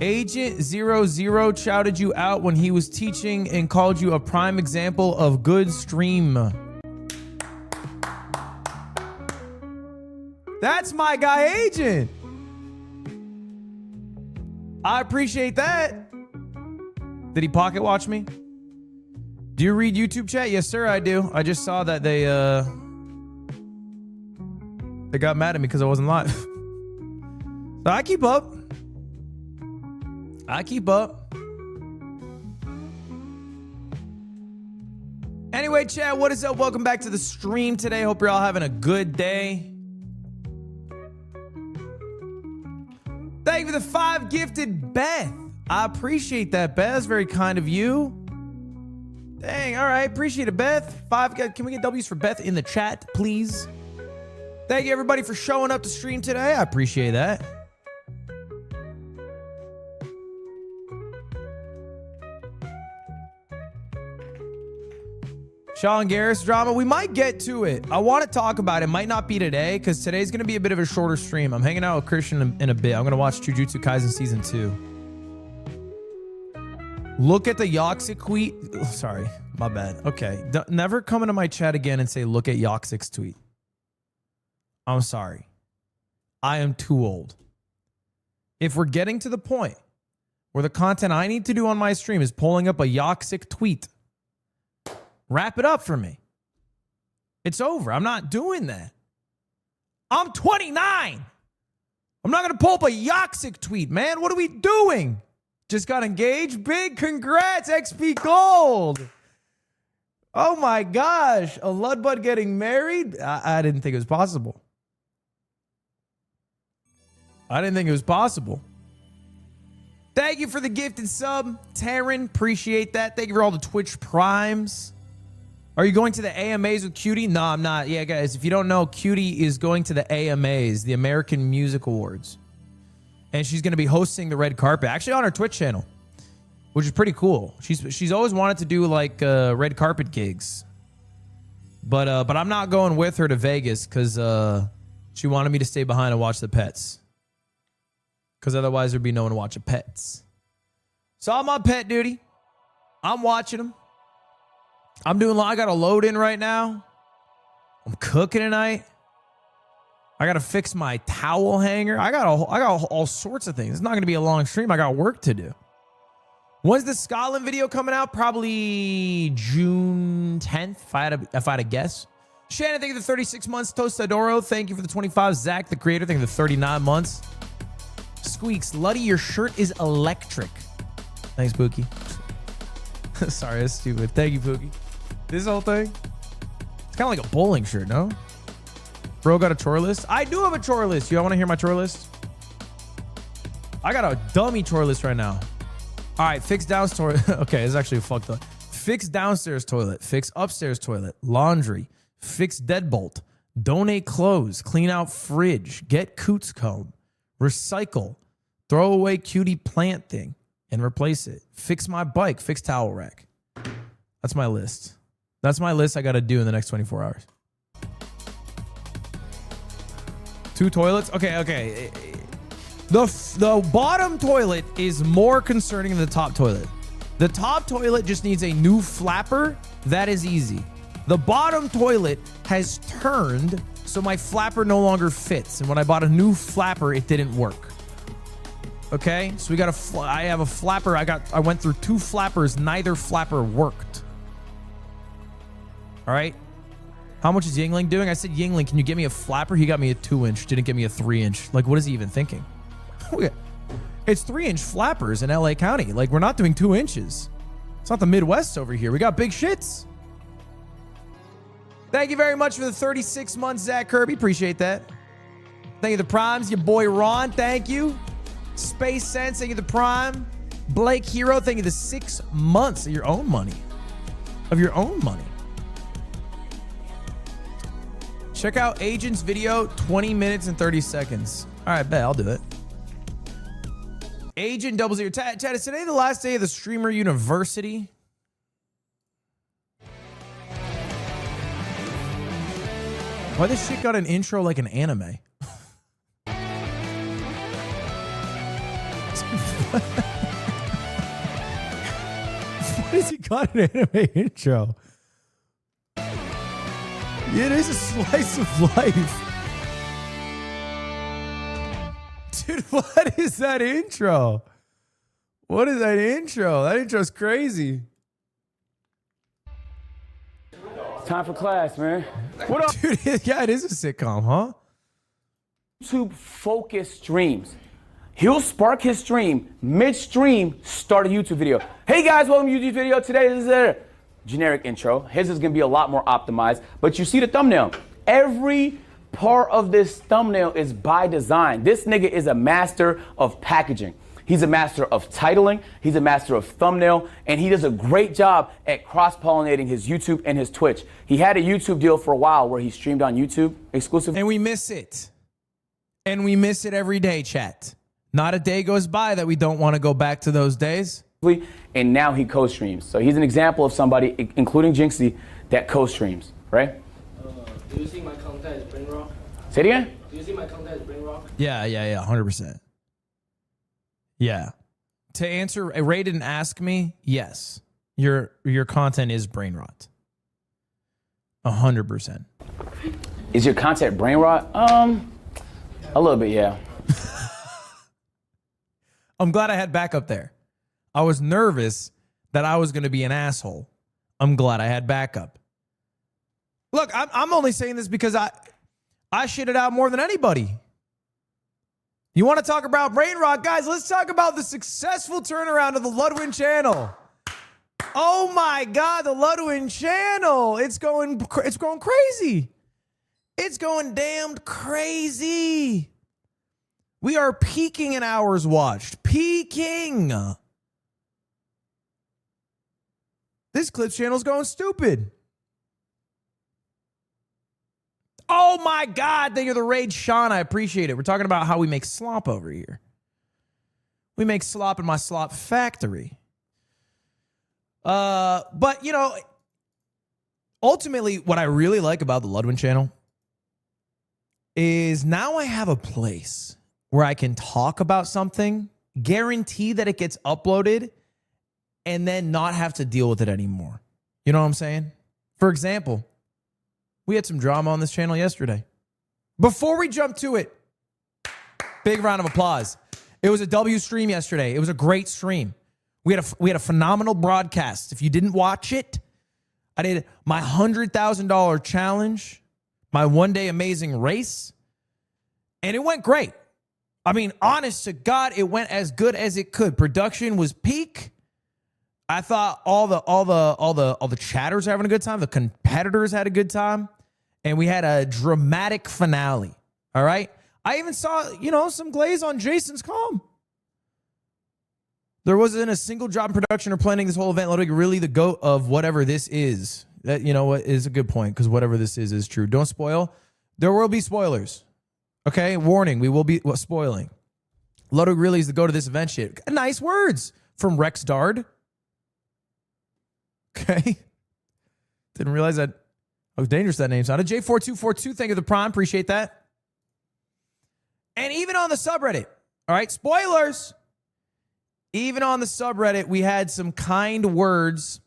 Agent00 shouted you out when he was teaching and called you a prime example of good stream. That's my guy, Agent. I appreciate that. Did he pocket watch me? Do you read YouTube chat? Yes, sir, I do. I just saw that they got mad at me because I wasn't live. So I keep up. I keep up. Anyway, chat, what is up? Welcome back to the stream today. Hope you're all having a good day. Thank you for the 5 gifted, Beth. I appreciate that, Beth. That's very kind of you. Dang, all right. Appreciate it, Beth. 5. Can we get W's for Beth in the chat, please? Thank you, everybody, for showing up to stream today. I appreciate that. Sean Garris drama. We might get to it. I want to talk about it. Might not be today because today's going to be a bit of a shorter stream. I'm hanging out with Christian in a bit. I'm going to watch Jujutsu Kaisen Season 2. Look at the Yoxic tweet. Oh, sorry, my bad. Okay. Never come into my chat again and say, look at Yoxic's tweet. I'm sorry. I am too old. If we're getting to the point where the content I need to do on my stream is pulling up a Yoxic tweet, wrap it up for me. It's over. I'm not doing that. I'm 29. I'm not going to pull up a Yoxic tweet, man. What are we doing? Just got engaged? Big congrats, XP Gold. Oh my gosh. A Ludwig getting married? I didn't think it was possible. I didn't think it was possible. Thank you for the gifted sub, Taryn. Appreciate that. Thank you for all the Twitch primes. Are you going to the AMAs with Cutie? No, I'm not. Yeah, guys, if you don't know, Cutie is going to the AMAs, the American Music Awards. And she's going to be hosting the red carpet, actually on her Twitch channel, which is pretty cool. She's always wanted to do like red carpet gigs. But I'm not going with her to Vegas because she wanted me to stay behind and watch the pets. Because otherwise there'd be no one to watch the pets. So I'm on pet duty. I'm watching them. I got a load in right now. I'm cooking tonight. I got to fix my towel hanger. I got all sorts of things. It's not going to be a long stream. I got work to do. When's the Scotland video coming out? Probably June 10th, if I had to guess. Shannon, thank you for the 36 months. Tostadoro, thank you for the 25. Zach, the creator, thank you for the 39 months. Squeaks, Luddy, your shirt is electric. Thanks, Pookie. Sorry, that's stupid. Thank you, Pookie. This whole thing, it's kind of like a bowling shirt, no? Bro got a chore list? I do have a chore list. You want to hear my chore list? I got a dummy chore list right now. All right, fix downstairs. Okay, it's actually fucked up. Fix downstairs toilet. Fix upstairs toilet. Laundry. Fix deadbolt. Donate clothes. Clean out fridge. Get Coots comb. Recycle. Throw away cutie plant thing and replace it. Fix my bike. Fix towel rack. That's my list. That's my list I got to do in the next 24 hours. 2 toilets? Okay. The bottom toilet is more concerning than the top toilet. The top toilet just needs a new flapper. That is easy. The bottom toilet has turned, so my flapper no longer fits. And when I bought a new flapper, it didn't work. Okay, so I have a flapper. I went through 2 flappers. Neither flapper worked. All right. How much is Yingling doing? I said, Yingling, can you get me a flapper? He got me a 2-inch. Didn't get me a 3-inch. Like, what is he even thinking? It's 3-inch flappers in LA County. Like, we're not doing 2 inches. It's not the Midwest over here. We got big shits. Thank you very much for the 36 months, Zach Kirby. Appreciate that. Thank you, the primes. Your boy Ron, thank you. Space Sense, thank you, the prime. Blake Hero, thank you, the 6 months of your own money. Check out Agent's video, 20 minutes and 30 seconds. All right, bet, I'll do it. Agent 00. Chad, is today the last day of the Streamer University? Why this shit got an intro like an anime? What has he got an anime intro? It is a slice of life. Dude, what is that intro? What is that intro? That intro's crazy. Time for class, man. What up? Dude, yeah, it is a sitcom, huh? YouTube focus streams. He'll spark his stream, mid-stream, start a YouTube video. Hey guys, welcome to YouTube video. Today this is a generic intro. His is gonna be a lot more optimized, but you see the thumbnail. Every part of this thumbnail is by design. This nigga is a master of packaging. He's a master of titling, he's a master of thumbnail, and he does a great job at cross-pollinating his YouTube and his Twitch. He had a YouTube deal for a while where he streamed on YouTube exclusively. And we miss it. And we miss it every day, chat. Not a day goes by that we don't want to go back to those days. And now he co-streams. So he's an example of somebody, including Jinxie, that co-streams, right? Do you see my content is brain rock? Say it again? Do you see my content is brain rock? Yeah, 100%. Yeah. To answer, Ray didn't ask me. Yes, your content is brain rot. 100%. Is your content brain rot? A little bit, yeah. I'm glad I had backup there. I was nervous that I was going to be an asshole. I'm glad I had backup. Look, I'm only saying this because I shit it out more than anybody. You want to talk about brain rot? Guys, let's talk about the successful turnaround of the Ludwig channel. Oh my God, the Ludwig channel. It's going crazy. It's going damned crazy. We are peaking in hours watched. Peaking. This Clips channel's going stupid. Oh my God, thank you for the raid, Sean. I appreciate it. We're talking about how we make slop over here. We make slop in my slop factory. But, you know, ultimately, what I really like about the Ludwig channel is now I have a place where I can talk about something, guarantee that it gets uploaded, and then not have to deal with it anymore. You know what I'm saying? For example, we had some drama on this channel yesterday. Before we jump to it, big round of applause. It was a W stream yesterday. It was a great stream. We had a phenomenal broadcast. If you didn't watch it, I did my $100,000 challenge, my one-day amazing race, and it went great. I mean, honest to God, it went as good as it could. Production was peak. I thought all the chatters were having a good time. The competitors had a good time, and we had a dramatic finale. All right. I even saw, you know, some glaze on Jason's calm. There wasn't a single job in production or planning this whole event. Ludwig, really the GOAT of whatever this is. That, you know what, is a good point, because whatever this is true. Don't spoil. There will be spoilers. Okay, warning, we will be spoiling. Ludwig really is the go to this event shit. Nice words from Rex Dard. Okay. Didn't realize that how dangerous that name sounded. J4242, thank you for the prime. Appreciate that. And even on the subreddit, all right, spoilers. Even on the subreddit, we had some kind words.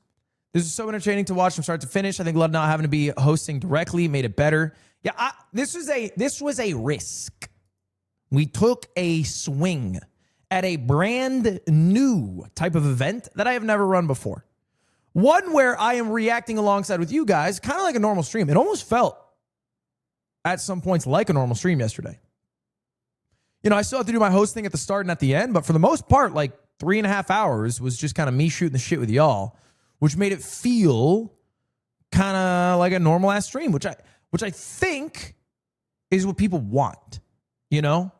This is so entertaining to watch from start to finish. I think Lud not having to be hosting directly made it better. Yeah, this was a risk. We took a swing at a brand new type of event that I have never run before. One where I am reacting alongside with you guys, kind of like a normal stream. It almost felt at some points like a normal stream yesterday. You know, I still have to do my hosting at the start and at the end, but for the most part, like 3.5 hours was just kind of me shooting the shit with y'all, which made it feel kind of like a normal ass stream, which I think is what people want, you know?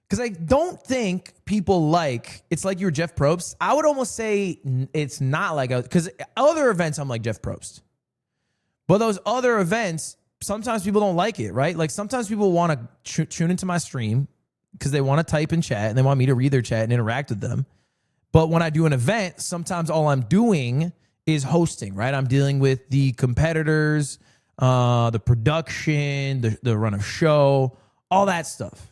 Because I don't think people it's like you're Jeff Probst. I would almost say it's not like, because other events I'm like Jeff Probst. But those other events, sometimes people don't like it, right? Like sometimes people want to tune into my stream because they want to type in chat and they want me to read their chat and interact with them. But when I do an event, sometimes all I'm doing is hosting, right? I'm dealing with the competitors, the production, the run of show, all that stuff.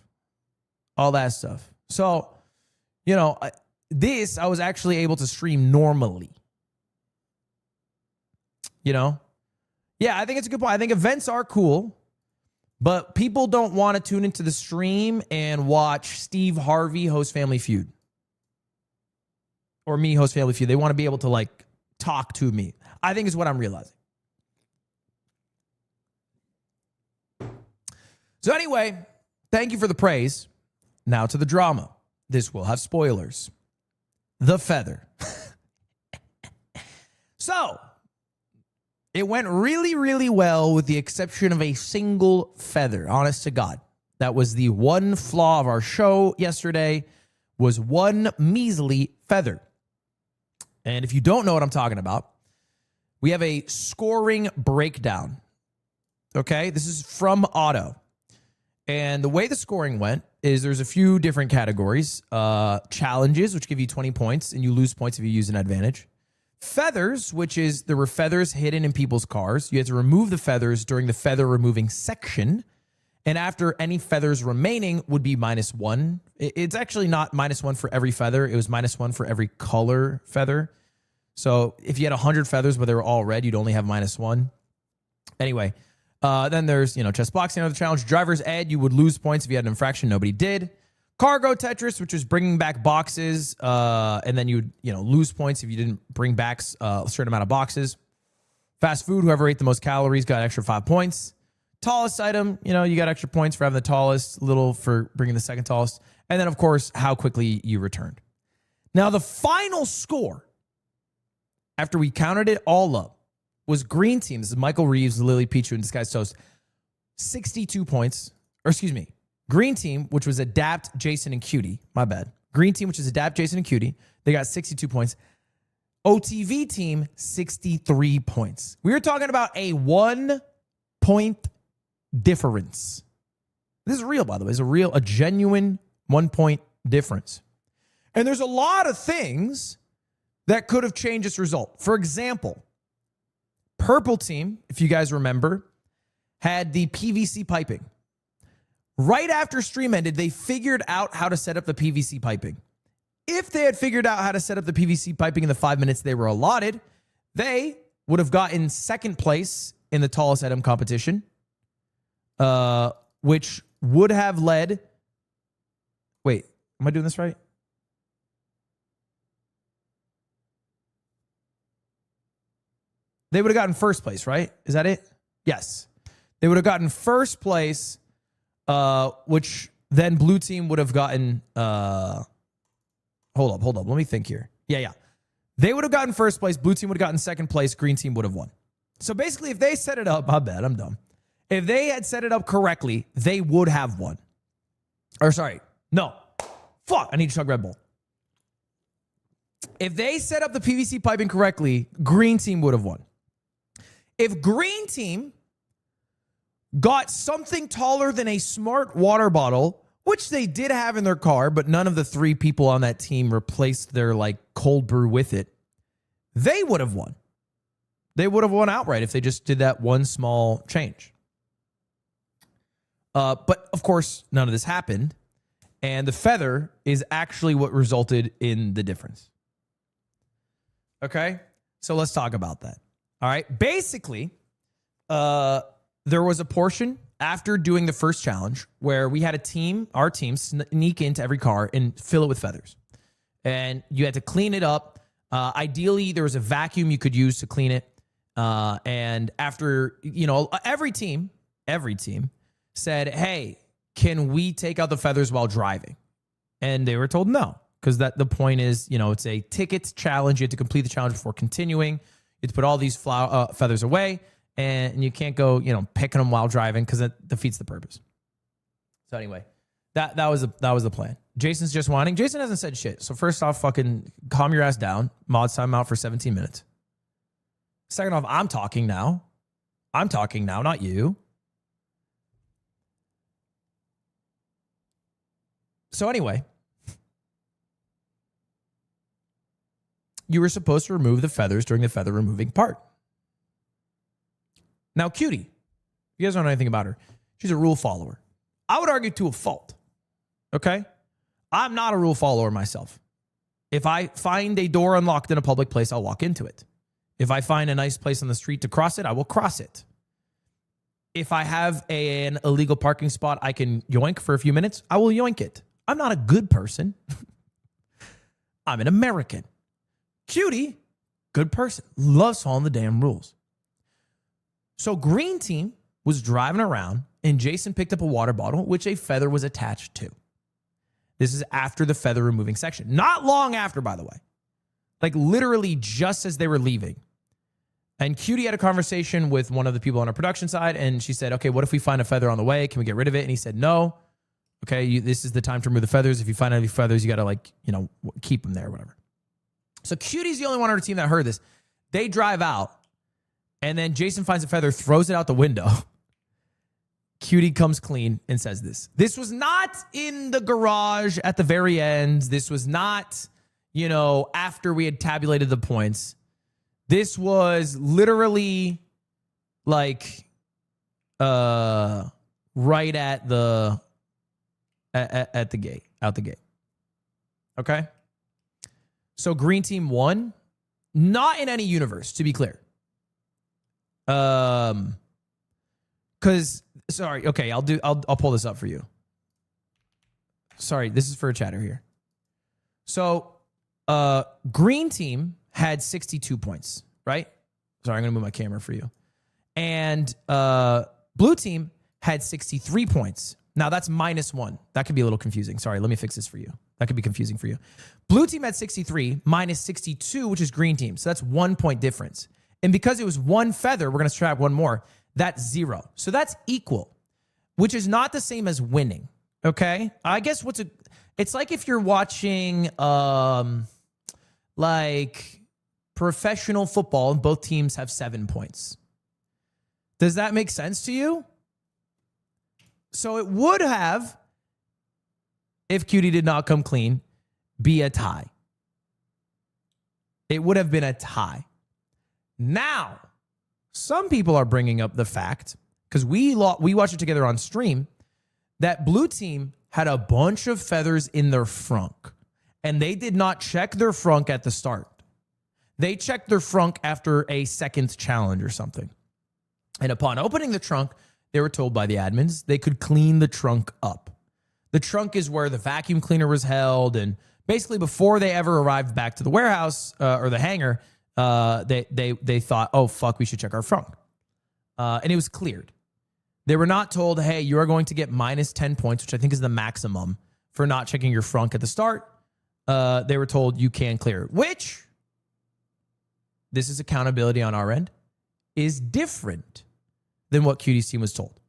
All that stuff. So, You know, this I was actually able to stream normally. You know? Yeah, I think it's a good point. I think events are cool, but people don't want to tune into the stream and watch Steve Harvey host Family Feud. Or me host Family Feud. They want to be able to like talk to me. I think is what I'm realizing. So anyway, thank you for the praise. Now to the drama. This will have spoilers. The feather. So, it went really, really well with the exception of a single feather. Honest to God. That was the one flaw of our show yesterday, was one measly feather. And if you don't know what I'm talking about, we have a scoring breakdown. Okay? This is from Auto. And the way the scoring went is there's a few different categories. Challenges, which give you 20 points, and you lose points if you use an advantage. Feathers, which is there were feathers hidden in people's cars. You had to remove the feathers during the feather removing section. And after any feathers remaining would be -1. It's actually not -1 for every feather. It was -1 for every color feather. So if you had 100 feathers, but they were all red, you'd only have -1. Anyway, then there's, chess boxing, another challenge. Driver's ed, you would lose points if you had an infraction. Nobody did. Cargo Tetris, which is bringing back boxes, and then you would, lose points if you didn't bring back a certain amount of boxes. Fast food, whoever ate the most calories got extra 5 points. Tallest item, you got extra points for having the tallest, little for bringing the second tallest. And then, of course, how quickly you returned. Now, the final score, after we counted it all up, was green team. This is Michael Reeves, Lily Pichu, and Disguised Toast. 62 points. Or excuse me. Green team, which was Adapt, Jason, and Cutie. My bad. Green team, which is Adapt, Jason, and Cutie. They got 62 points. OTV team, 63 points. We were talking about a 1-point difference. This is real, by the way. It's a genuine 1-point difference. And there's a lot of things that could have changed this result. For example, purple team, if you guys remember, had the PVC piping. Right after stream ended, they figured out how to set up the PVC piping. If they had figured out how to set up the PVC piping in the 5 minutes they were allotted, they would have gotten second place in the tallest item competition, which would have led... Wait, am I doing this right? They would have gotten first place, right? Is that it? Yes. They would have gotten first place, which then blue team would have gotten... Hold up. Let me think here. Yeah. They would have gotten first place. Blue team would have gotten second place. Green team would have won. So basically, if they set it up... My bad, I'm dumb. If they had set it up correctly, they would have won. Or sorry, no. Fuck, I need to chug Red Bull. If they set up the PVC piping correctly, green team would have won. If green team got something taller than a smart water bottle, which they did have in their car, but none of the 3 people on that team replaced their cold brew with it, they would have won. They would have won outright if they just did that one small change. But of course, none of this happened. And the feather is actually what resulted in the difference. Okay? So let's talk about that. All right? Basically, there was a portion after doing the first challenge where we had our team sneak into every car and fill it with feathers. And you had to clean it up. Ideally, there was a vacuum you could use to clean it. And after, every team said, hey, can we take out the feathers while driving? And they were told no, because the point is, it's a ticket challenge. You have to complete the challenge before continuing. You have to put all these feathers away, and you can't go, picking them while driving because that defeats the purpose. So anyway, that was the plan. Jason's just whining. Jason hasn't said shit. So first off, fucking calm your ass down. Mods time out for 17 minutes. Second off, I'm talking now, not you. So anyway, you were supposed to remove the feathers during the feather removing part. Now, Cutie, you guys don't know anything about her. She's a rule follower. I would argue to a fault. Okay? I'm not a rule follower myself. If I find a door unlocked in a public place, I'll walk into it. If I find a nice place on the street to cross it, I will cross it. If I have an illegal parking spot I can yoink for a few minutes, I will yoink it. I'm not a good person. I'm an American. Cutie, good person, loves following the damn rules. So green team was driving around and Jason picked up a water bottle, which a feather was attached to. This is after the feather removing section. Not long after, by the way. Like literally just as they were leaving. And Cutie had a conversation with one of the people on our production side, and she said, okay, what if we find a feather on the way? Can we get rid of it? And he said, no. Okay, this is the time to remove the feathers. If you find any feathers, you got to keep them there or whatever. So Cutie's the only one on our team that heard this. They drive out, and then Jason finds a feather, throws it out the window. Cutie comes clean and says this. This was not in the garage at the very end. This was not, after we had tabulated the points. This was literally like right at the at the gate, out the gate. Okay? So green team won, not in any universe, to be clear. I'll pull this up for you. Sorry, this is for a chatter here. So green team had 62 points, right? Sorry, I'm going to move my camera for you. And blue team had 63 points. Now, that's -1. That could be a little confusing. Sorry, let me fix this for you. That could be confusing for you. Blue team had 63 minus 62, which is green team. So that's 1 point difference. And because it was one feather, we're going to subtract one more. That's 0. So that's equal, which is not the same as winning, okay? I guess it's like if you're watching like professional football and both teams have 7 points. Does that make sense to you? So it would have, if Cutie did not come clean, be a tie. It would have been a tie. Now, some people are bringing up the fact, because we watched it together on stream, that blue team had a bunch of feathers in their frunk, and they did not check their frunk at the start. They checked their frunk after a second challenge or something. And upon opening the trunk, they were told by the admins they could clean the trunk up. The trunk is where the vacuum cleaner was held, and basically before they ever arrived back to the warehouse or the hangar, they thought, oh, fuck, we should check our frunk. And it was cleared. They were not told, hey, you are going to get minus 10 points, which I think is the maximum for not checking your frunk at the start. They were told you can clear it, which, this is accountability on our end, is different than what Cutie's team was told.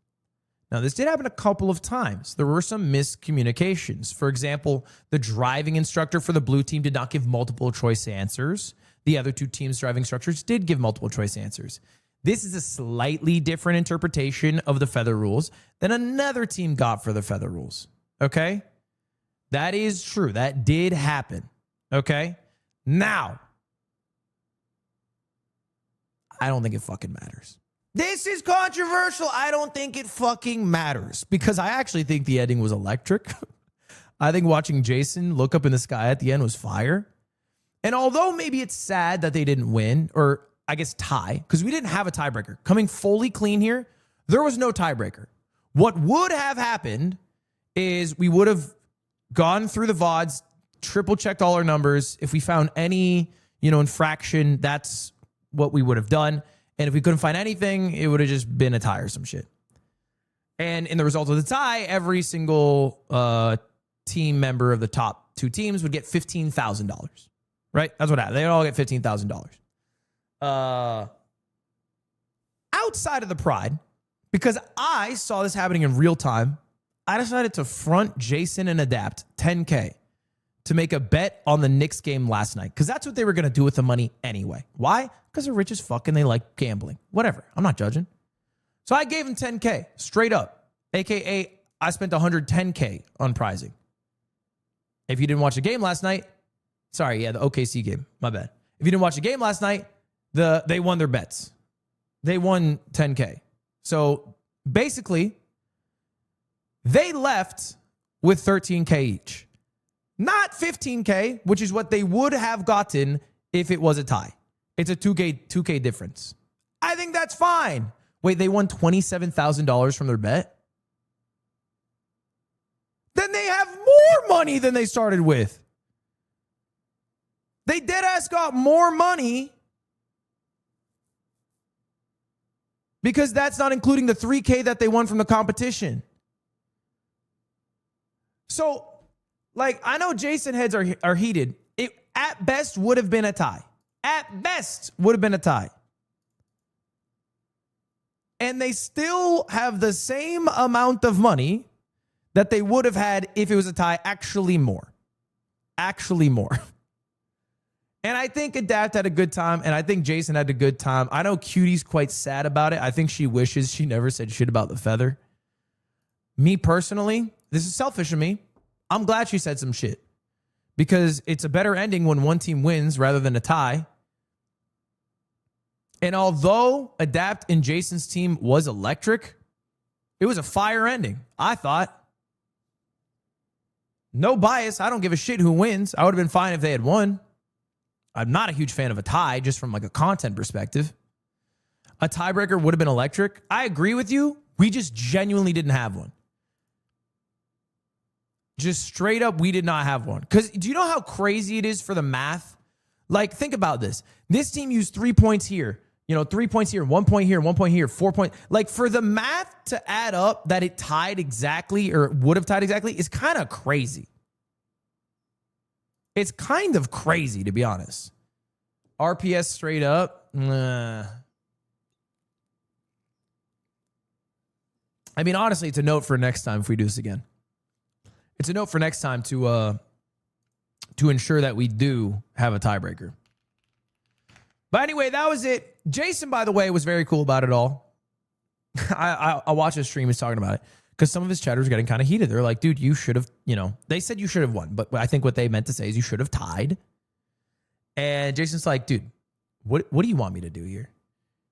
Now, this did happen a couple of times. There were some miscommunications. For example, the driving instructor for the blue team did not give multiple choice answers. The other two teams' driving instructors did give multiple choice answers. This is a slightly different interpretation of the feather rules than another team got for the feather rules. Okay? That is true. That did happen. Okay? Now, I don't think it fucking matters. This is controversial. I don't think it fucking matters because I actually think the ending was electric. I think watching Jason look up in the sky at the end was fire. And although maybe it's sad that they didn't win, or I guess tie, because we didn't have a tiebreaker. Coming fully clean here, there was no tiebreaker. What would have happened is we would have gone through the VODs, triple checked all our numbers. If we found any, infraction, that's what we would have done. And if we couldn't find anything, it would have just been a tie or some shit. And in the result of the tie, every single team member of the top two teams would get $15,000. Right? That's what happened. They would all get $15,000. Outside of the pride, because I saw this happening in real time, I decided to front Jason and Adapt $10K to make a bet on the Knicks game last night. Because that's what they were going to do with the money anyway. Why? Because they're rich as fuck and they like gambling. Whatever. I'm not judging. So I gave them $10K straight up. AKA, I spent $110K on prizing. If you didn't watch the game last night, the OKC game. My bad. If you didn't watch the game last night, they won their bets. They won $10K. So basically, they left with $13K each. Not 15K, which is what they would have gotten if it was a tie. It's a 2K difference. I think that's fine. Wait, they won $27,000 from their bet? Then they have more money than they started with. They deadass got more money because that's not including the 3K that they won from the competition. So, like, I know Jason heads are heated. It at best would have been a tie. At best would have been a tie. And they still have the same amount of money that they would have had if it was a tie, actually more. Actually more. And I think Adapt had a good time, and I think Jason had a good time. I know Cutie's quite sad about it. I think she wishes she never said shit about the feather. Me personally, this is selfish of me. I'm glad she said some shit because it's a better ending when one team wins rather than a tie. And although Adapt and Jason's team was electric, it was a fire ending, I thought. No bias. I don't give a shit who wins. I would have been fine if they had won. I'm not a huge fan of a tie, just from like a content perspective. A tiebreaker would have been electric. I agree with you. We just genuinely didn't have one. Just straight up, we did not have one. Because do you know how crazy it is for the math? Like, think about this. This team used 3 points here. 3 points here, 1 point here, 1 point here, 4 points. Like, for the math to add up that it tied exactly or would have tied exactly is kind of crazy. It's kind of crazy, to be honest. RPS straight up. I mean, honestly, it's a note for next time if we do this again. It's a note for next time to ensure that we do have a tiebreaker. But anyway, that was it. Jason, by the way, was very cool about it all. I watched his stream. He's talking about it because some of his chatters were getting kind of heated. They're like, dude, you should have, they said you should have won. But I think what they meant to say is you should have tied. And Jason's like, dude, what do you want me to do here?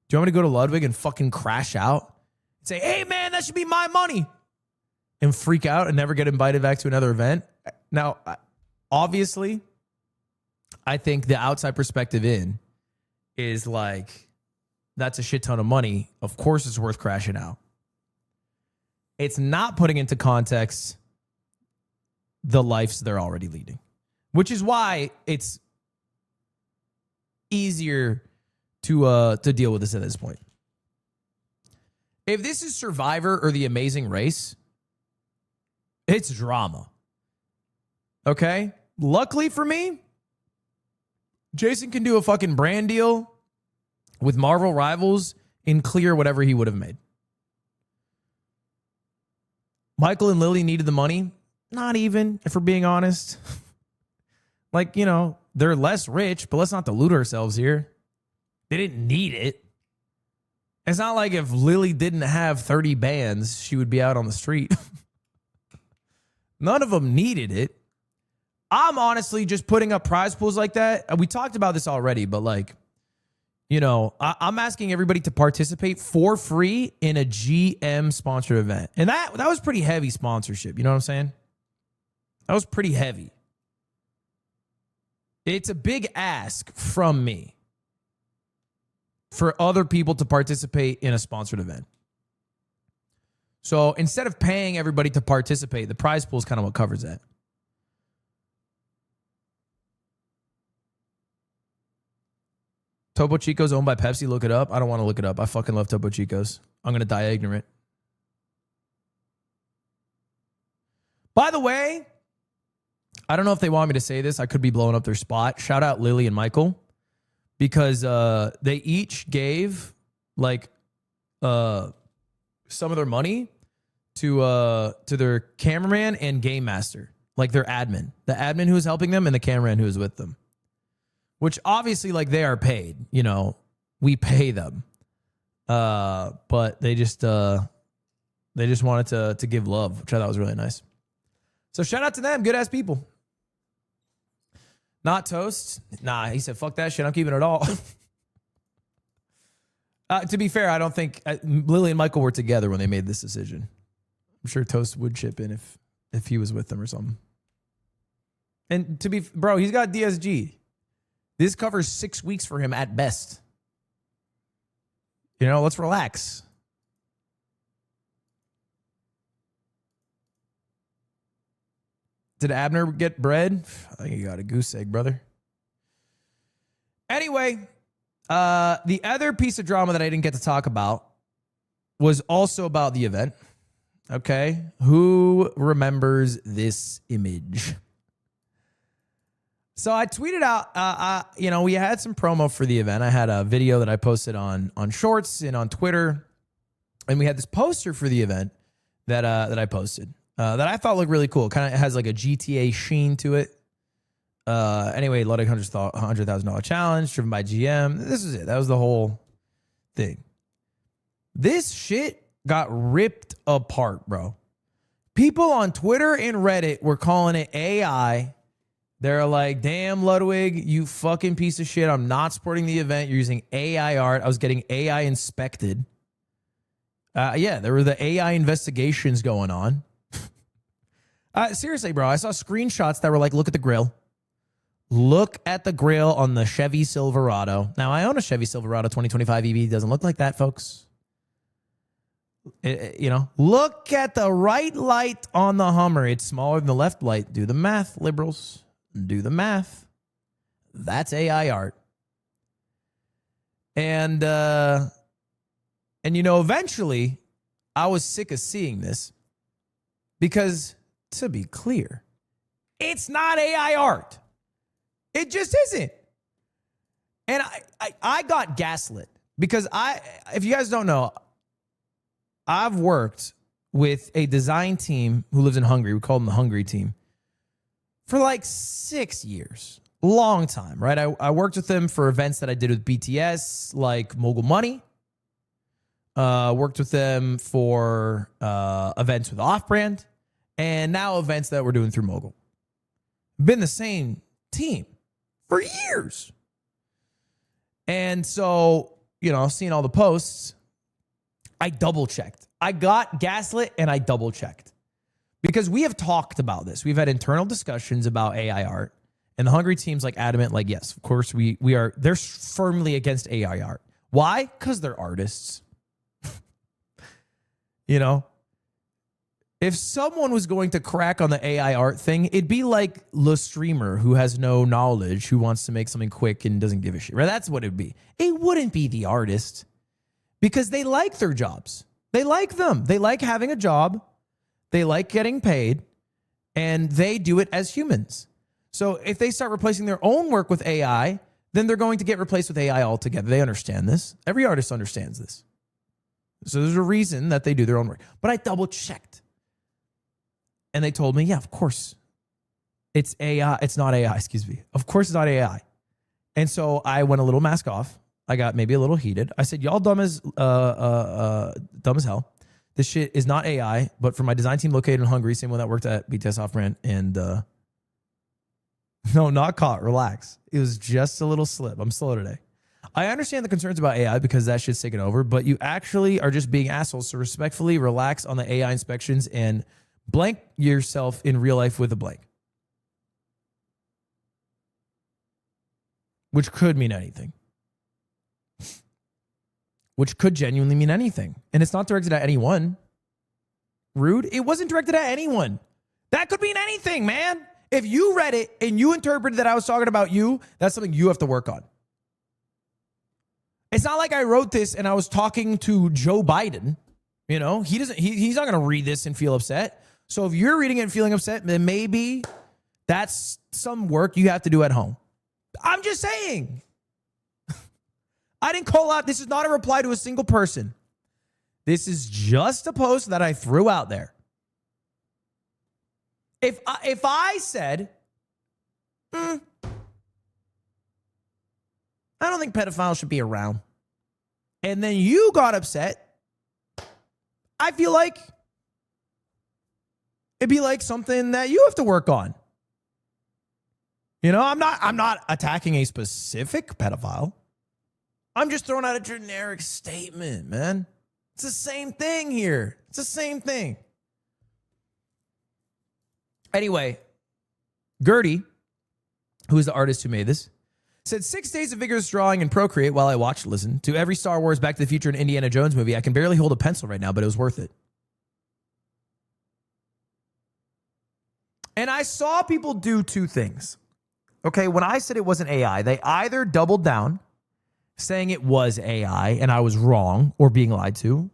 Do you want me to go to Ludwig and fucking crash out and say, hey, man, that should be my money? And freak out and never get invited back to another event? Now, obviously, I think the outside perspective in is like, that's a shit ton of money. Of course it's worth crashing out. It's not putting into context the lives they're already leading, which is why it's easier to deal with this at this point. If this is Survivor or The Amazing Race, it's drama. Okay? Luckily for me, Jason can do a fucking brand deal with Marvel Rivals and clear whatever he would have made. Michael and Lily needed the money. Not even, if we're being honest. Like, they're less rich, but let's not delude ourselves here. They didn't need it. It's not like if Lily didn't have 30 bands, she would be out on the street. None of them needed it. I'm honestly just putting up prize pools like that. We talked about this already, but like, I'm asking everybody to participate for free in a GM sponsored event. And that was pretty heavy sponsorship. You know what I'm saying? That was pretty heavy. It's a big ask from me for other people to participate in a sponsored event. So instead of paying everybody to participate, the prize pool is kind of what covers that. Topo Chico's owned by Pepsi. Look it up. I don't want to look it up. I fucking love Topo Chico's. I'm going to die ignorant. By the way, I don't know if they want me to say this. I could be blowing up their spot. Shout out Lily and Michael because they each gave like some of their money to their cameraman and game master, like their admin, the admin who was helping them and the cameraman who was with them. Which obviously, like, they are paid. We pay them, but they just wanted to give love, which I thought was really nice. So shout out to them, good ass people. Not Toast. Nah, he said fuck that shit. I'm keeping it all. To be fair, I don't think Lily and Michael were together when they made this decision. I'm sure Toast would chip in if he was with them or something. And bro, he's got DSG. This covers 6 weeks for him at best. You know, let's relax. Did Abner get bread? I think you got a goose egg, brother. Anyway, the other piece of drama that I didn't get to talk about was also about the event. Okay. Who remembers this image? So I tweeted out, we had some promo for the event. I had a video that I posted on Shorts and on Twitter. And we had this poster for the event that I posted that I thought looked really cool. Kind of has like a GTA sheen to it. Anyway, Ludwig $100,000 challenge driven by GM. This is it. That was the whole thing. This shit got ripped apart, bro. People on Twitter and Reddit were calling it AI. They're like, damn, Ludwig, you fucking piece of shit. I'm not supporting the event. You're using AI art. I was getting AI inspected. Yeah, there were the AI investigations going on. Seriously, bro, I saw screenshots that were like, look at the grill. Look at the grill on the Chevy Silverado. Now, I own a Chevy Silverado 2025 EV. Doesn't look like that, folks. Look at the right light on the Hummer. It's smaller than the left light. Do the math, liberals. Do the math. That's AI art. And eventually, I was sick of seeing this because, to be clear, it's not AI art. It just isn't. And I got gaslit because if you guys don't know, I've worked with a design team who lives in Hungary. We call them the Hungry team for like 6 years. Long time, right? I worked with them for events that I did with BTS, like Mogul Money. Worked with them for events with Off-Brand. And now events that we're doing through Mogul. Been the same team for years. And so, seeing all the posts, I double checked. I got gaslit and I double checked because we have talked about this. We've had internal discussions about AI art, and the Hungry team's like adamant, like, yes, of course we are. They're firmly against AI art. Why? Because they're artists. If someone was going to crack on the AI art thing, it'd be like the streamer who has no knowledge, who wants to make something quick and doesn't give a shit, right? That's what it'd be. It wouldn't be the artist because they like their jobs. They like them. They like having a job. They like getting paid, and they do it as humans. So if they start replacing their own work with AI, then they're going to get replaced with AI altogether. They understand this. Every artist understands this. So there's a reason that they do their own work. But I double checked. And they told me, yeah, of course. It's AI. It's not AI, excuse me. Of course it's not AI. And so I went a little mask off. I got maybe a little heated. I said, y'all dumb as hell. This shit is not AI, but for my design team located in Hungary, same one that worked at BTS Off-Brand. And no, not caught. Relax. It was just a little slip. I'm slow today. I understand the concerns about AI because that shit's taken over, but you actually are just being assholes. So respectfully relax on the AI inspections and blank yourself in real life with a blank. Which could mean anything. Which could genuinely mean anything. And it's not directed at anyone. Rude. It wasn't directed at anyone. That could mean anything, man. If you read it and you interpreted that I was talking about you, that's something you have to work on. It's not like I wrote this and I was talking to Joe Biden. He's not going to read this and feel upset. So if you're reading it and feeling upset, then maybe that's some work you have to do at home. I'm just saying. I didn't call out. This is not a reply to a single person. This is just a post that I threw out there. If I said, I don't think pedophiles should be around, and then you got upset, I feel like it'd be like something that you have to work on. I'm not attacking a specific pedophile. I'm just throwing out a generic statement, man. It's the same thing here. It's the same thing. Anyway, Gertie, who is the artist who made this, said 6 days of vigorous drawing and Procreate while I watched, listen to every Star Wars, Back to the Future, and Indiana Jones movie. I can barely hold a pencil right now, but it was worth it. And I saw people do two things. Okay, when I said it wasn't AI, they either doubled down saying it was AI and I was wrong or being lied to,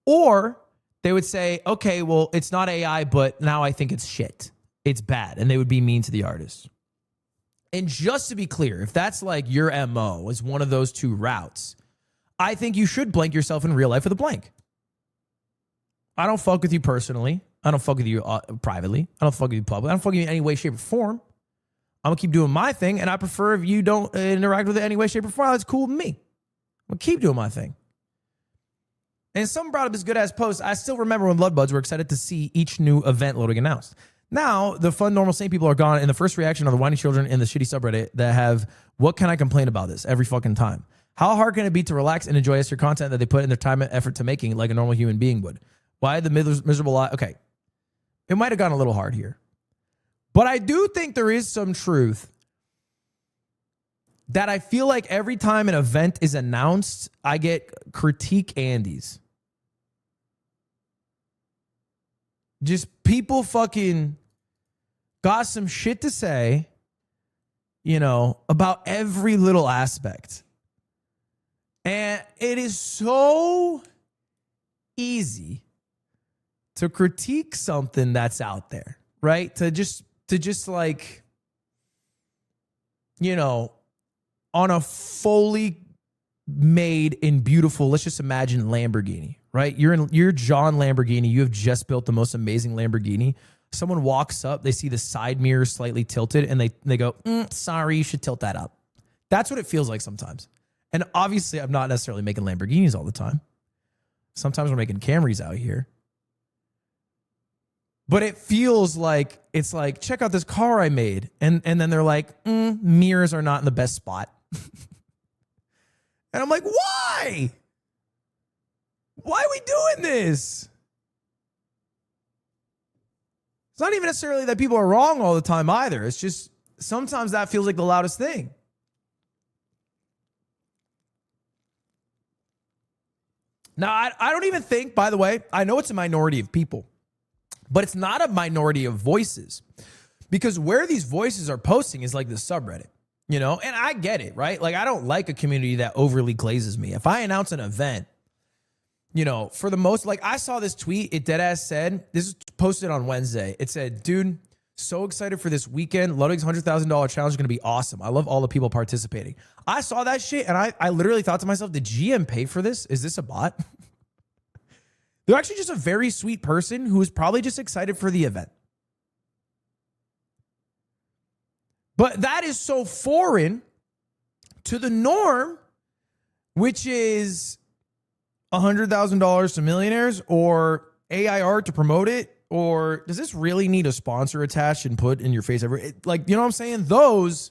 or they would say, okay, well, it's not AI, but now I think it's shit. It's bad. And they would be mean to the artist. And just to be clear, if that's like your MO is one of those two routes, I think you should blank yourself in real life with a blank. I don't fuck with you personally. I don't fuck with you privately. I don't fuck with you publicly. I don't fuck with you in any way, shape, or form. I'm going to keep doing my thing, and I prefer if you don't interact with it in any way, shape, or form. That's cool with me. I'm going to keep doing my thing. And someone brought up this good-ass post. I still remember when Ludbuds were excited to see each new event Ludwig announced. Now, the fun, normal, sane people are gone, and the first reaction are the whiny children in the shitty subreddit that have, what can I complain about this every fucking time? How hard can it be to relax and enjoy your content that they put in their time and effort to making like a normal human being would? Why the miserable life? Okay. It might have gone a little hard here. But I do think there is some truth that I feel like every time an event is announced, I get critique Andes. Just people fucking got some shit to say, you know, about every little aspect. And it is so easy to critique something that's out there, right? To just like, you know, on a fully made and beautiful, let's just imagine Lamborghini, right? You're John Lamborghini. You have just built the most amazing Lamborghini. Someone walks up, they see the side mirror slightly tilted, and they go, sorry, you should tilt that up. That's what it feels like sometimes. And obviously, I'm not necessarily making Lamborghinis all the time. Sometimes we're making Camrys out here. But it feels like, it's like, check out this car I made. And then they're like, mirrors are not in the best spot. And I'm like, why? Why are we doing this? It's not even necessarily that people are wrong all the time either. It's just sometimes that feels like the loudest thing. Now, I don't even think, by the way, I know it's a minority of people, but it's not a minority of voices, because where these voices are posting is like the subreddit, you know, and I get it, right? Like, I don't like a community that overly glazes me. If I announce an event, you know, for the most, like, I saw this tweet, it deadass said, this is posted on Wednesday. It said, dude, so excited for this weekend. Ludwig's $100,000 challenge is going to be awesome. I love all the people participating. I saw that shit and I literally thought to myself, did GM pay for this? Is this a bot? They're actually just a very sweet person who is probably just excited for the event. But that is so foreign to the norm, which is $100,000 to millionaires or AI art to promote it. Or does this really need a sponsor attached and put in your face? Like, you know what I'm saying? Those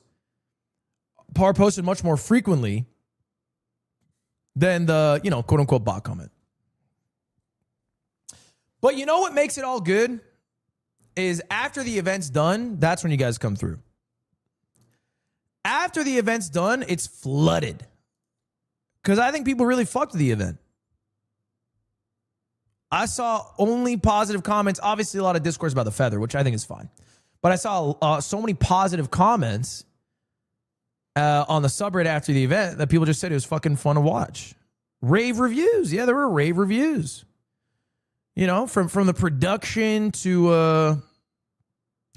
are posted much more frequently than the, you know, quote unquote bot comment. But you know what makes it all good is after the event's done, that's when you guys come through. After the event's done, it's flooded. Because I think people really fucked with the event. I saw only positive comments. Obviously, a lot of discourse about the feather, which I think is fine. But I saw so many positive comments on the subreddit after the event that people just said it was fucking fun to watch. Rave reviews. Yeah, there were rave reviews. You know, from the production to,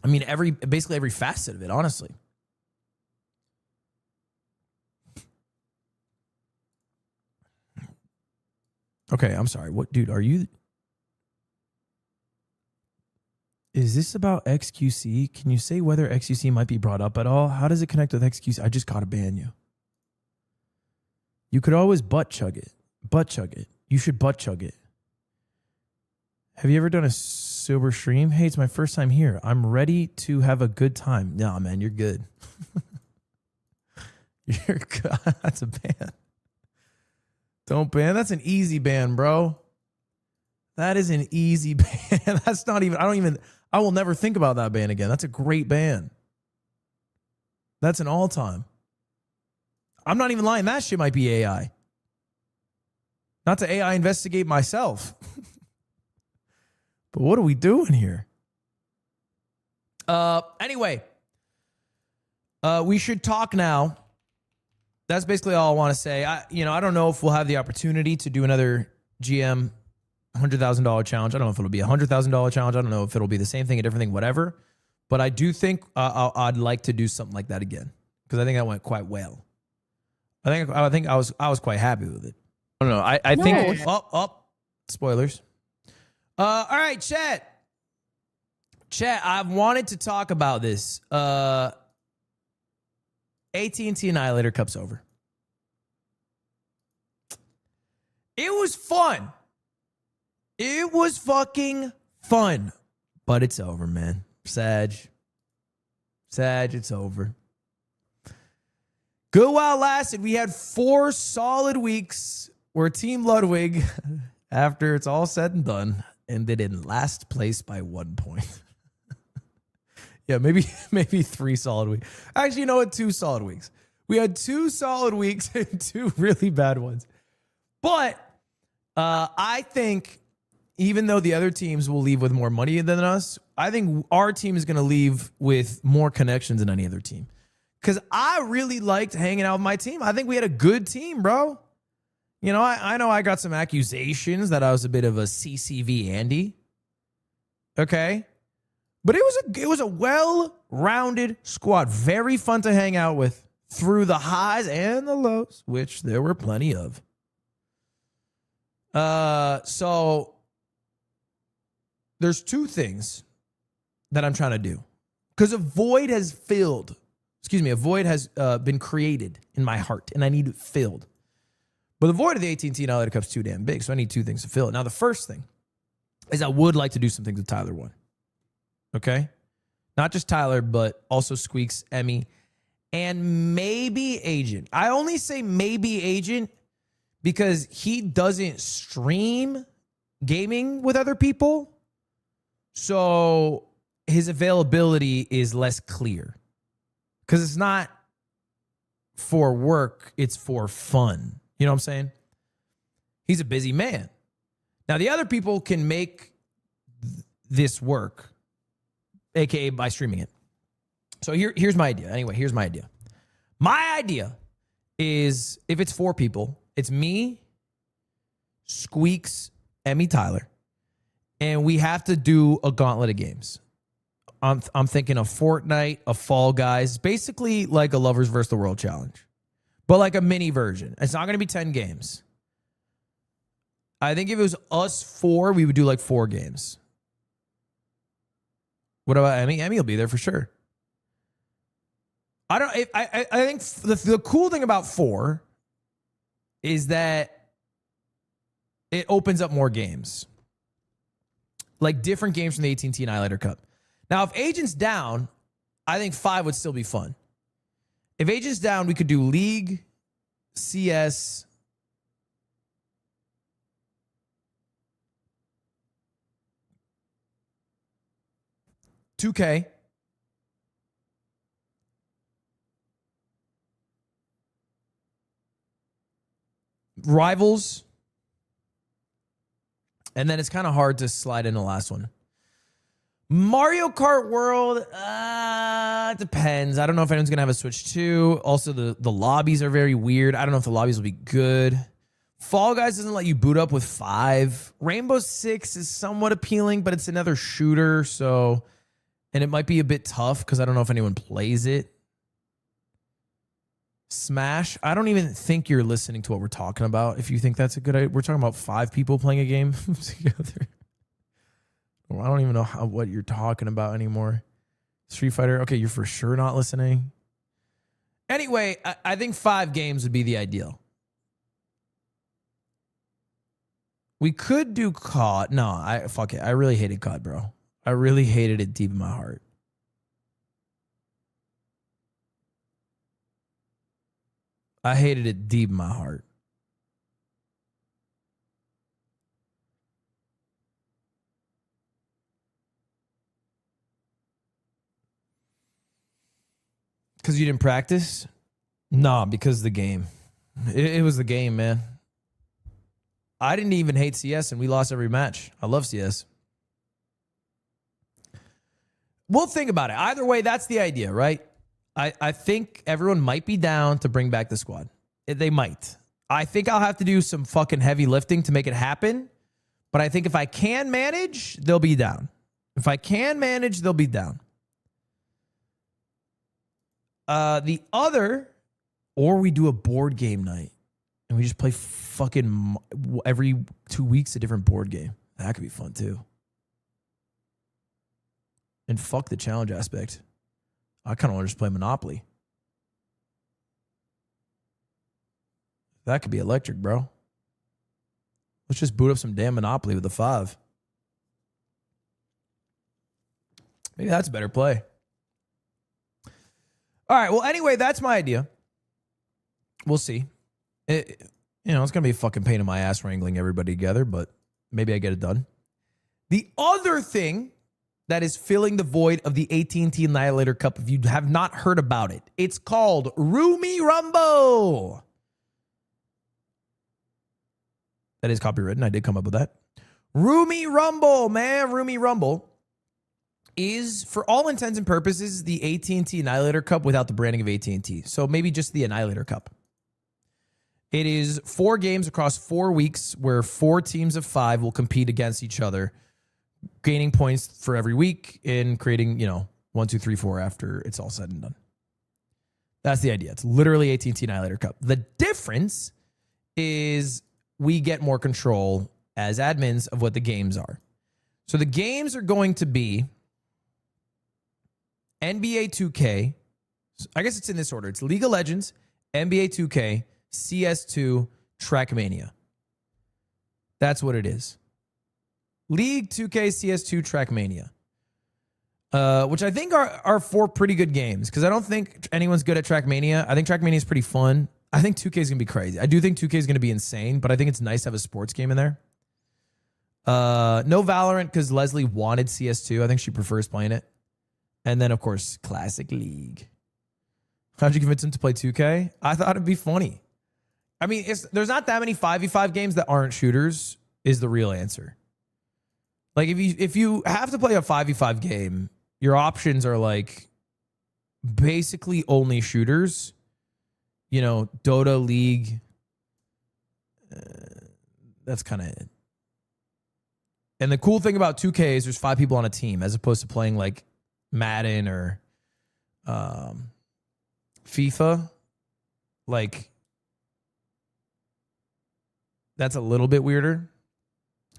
I mean, basically every facet of it, honestly. Okay, I'm sorry. What, dude, are you... Is this about XQC? Can you say whether XQC might be brought up at all? How does it connect with XQC? I just gotta ban you. You could always butt chug it. Butt chug it. You should butt chug it. Have you ever done a sober stream? Hey, it's my first time here. I'm ready to have a good time. Nah, man, you're good. You're good. That's a ban. Don't ban. That's an easy ban, bro. That is an easy ban. That's not even, I will never think about that ban again. That's a great ban. That's an all-time. I'm not even lying. That shit might be AI. Not to AI investigate myself. But what are we doing here? Anyway, we should talk now. That's basically all I want to say. I don't know if we'll have the opportunity to do another GM $100,000 challenge. I don't know if it'll be a $100,000 challenge. I don't know if it'll be the same thing, a different thing, whatever. But I do think I'd like to do something like that again because I think that went quite well. I think I was quite happy with it. I don't know. I think spoilers. All right, chat. I've wanted to talk about this. AT&T Annihilator Cup's over. It was fun. It was fucking fun. But it's over, man. Sag, it's over. Good while it lasted. We had 4 solid weeks where Team Ludwig, after it's all said and done, ended in last place by 1 point. Yeah, maybe 3 solid weeks. Actually, you know what? 2 solid weeks. We had 2 solid weeks and 2 really bad ones. But I think even though the other teams will leave with more money than us, I think our team is going to leave with more connections than any other team. Because I really liked hanging out with my team. I think we had a good team, bro. You know, I know I got some accusations that I was a bit of a CCV Andy. Okay. But it was a well-rounded squad. Very fun to hang out with through the highs and the lows, which there were plenty of. So there's 2 things that I'm trying to do. Because a void has been created in my heart, and I need it filled. But the void of the AT&T Annihilator Cup's too damn big, so I need 2 things to fill it. Now, the first thing is I would like to do some things with Tyler 1. Okay? Not just Tyler, but also Squeaks, Emmy, and maybe Agent. I only say maybe Agent because he doesn't stream gaming with other people. So his availability is less clear. Because it's not for work, it's for fun. You know what I'm saying? He's a busy man. Now, the other people can make this work, aka by streaming it. So here's my idea. Anyway, here's my idea. My idea is if it's 4 people, it's me, Squeaks, Emmy, Tyler, and we have to do a gauntlet of games. I'm thinking a Fortnite, a Fall Guys, basically like a Lovers versus the World challenge, but like a mini version. It's not going to be 10 games. I think if it was us 4, we would do like 4 games. What about Emmy? Emmy will be there for sure. I think the cool thing about 4 is that it opens up more games, like different games from the AT&T Annihilator Cup. Now, if Agent's down, I think 5 would still be fun. If Agent's down, we could do League, CS, $2K, Rivals, and then it's kind of hard to slide in the last one. Mario Kart World, it depends. I don't know if anyone's going to have a Switch 2. Also, the lobbies are very weird. I don't know if the lobbies will be good. Fall Guys doesn't let you boot up with 5. Rainbow Six is somewhat appealing, but it's another shooter, so... And it might be a bit tough because I don't know if anyone plays it. Smash, I don't even think you're listening to what we're talking about. If you think that's a good idea, we're talking about 5 people playing a game together. Well, I don't even know what you're talking about anymore. Street Fighter, okay, you're for sure not listening. Anyway, I think 5 games would be the ideal. We could do COD. No, fuck it. I really hated COD, bro. I really hated it deep in my heart. I hated it deep in my heart. Because you didn't practice? Nah, because of the game. It was the game, man. I didn't even hate CS, and we lost every match. I love CS. We'll think about it. Either way, that's the idea, right? I think everyone might be down to bring back the squad. They might. I think I'll have to do some fucking heavy lifting to make it happen. But I think if I can manage, they'll be down. If I can manage, they'll be down. The other, or we do a board game night and we just play fucking every 2 weeks a different board game. That could be fun too. And fuck the challenge aspect. I kind of want to just play Monopoly. That could be electric, bro. Let's just boot up some damn Monopoly with a 5. Maybe that's a better play. All right. Well, anyway, that's my idea. We'll see. It's going to be a fucking pain in my ass wrangling everybody together, but maybe I get it done. The other thing that is filling the void of the AT&T Annihilator Cup, if you have not heard about it, it's called Roomie Rumble. That is copywritten. I did come up with that. Roomie Rumble, man. Roomie Rumble is, for all intents and purposes, the AT&T Annihilator Cup without the branding of AT&T. So maybe just the Annihilator Cup. It is 4 games across 4 weeks where 4 teams of 5 will compete against each other, gaining points for every week and creating, 1, 2, 3, 4 after it's all said and done. That's the idea. It's literally AT&T Annihilator Cup. The difference is we get more control as admins of what the games are. So the games are going to be NBA 2K. I guess it's in this order. It's League of Legends, NBA 2K, CS2, Trackmania. That's what it is. League 2K, CS2, Trackmania. Which I think are 4 pretty good games, because I don't think anyone's good at Trackmania. I think Trackmania is pretty fun. I think 2K is going to be crazy. I do think 2K is going to be insane, but I think it's nice to have a sports game in there. No Valorant, because Leslie wanted CS2. I think she prefers playing it. And then, of course, Classic League. How'd you convince him to play 2K? I thought it'd be funny. I mean, there's not that many 5v5 games that aren't shooters, is the real answer. Like, if you have to play a 5v5 game, your options are like basically only shooters. Dota, League. That's kind of it. And the cool thing about 2K is there's 5 people on a team, as opposed to playing like Madden or FIFA. Like, that's a little bit weirder.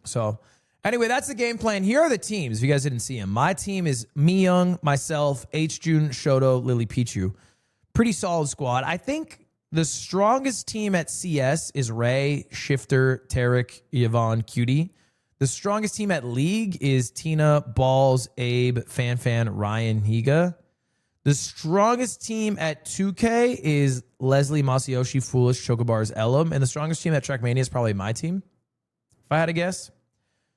So anyway, that's the game plan. Here are the teams, if you guys didn't see them. My team is Me Young, myself, H. June, Shoto, Lily Pichu. Pretty solid squad. I think the strongest team at CS is Ray, Shifter, Tarek, Yvonne, Cutie. The strongest team at League is Tina, Balls, Abe, Fan, Ryan, Higa. The strongest team at 2K is Leslie, Masayoshi, Foolish, Chocobars, Elam. And the strongest team at Trackmania is probably my team, if I had to guess.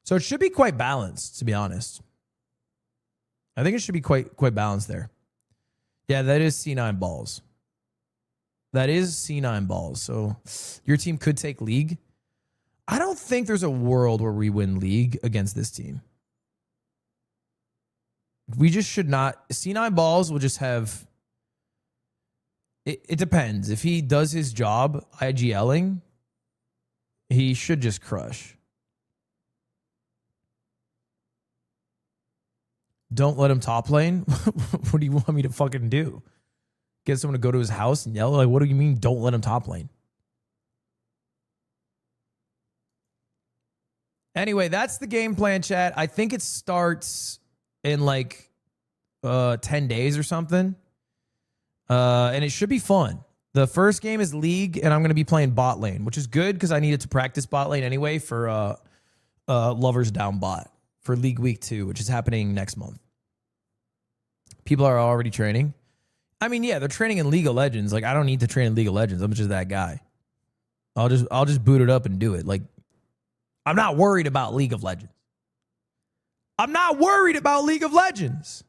So it should be quite balanced, to be honest. I think it should be quite balanced there. Yeah, that is C9 Balls. That is C9 Balls. So your team could take League. I don't think there's a world where we win League against this team. We just should not. C9 Balls will just have... It depends. If he does his job IGLing, he should just crush. Don't let him top lane? What do you want me to fucking do? Get someone to go to his house and yell? Like, what do you mean don't let him top lane? Anyway, that's the game plan, chat. I think it starts in like 10 days or something. And it should be fun. The first game is League, and I'm going to be playing bot lane, which is good because I needed to practice bot lane anyway for Lovers Down bot for League Week 2, which is happening next month. People are already training. I mean, yeah, they're training in League of Legends. Like, I don't need to train in League of Legends. I'm just that guy. I'll just boot it up and do it. Like, I'm not worried about League of Legends. I'm not worried about League of Legends.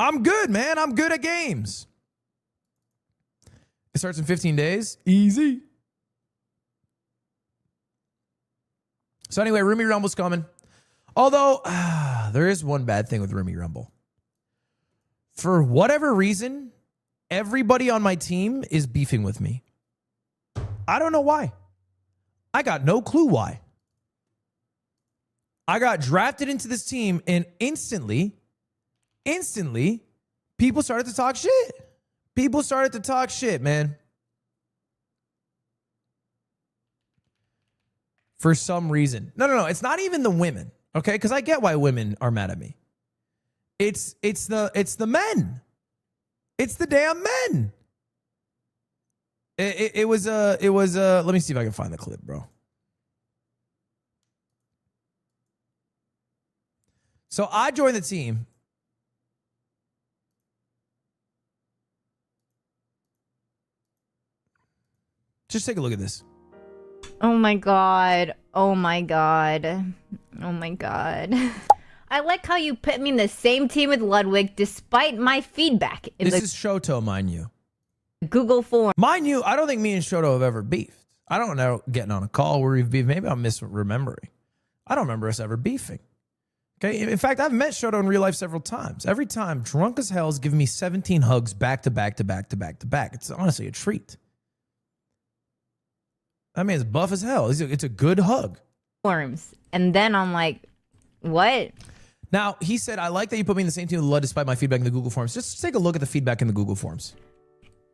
I'm good, man. I'm good at games. It starts in 15 days. Easy. So anyway, Roomie Rumble's coming. Although, there is one bad thing with Roomie Rumble. For whatever reason, everybody on my team is beefing with me. I don't know why. I got no clue why. I got drafted into this team and instantly, people started to talk shit. People started to talk shit, man. For some reason. No. It's not even the women, okay? Because I get why women are mad at me. It's the men. It's the damn men. It was let me see if I can find the clip, bro. So I joined the team. Just take a look at this. Oh my god. Oh my god. Oh my god. I like how you put me in the same team with Ludwig despite my feedback in This is Shoto, mind you. Google form. Mind you, I don't think me and Shoto have ever beefed. I don't know getting on a call where we've beefed. Maybe I'm misremembering. I don't remember us ever beefing. Okay. In fact, I've met Shoto in real life several times. Every time, drunk as hell, is giving me 17 hugs back to back to back to back to back. It's honestly a treat. That man's buff as hell. It's a good hug. Forms. And then I'm like, what? Now, he said, I like that you put me in the same team with Lud despite my feedback in the Google Forms. Just take a look at the feedback in the Google Forms.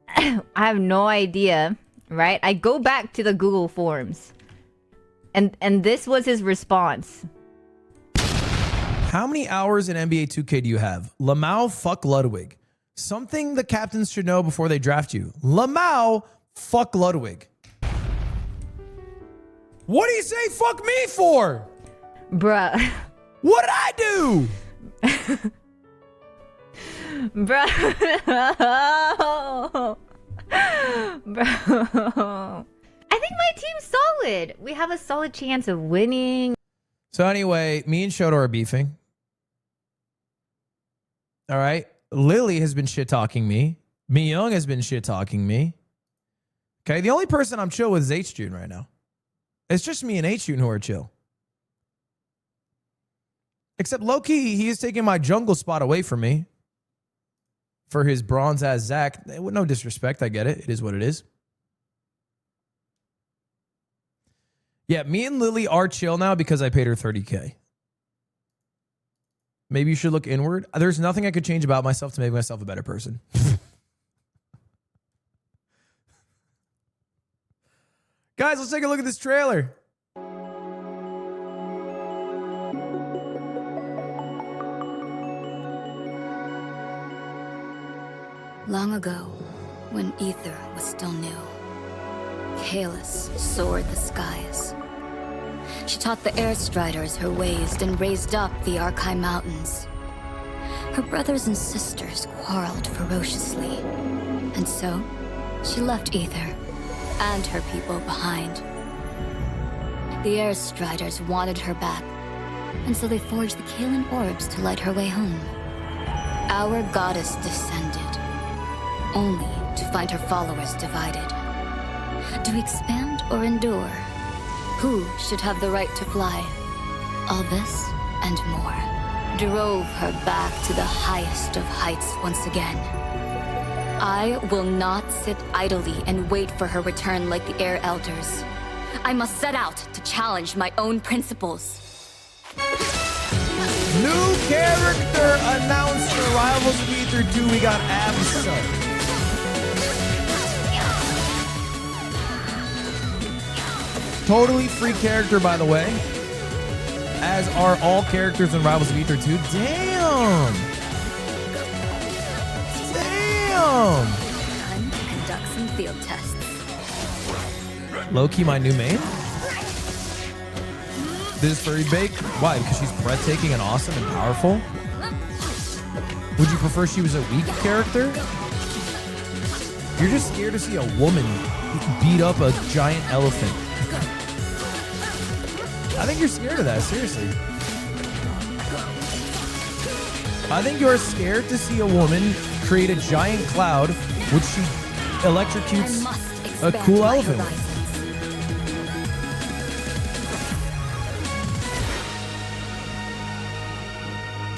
I have no idea, right? I go back to the Google Forms. And this was his response. How many hours in NBA 2K do you have? Lamau, fuck Ludwig. Something the captains should know before they draft you. Lamau, fuck Ludwig. What do you say fuck me for? Bruh. What did I do? Bro. Bro. I think my team's solid. We have a solid chance of winning. So anyway, me and Shoto are beefing. All right. Lily has been shit-talking me. Mi Young has been shit-talking me. Okay. The only person I'm chill with is H-June right now. It's just me and H-June who are chill. Except low-key, he is taking my jungle spot away from me for his bronze-ass Zach. No disrespect. I get it. It is what it is. Yeah, me and Lily are chill now because I paid her $30K. Maybe you should look inward. There's nothing I could change about myself to make myself a better person. Guys, let's take a look at this trailer. Long ago, when ether was still new, Kalis soared the skies. She taught the air striders her ways and raised up the Arkai Mountains. Her brothers and sisters quarreled ferociously, and so she left Ether and her people behind. The air striders wanted her back, and so they forged the Kaelin orbs to light her way home. Our goddess descended, only to find her followers divided. Do we expand or endure? Who should have the right to fly? All this and more drove her back to the highest of heights once again. I will not sit idly and wait for her return like the Air Elders. I must set out to challenge my own principles. New character announced for Rivals of Ether 2. We got Absol. Totally free character, by the way. As are all characters in Rivals of Ether 2. Damn! Damn! Time to conduct some field tests. Low-key, my new main. This furry bake. Why? Because she's breathtaking and awesome and powerful? Would you prefer she was a weak character? You're just scared to see a woman beat up a giant elephant. I think you're scared of that, seriously. I think you're scared to see a woman create a giant cloud, which she I electrocutes must a expand cool my elephant. horizons.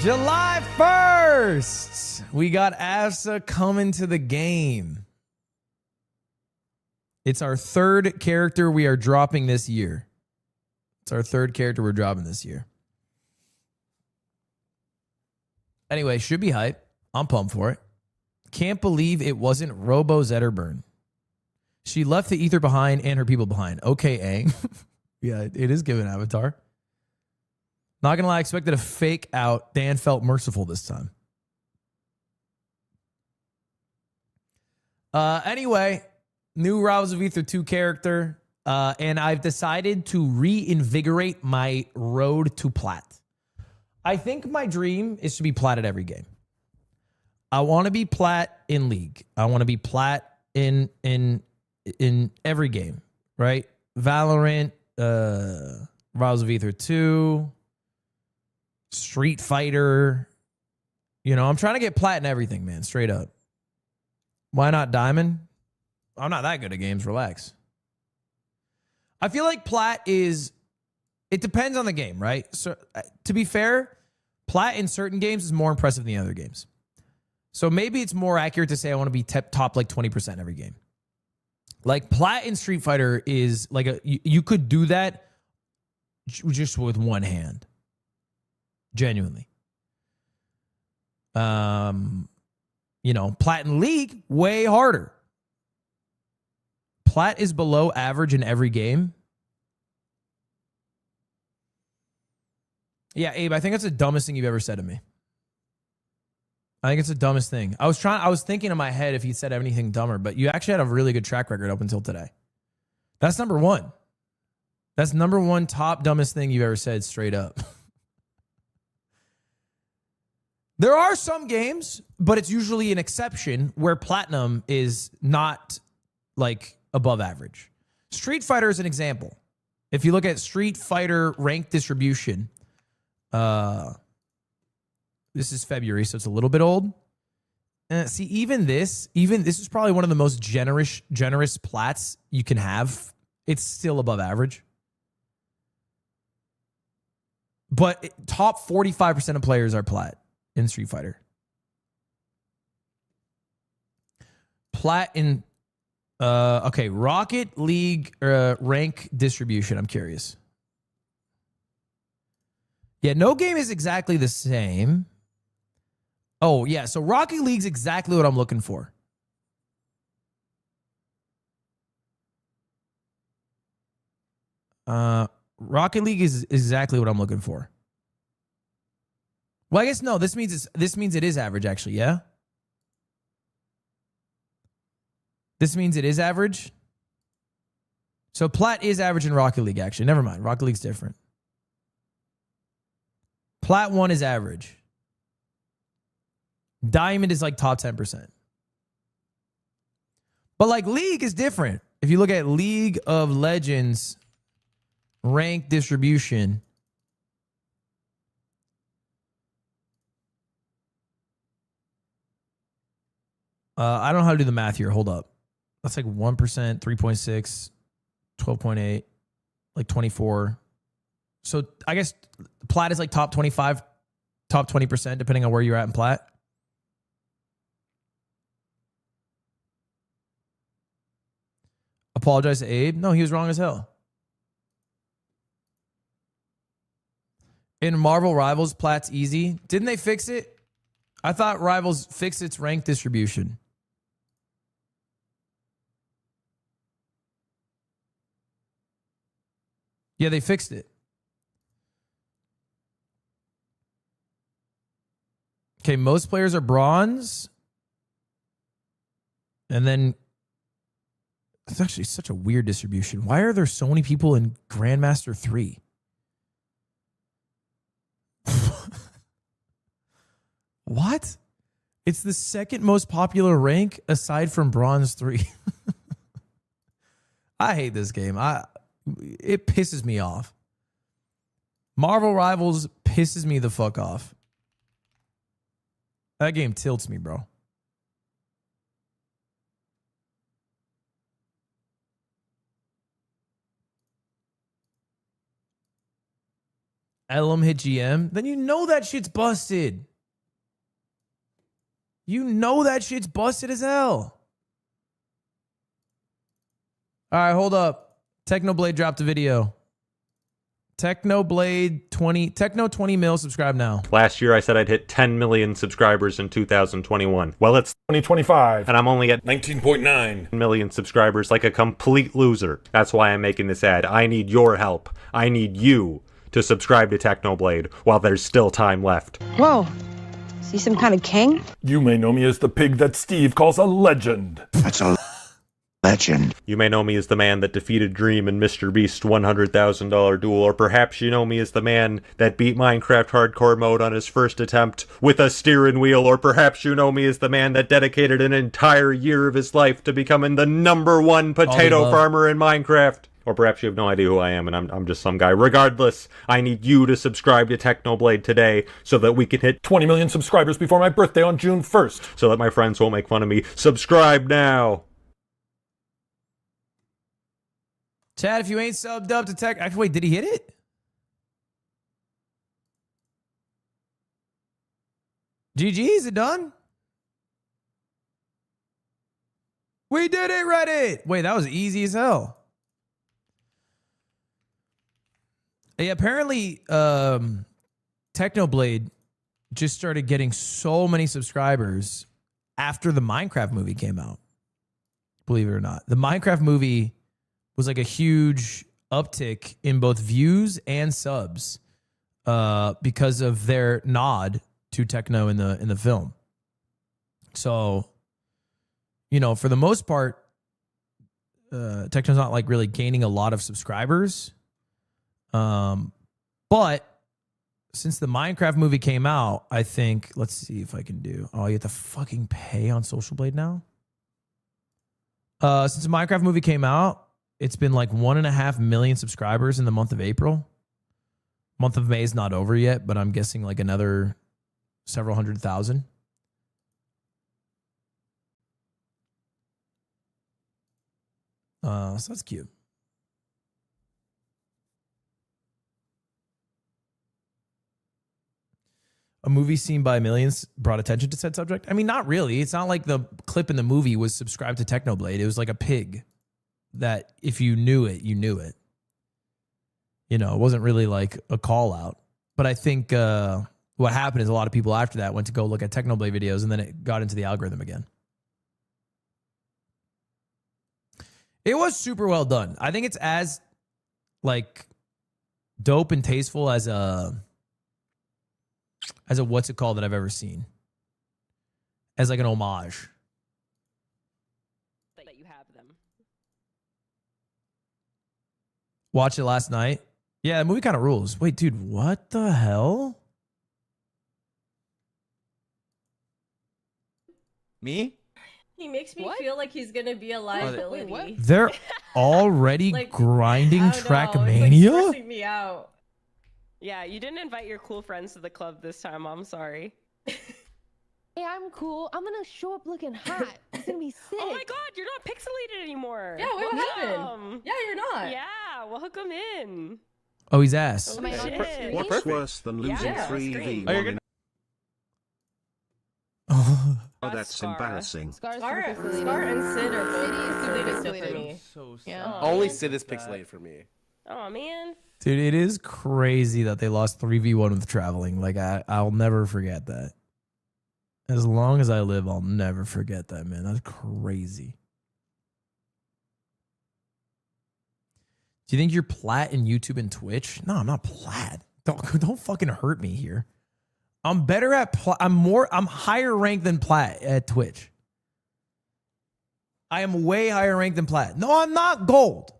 July 1st, we got AFSA coming to the game. It's our third character we are dropping this year. It's our third character we're dropping this year. Anyway, should be hype. I'm pumped for it. Can't believe it wasn't Robo Zetterburn. She left the ether behind and her people behind. Okay, Aang. Yeah, it is giving Avatar. Not gonna lie, I expected a fake out. Dan felt merciful this time. Anyway, new Rivals of Ether 2 character. And I've decided to reinvigorate my road to plat. I think my dream is to be plat at every game. I want to be plat in League. I want to be plat in every game, right? Valorant, Rivals of Ether 2, Street Fighter. You know, I'm trying to get plat in everything, man, straight up. Why not Diamond? I'm not that good at games, relax. I feel like plat is, it depends on the game, right? So to be fair, plat in certain games is more impressive than the other games. So maybe it's more accurate to say I want to be top like 20% every game. Like plat in Street Fighter is like you could do that just with one hand. Genuinely. You know, plat in League, way harder. Plat is below average in every game. Yeah, Abe, I think that's the dumbest thing you've ever said to me. I think it's the dumbest thing. I was thinking in my head if you said anything dumber, but you actually had a really good track record up until today. That's number one. That's number one top dumbest thing you've ever said straight up. There are some games, but it's usually an exception where platinum is not like above average. Street Fighter is an example. If you look at Street Fighter rank distribution, this is February, so it's a little bit old. See, even this is probably one of the most generous plats you can have. It's still above average. But top 45% of players are plat in Street Fighter. Plat in okay, Rocket League rank distribution. I'm curious. Yeah, no game is exactly the same. Oh, yeah, so Rocket League's exactly what I'm looking for. Rocket League is exactly what I'm looking for. Well, I guess no, this means it is average actually, yeah? This means it is average. So plat is average in Rocket League actually. Never mind. Rocket League's different. Plat 1 is average. Diamond is like top 10%. But like League is different. If you look at League of Legends rank distribution, I don't know how to do the math here. Hold up. That's like 1%, 3.6, 12.8, like 24. So I guess plat is like top 25, top 20%, depending on where you're at in plat. Apologize to Abe. No, he was wrong as hell. In Marvel Rivals, plat's easy. Didn't they fix it? I thought Rivals fixed its rank distribution. Yeah, they fixed it. Okay, most players are bronze. And then it's actually such a weird distribution. Why are there so many people in Grandmaster 3? What? It's the second most popular rank aside from Bronze 3. I hate this game. It pisses me off. Marvel Rivals pisses me the fuck off. That game tilts me, bro. Elam hit GM. Then you know that shit's busted. You know that shit's busted as hell. All right, hold up. Technoblade dropped a video. Technoblade 20, Techno 20 mil, subscribe now. Last year I said I'd hit 10 million subscribers in 2021. Well, it's 2025, and I'm only at 19.9 million subscribers, like a complete loser. That's why I'm making this ad. I need your help. I need you to subscribe to Technoblade while there's still time left. Whoa. Is he some kind of king? You may know me as the pig that Steve calls a legend. That's a legend. You may know me as the man that defeated Dream in Mr. Beast's $100,000 duel, or perhaps you know me as the man that beat Minecraft Hardcore mode on his first attempt with a steering wheel, or perhaps you know me as the man that dedicated an entire year of his life to becoming the #1 potato farmer in Minecraft. Or perhaps you have no idea who I am and I'm just some guy. Regardless, I need you to subscribe to Technoblade today so that we can hit 20 million subscribers before my birthday on June 1st. So that my friends won't make fun of me. Subscribe now. Chad, if you ain't subbed up to Tech... Actually, wait, did he hit it? GG, is it done? We did it, Reddit! Wait, that was easy as hell. Yeah, apparently, Technoblade just started getting so many subscribers after the Minecraft movie came out. Believe it or not. The Minecraft movie was like a huge uptick in both views and subs because of their nod to techno in the film. So, you know, for the most part, techno's not like really gaining a lot of subscribers. But since the Minecraft movie came out, I think, let's see if I can do, oh, you have to fucking pay on Social Blade now? Since the Minecraft movie came out, it's been like 1.5 million subscribers in the month of April. Month of May is not over yet, but I'm guessing like another several 100,000. So that's cute. A movie seen by millions brought attention to said subject? I mean, not really. It's not like the clip in the movie was subscribed to Technoblade. It was like a pig that if you knew it, you knew it. You know, it wasn't really like a call out. But I think what happened is a lot of people after that went to go look at Technoblade videos and then it got into the algorithm again. It was super well done. I think it's as like dope and tasteful as a what's it called that I've ever seen. As like an homage. That you have them. Watched it last night. Yeah, the movie kind of rules. Wait, dude, what the hell? Me? He makes me feel like he's gonna be a liability. Wait, what? They're already Like, grinding I don't know, Trackmania? It's like stressing me out. Yeah, you didn't invite your cool friends to the club this time. I'm sorry. Hey, I'm cool. I'm gonna show up looking hot. It's gonna be sick. Oh my god, you're not pixelated anymore. Yeah, what happened? Welcome. Yeah, you're not. Yeah, well, hook him in. Oh, he's ass. Holy shit. What's worse than losing Yeah, 3v? scream. Oh, you're gonna- Oh, that's embarrassing. Scar and Sid are both pixelated for me. So sad. Yeah. Only Sid is pixelated for me. Oh man. Dude, it is crazy that they lost 3v1 with traveling. Like, I'll never forget that. As long as I live, I'll never forget that, man. That's crazy. Do you think you're plat in YouTube and Twitch? No, I'm not plat. Don't fucking hurt me here. I'm better at I'm higher ranked than plat at Twitch. I am way higher ranked than plat. No, I'm not gold.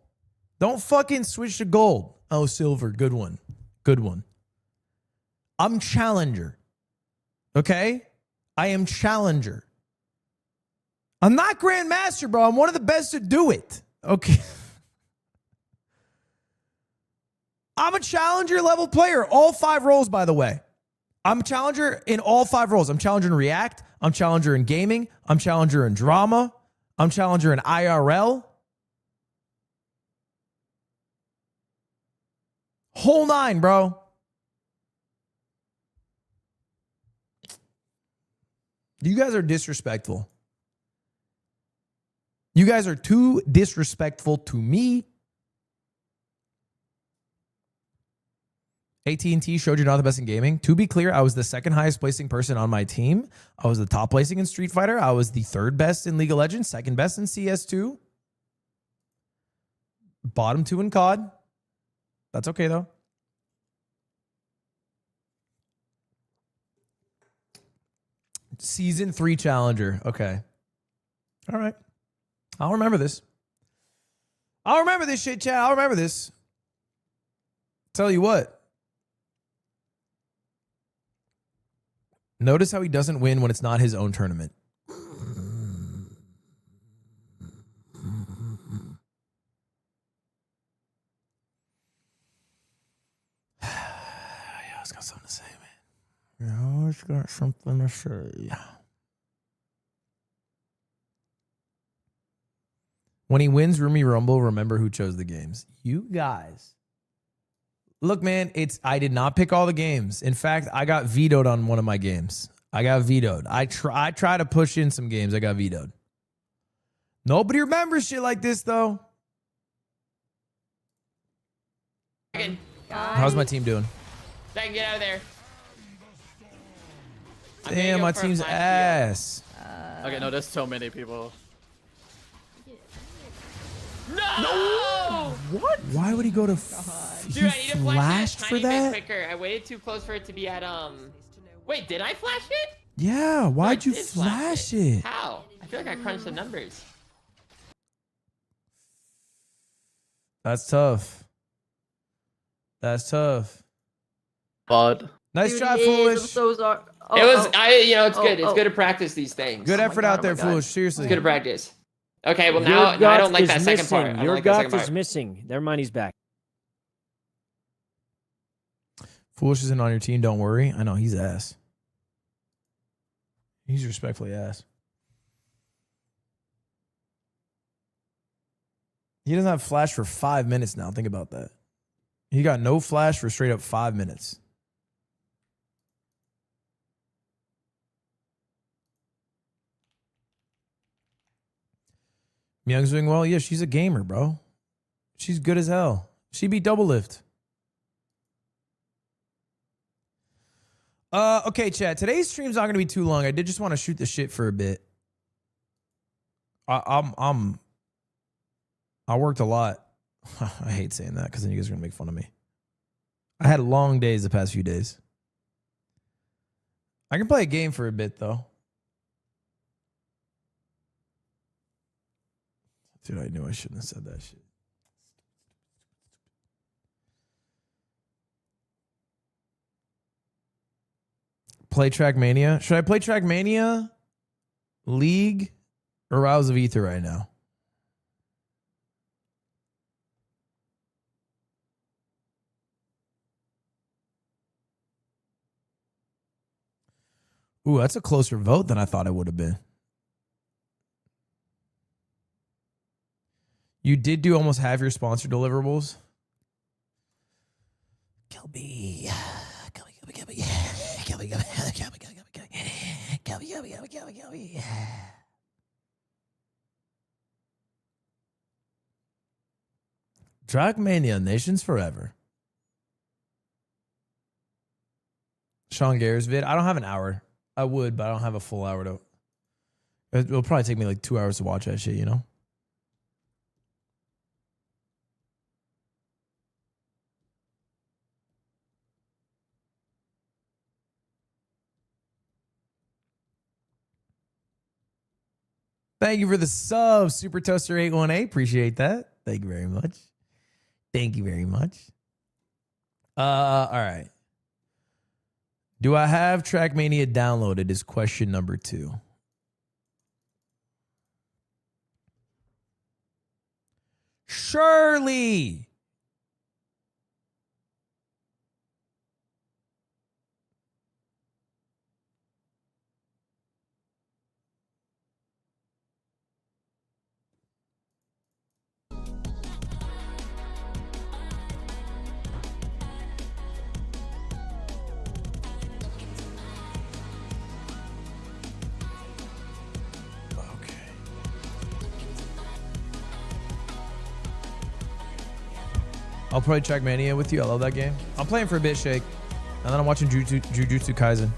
Don't fucking switch to gold. Oh, silver. Good one. Good one. I'm challenger. Okay? I am challenger. I'm not grandmaster, bro. I'm one of the best to do it. Okay? I'm a challenger level player. All 5 roles, by the way. I'm challenger in all 5 roles. I'm challenger in React. I'm challenger in gaming. I'm challenger in drama. I'm challenger in IRL. Whole 9, bro. You guys are disrespectful. You guys are too disrespectful to me. AT&T showed you're not the best in gaming. To be clear, I was the 2nd highest placing person on my team. I was the top placing in Street Fighter. I was the 3rd best in League of Legends, 2nd best in CS2. Bottom 2 in COD. That's okay, though. Season 3 challenger. Okay. All right. I'll remember this. I'll remember this shit, chat. I'll remember this. Tell you what. Notice how he doesn't win when it's not his own tournament. Yeah, it's got something to say, man. Yeah, it's got something to say. When he wins Roomie Rumble, remember who chose the games. You guys. Look, man, I did not pick all the games. In fact, I got vetoed on one of my games. I got vetoed. I try to push in some games. I got vetoed. Nobody remembers shit like this, though. How's my team doing? Then get out of there. Damn, my team's ass. Okay, no, there's so many people. No! What? Why would he go to Dude, I need to flash flashed that for tiny bit that? quicker. I waited too close for it to be at Wait, did I flash it? Yeah, why'd you flash it? How? I feel like I crunched the numbers. That's tough. That's tough. But Nice try, Foolish. It was it's good. It's good to practice these things. Good effort out there, Foolish. Seriously. It's good to practice. Okay, well now I don't like that second part. I don't Your like that second gut is part. missing. Never mind, he's back. Foolish isn't on your team, don't worry. I know, he's ass. He's respectfully ass. He doesn't have flash for 5 minutes now. Think about that. He got no flash for straight up 5 minutes. Myung's doing well. Yeah, she's a gamer, bro. She's good as hell. She beat Double Lift. Okay, chat. Today's stream's not gonna be too long. I did just want to shoot the shit for a bit. I worked a lot. I hate saying that because then you guys are gonna make fun of me. I had long days the past few days. I can play a game for a bit though. Dude, I knew I shouldn't have said that shit. Play Trackmania. Should I play Trackmania, League, or Rouse of Ether right now? Ooh, that's a closer vote than I thought it would have been. You did do almost half your sponsor deliverables. Kelby. Trackmania, Nations Forever. Sean Gare's vid. I don't have an hour. I would, but I don't have a full hour to. It'll probably take me like 2 hours to watch that shit, you know? Thank you for the sub, Super Toaster 818. Appreciate that. Thank you very much. Thank you very much. All right. Do I have Trackmania downloaded is question number 2. Shirley. I'll play Trackmania with you. I love that game. I'm playing for a bit, Shake. And then I'm watching Jujutsu Kaisen.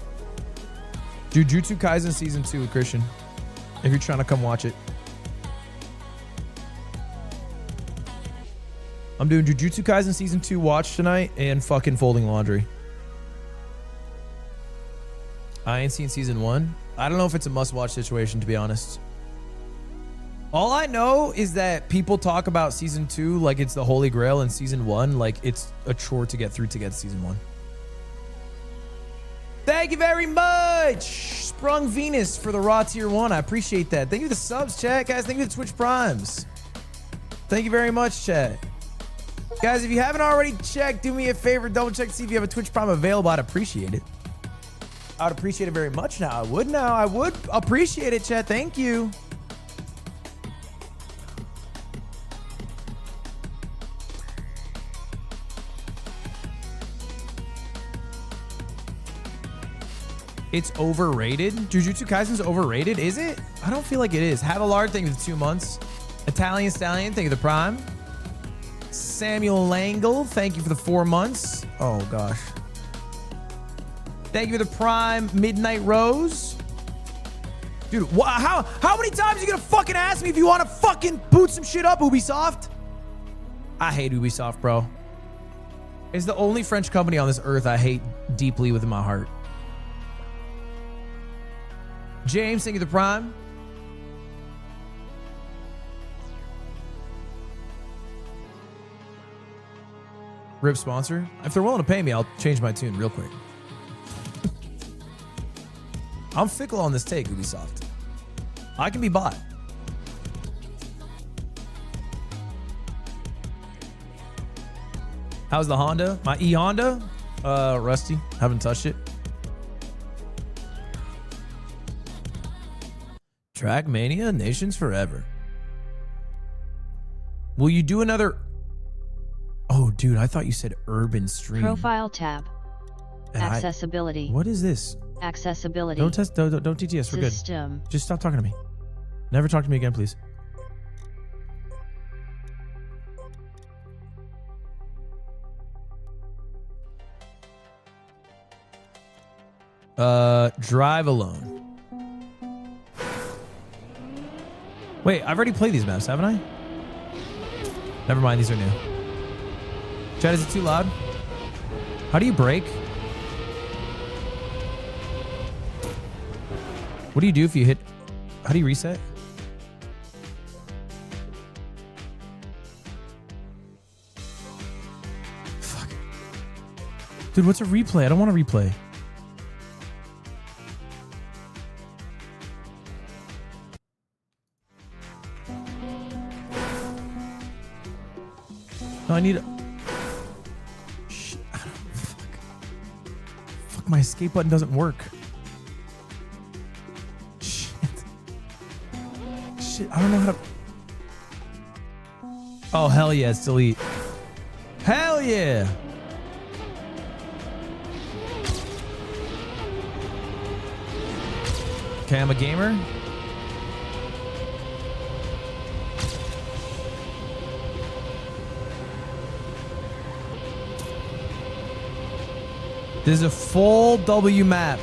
Jujutsu Kaisen Season 2 with Christian. If you're trying to come watch it. I'm doing Jujutsu Kaisen Season 2 watch tonight and fucking folding laundry. I ain't seen Season 1. I don't know if it's a must-watch situation, to be honest. All I know is that people talk about Season 2 like it's the Holy Grail, and Season 1 like it's a chore to get through to get to Season 1. Thank you very much, Sprung Venus, for the raw tier 1. I appreciate that. Thank you for the subs, chat. Guys, thank you for the Twitch Primes. Thank you very much, chat. Guys, if you haven't already checked, do me a favor. Double check to see if you have a Twitch Prime available. I'd appreciate it. I would appreciate it very much now. I would appreciate it, chat. Thank you. It's overrated. Jujutsu Kaisen's overrated, is it? I don't feel like it is. Havillard, thank you for the 2 months. Italian Stallion, thank you for the Prime. Samuel Langle, thank you for the 4 months. Oh gosh. Thank you for the Prime. Midnight Rose. Dude, how many times are you gonna fucking ask me if you want to fucking boot some shit up, Ubisoft? I hate Ubisoft, bro. It's the only French company on this earth I hate deeply within my heart. James, thank you for the Prime. Rip sponsor. If they're willing to pay me, I'll change my tune real quick. I'm fickle on this take, Ubisoft. I can be bought. How's the Honda? My E-Honda? Rusty. Haven't touched it. Trackmania, Nations Forever. Will you do another... Oh, dude, I thought you said urban stream. Profile tab. And Accessibility. What is this? Accessibility. Don't TTS. We're System. good. Just stop talking to me. Never talk to me again, please. Drive alone. Wait, I've already played these maps, haven't I? Never mind, these are new. Chat, is it too loud? How do you brake? What do you do if you hit... How do you reset? Fuck. Dude, what's a replay? I don't want to replay. No, I need a... Shit. Fuck, my escape button doesn't work. Shit, I don't know how to... Oh, hell yeah, it's delete. Hell yeah! Okay, I'm a gamer. This is a full W map.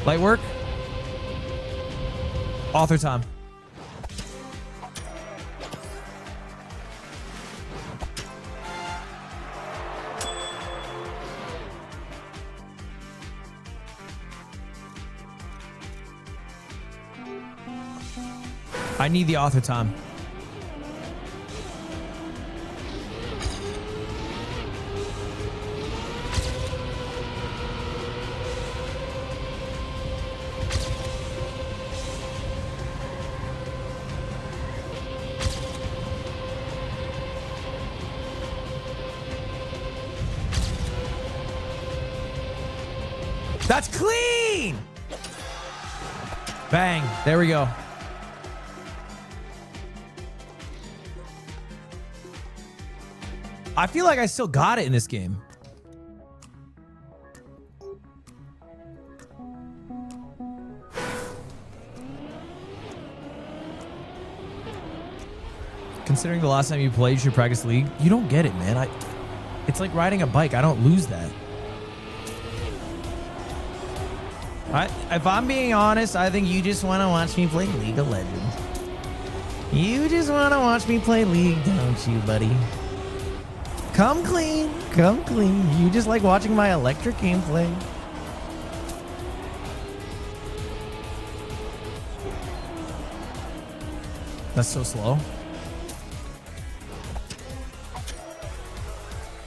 Light work. Author time. I need the author time. That's clean! Bang. There we go. I feel like I still got it in this game. Considering the last time you played, you should practice League. You don't get it, man. It's like riding a bike. I don't lose that. If I'm being honest, I think you just want to watch me play League of Legends. You just want to watch me play League, don't you, buddy? Come clean. Come clean. You just like watching my electric gameplay. That's so slow.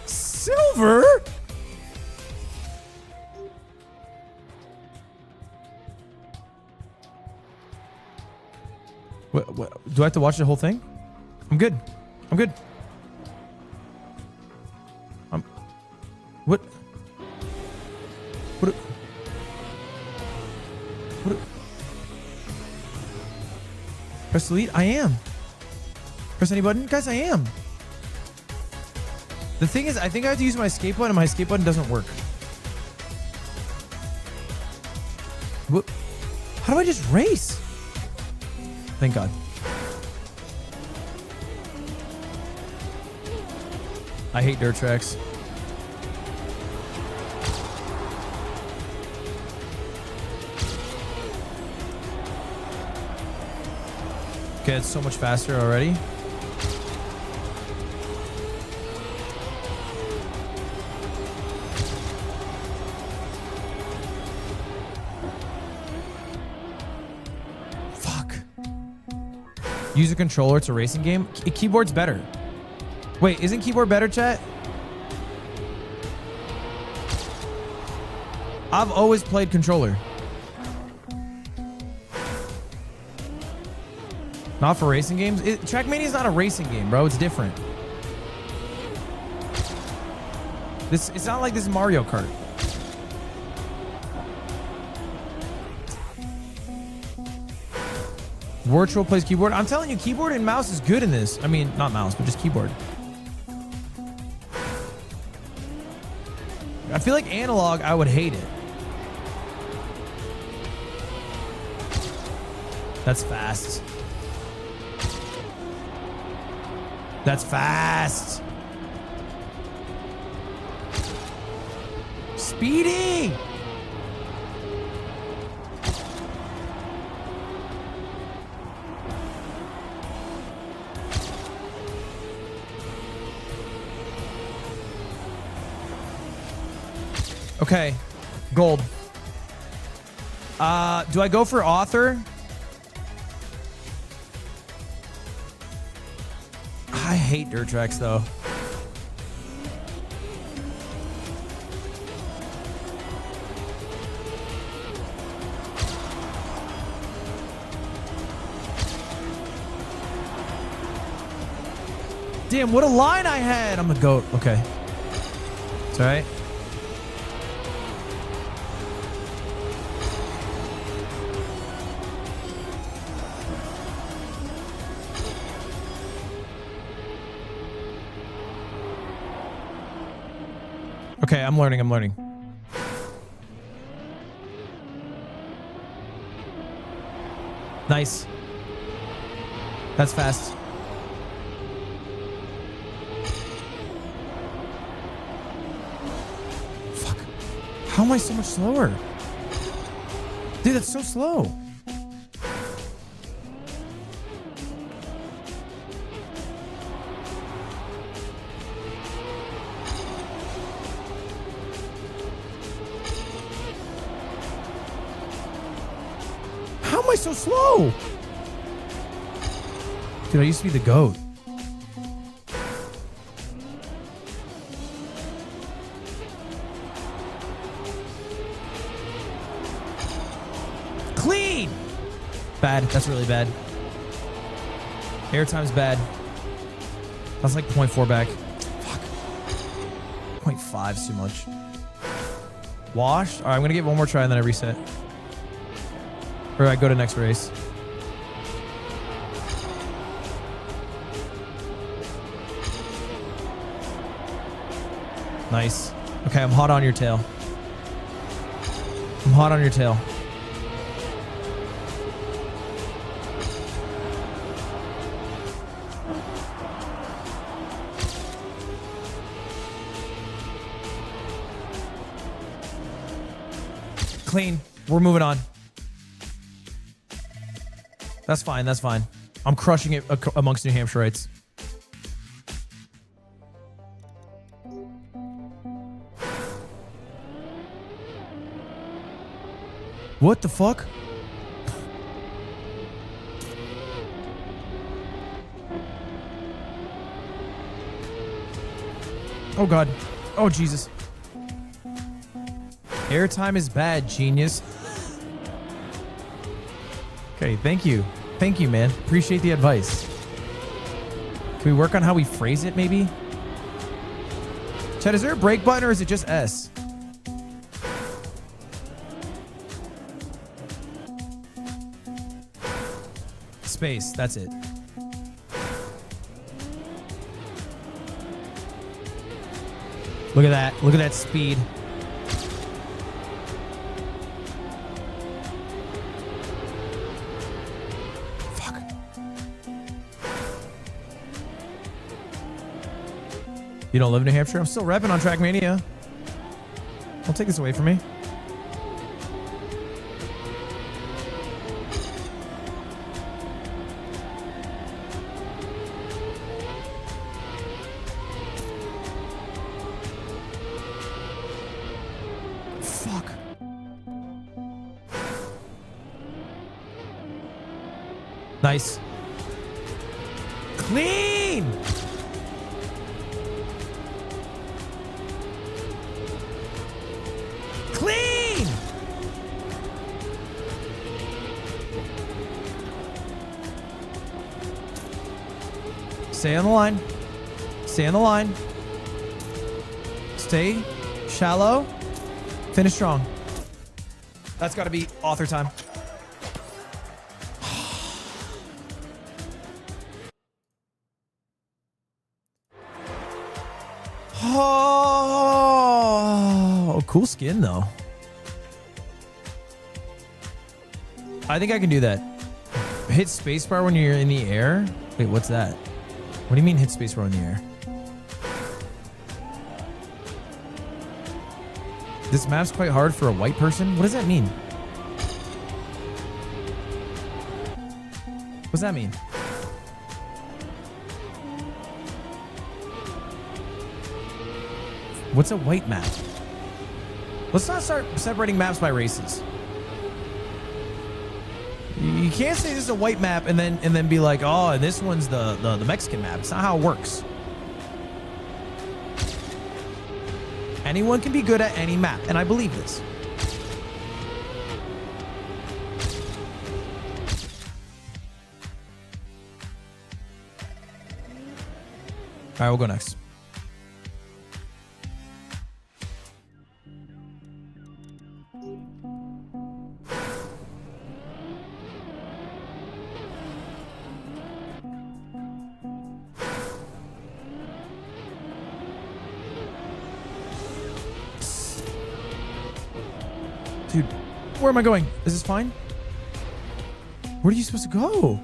Silver? What? Do I have to watch the whole thing? I'm good. I'm good. What? Press delete? I am. Press any button? Guys, I am. The thing is, I think I have to use my escape button and my escape button doesn't work. What? How do I just race? Thank God. I hate dirt tracks. Okay, it's so much faster already. Fuck. Use a controller. It's a racing game. Keyboard's better. Wait, isn't keyboard better, chat? I've always played controller. Not for racing games? Trackmania is not a racing game, bro. It's different. It's not like this is Mario Kart. Virtual plays keyboard. I'm telling you, keyboard and mouse is good in this. I mean, not mouse, but just keyboard. I feel like analog, I would hate it. That's fast. That's fast. Speedy. Okay. Gold. Do I go for author? I hate dirt tracks though. Damn, what a line I had. I'm a goat. Okay. It's all right. Okay, I'm learning. Nice. That's fast. Fuck. How am I so much slower? Dude, that's so slow. How am I so slow? Dude, I used to be the GOAT. Clean! Bad. That's really bad. Airtime's bad. That's like 0.4 back. Fuck. 0.5 is too much. Washed? Alright, I'm gonna give it one more try and then I reset. Or I go to next race. Nice. Okay, I'm hot on your tail. I'm hot on your tail. Clean. We're moving on. That's fine. That's fine. I'm crushing it amongst New Hampshireites. What the fuck? Oh God. Oh Jesus. Airtime is bad, genius. Okay, thank you. Thank you, man. Appreciate the advice. Can we work on how we phrase it, maybe? Chad, is there a break button or is it just S? Space, that's it. Look at that. Look at that speed. Fuck. You don't live in New Hampshire? I'm still repping on Trackmania. Don't take this away from me. Fuck. Nice. Clean. Clean. Stay on the line. Stay on the line. Stay shallow. Finish strong. That's got to be author time. Oh, cool skin though. I think I can do that. Hit spacebar when you're in the air. Wait, what's that? What do you mean hit spacebar in the air? This map's quite hard for a white person? What does that mean? What's that mean? What's a white map? Let's not start separating maps by races. You can't say this is a white map and then be like, oh, and this one's the Mexican map. It's not how it works. Anyone can be good at any map, and I believe this. All right, we'll go next. Dude, where am I going? Is this fine? Where are you supposed to go?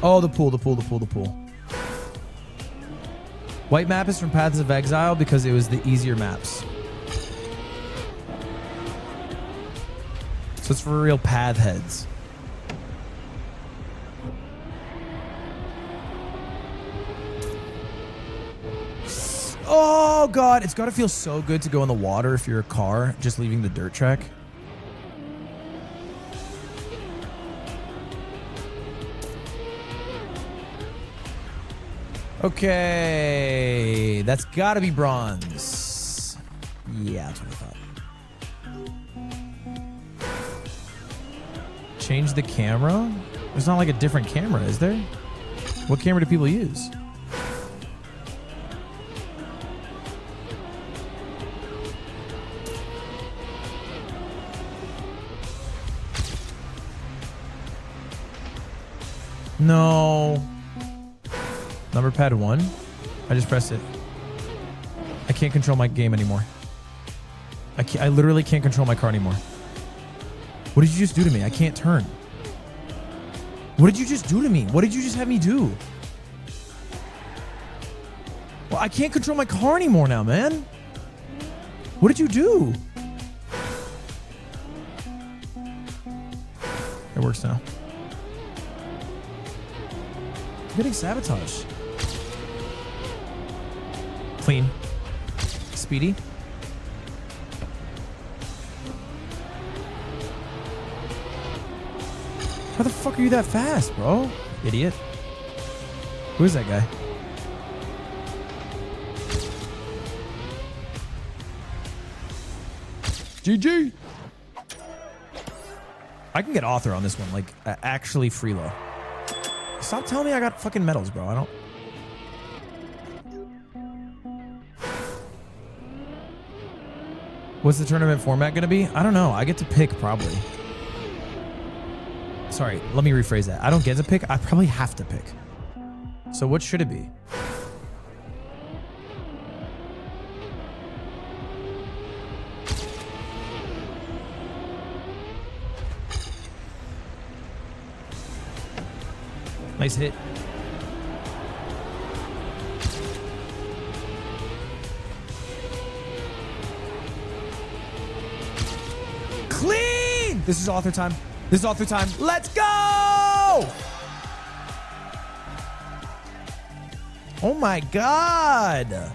Oh, the pool. White map is from Paths of Exile because it was the easier maps. So it's for real path heads. Oh God, it's gotta feel so good to go in the water if you're a car, just leaving the dirt track. Okay, that's gotta be bronze. Yeah, that's what I thought. Change the camera? There's not like a different camera, is there? What camera do people use? No. Number pad 1. I just pressed it. I can't control my game anymore. I literally can't control my car anymore. What did you just do to me? I can't turn. What did you just do to me? What did you just have me do? Well, I can't control my car anymore now, man. What did you do? It works now. I'm getting sabotaged. Clean. Speedy. How the fuck are you that fast, bro? Idiot. Who is that guy? GG. I can get author on this one, like actually freelo. Stop telling me I got fucking medals, bro. I don't. What's the tournament format gonna be? I don't know. I get to pick probably. Sorry, let me rephrase that. I don't get to pick. I probably have to pick. So what should it be? Nice hit. Clean! This is author time. This is author time. Let's go! Oh my God.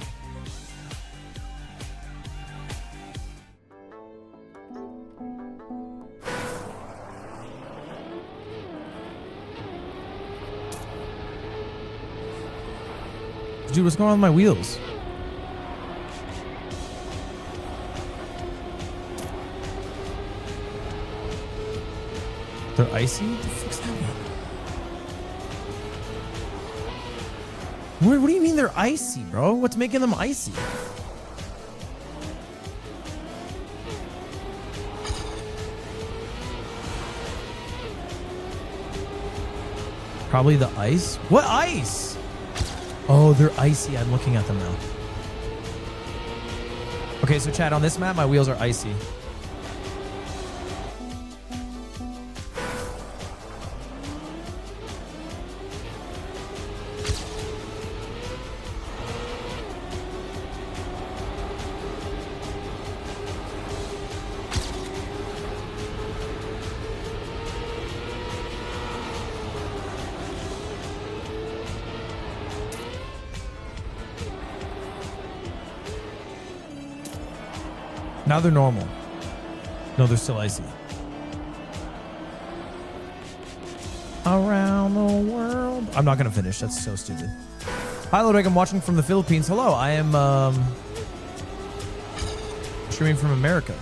Dude, what's going on with my wheels? They're icy? What the fuck's that mean? What do you mean they're icy, bro? What's making them icy? Probably the ice. What ice? Oh, they're icy. I'm looking at them now. Okay, so chat, on this map, my wheels are icy. Now they're normal. No, they're still icy. Around the world. I'm not going to finish. That's so stupid. Hi, Ludwig. I'm watching from the Philippines. Hello. I am streaming from America.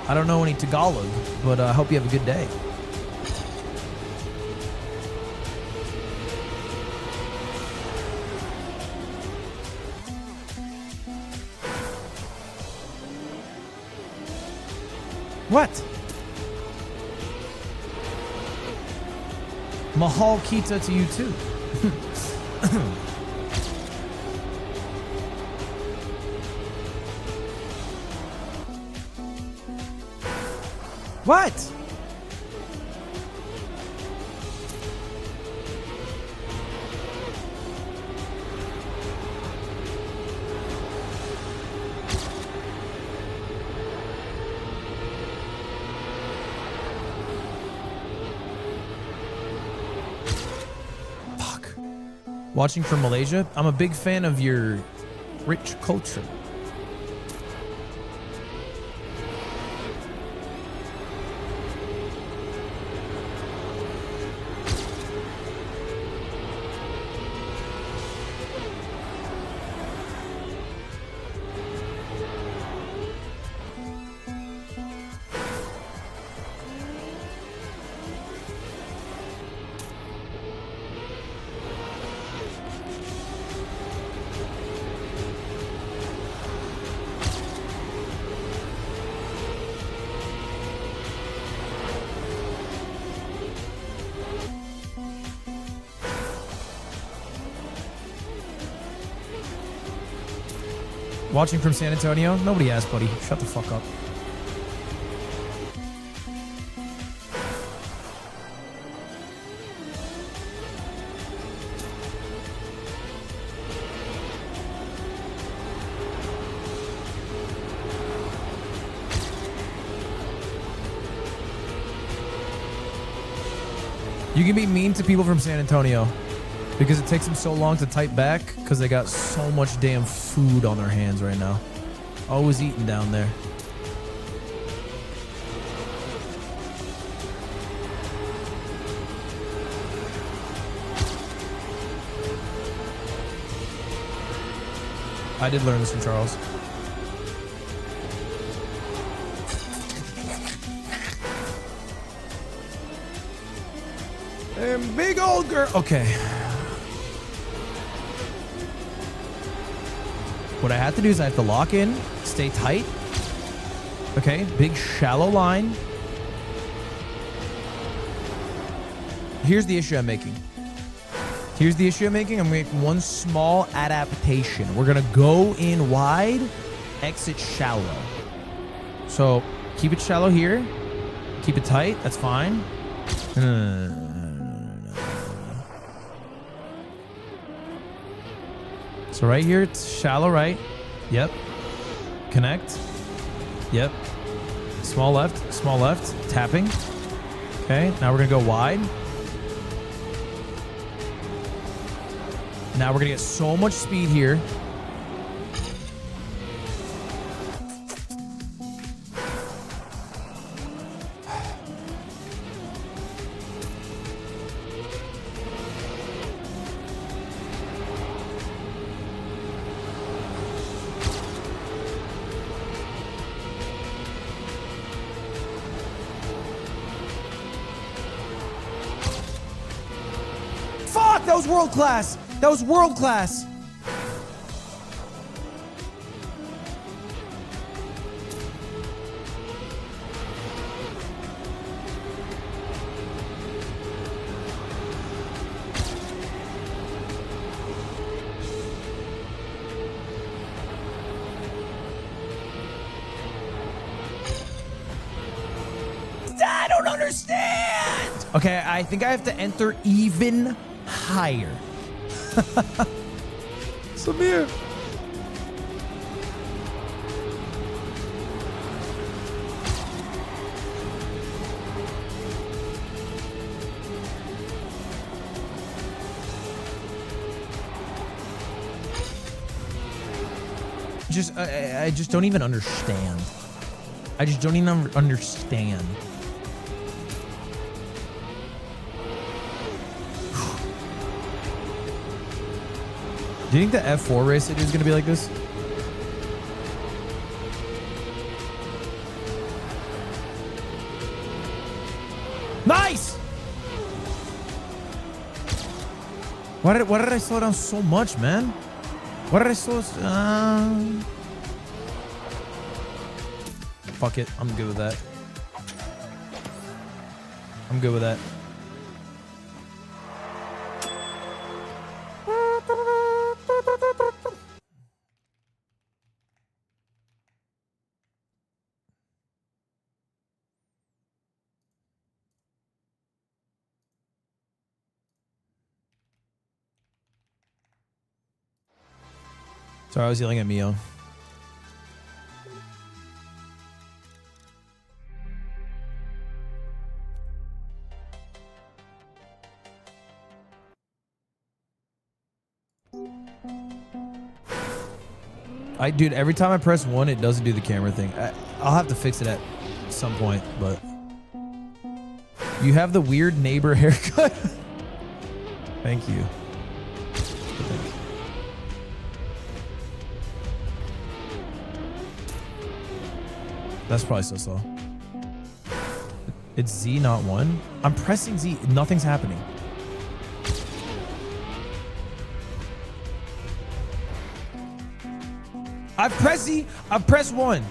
I don't know any Tagalog, but I hope you have a good day. What? Mahal Kita to you too. What? Watching from Malaysia, I'm a big fan of your rich culture. Watching from San Antonio? Nobody asked, buddy. Shut the fuck up. You can be mean to people from San Antonio because it takes them so long to type back because they got so much damn food on their hands right now. Always eating down there. I did learn this from Charles. And big old girl. Okay. What I have to do is I have to lock in, stay tight. Okay, big shallow line. Here's the issue I'm making. Here's the issue I'm making. I'm making one small adaptation. We're going to go in wide, exit shallow. So keep it shallow here. Keep it tight. That's fine. So right here, it's shallow right. Yep. Connect. Yep. Small left, tapping. Okay, now we're gonna go wide. Now we're gonna get so much speed here. Fuck, that was world class. That was world class. I don't understand. Okay, I think I have to enter even higher. Samir. I just don't even understand. I just don't even understand. Do you think the F4 race is going to be like this? Nice! Why did I slow down so much, man? Why did I slow Fuck it. I'm good with that. I'm good with that. Sorry, I was yelling at Mio. Dude, every time I press 1, it doesn't do the camera thing. I'll have to fix it at some point, but... You have the weird neighbor haircut? Thank you. That's probably so slow. It's Z, not 1. I'm pressing Z. Nothing's happening. I've pressed Z. I've pressed 1.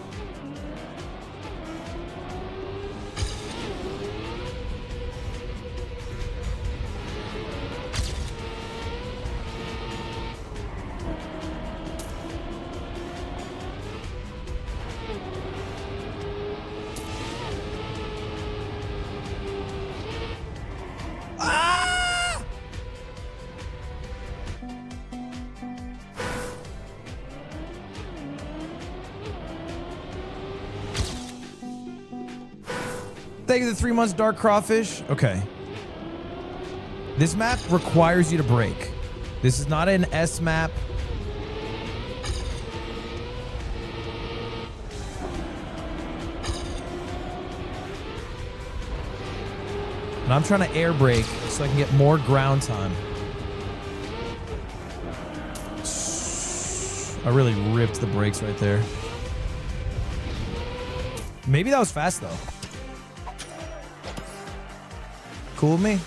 Thank you for the 3 months, Dark Crawfish. Okay. This map requires you to brake. This is not an S map. And I'm trying to air brake so I can get more ground time. I really ripped the brakes right there. Maybe that was fast though. Cool with me.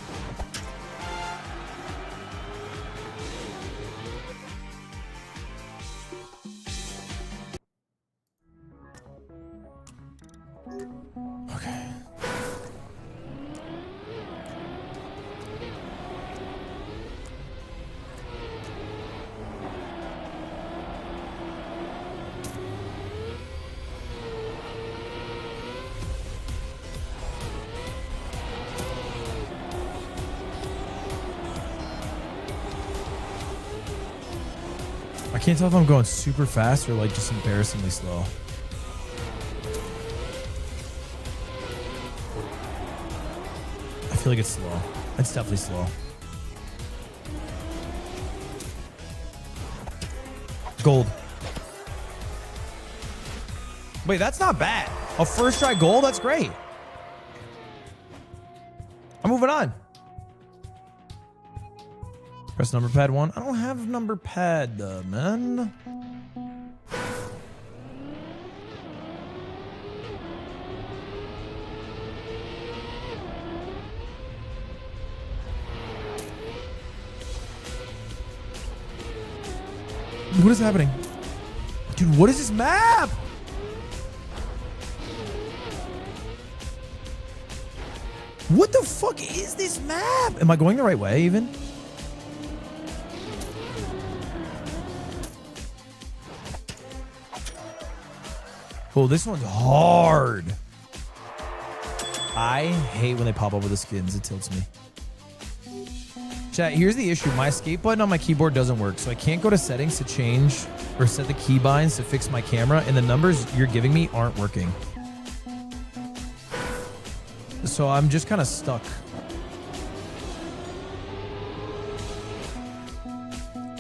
I can't tell if I'm going super fast or like just embarrassingly slow. I feel like it's slow. It's definitely slow. Gold. Wait, that's not bad. A first try gold? That's great. I'm moving on. Press number pad 1. I don't have number pad, man. What is happening? Dude, what is this map? What the fuck is this map? Am I going the right way even? Oh, this one's hard. I hate when they pop up with the skins. It tilts me. Chat, here's the issue. My escape button on my keyboard doesn't work, so I can't go to settings to change or set the keybinds to fix my camera, and the numbers you're giving me aren't working. So I'm just kind of stuck.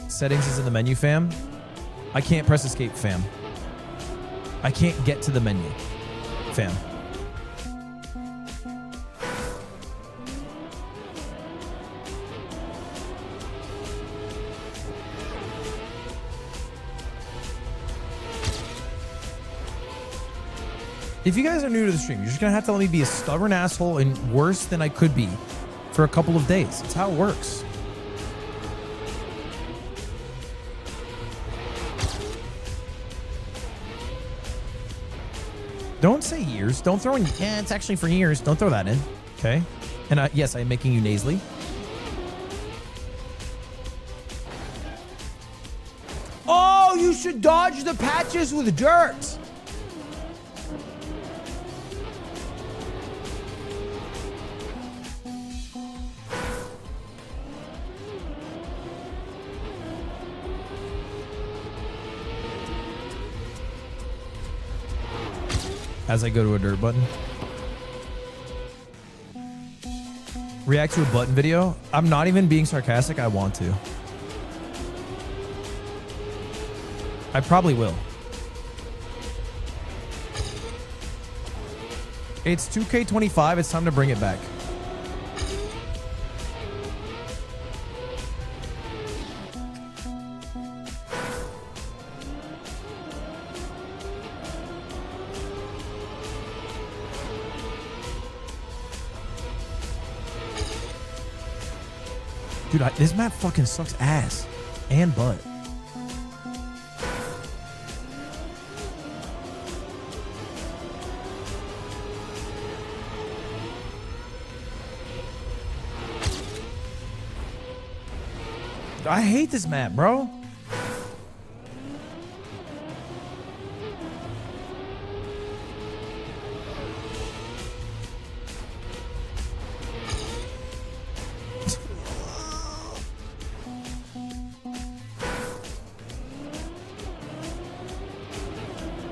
Settings is in the menu, fam. I can't press escape, fam. I can't get to the menu, fam. If you guys are new to the stream, you're just gonna have to let me be a stubborn asshole and worse than I could be for a couple of days. It's how it works. Don't say years. Don't throw in, yeah, it's actually for years. Don't throw that in, okay? And yes, I'm making you nasally. Oh, you should dodge the patches with dirt. As I go to a dirt button. React to a button video. I'm not even being sarcastic. I want to. I probably will. It's 2K25. It's time to bring it back. Dude, this map fucking sucks ass and butt. I hate this map, bro.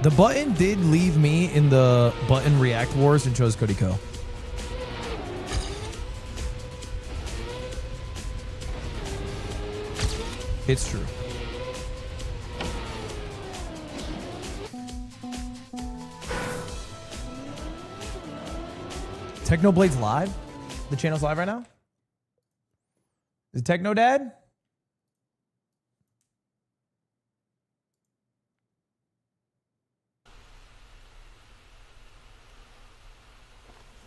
The button did leave me in the button React Wars and chose Cody Co. It's true. Technoblade's live? The channel's live right now? Is it Techno Dad?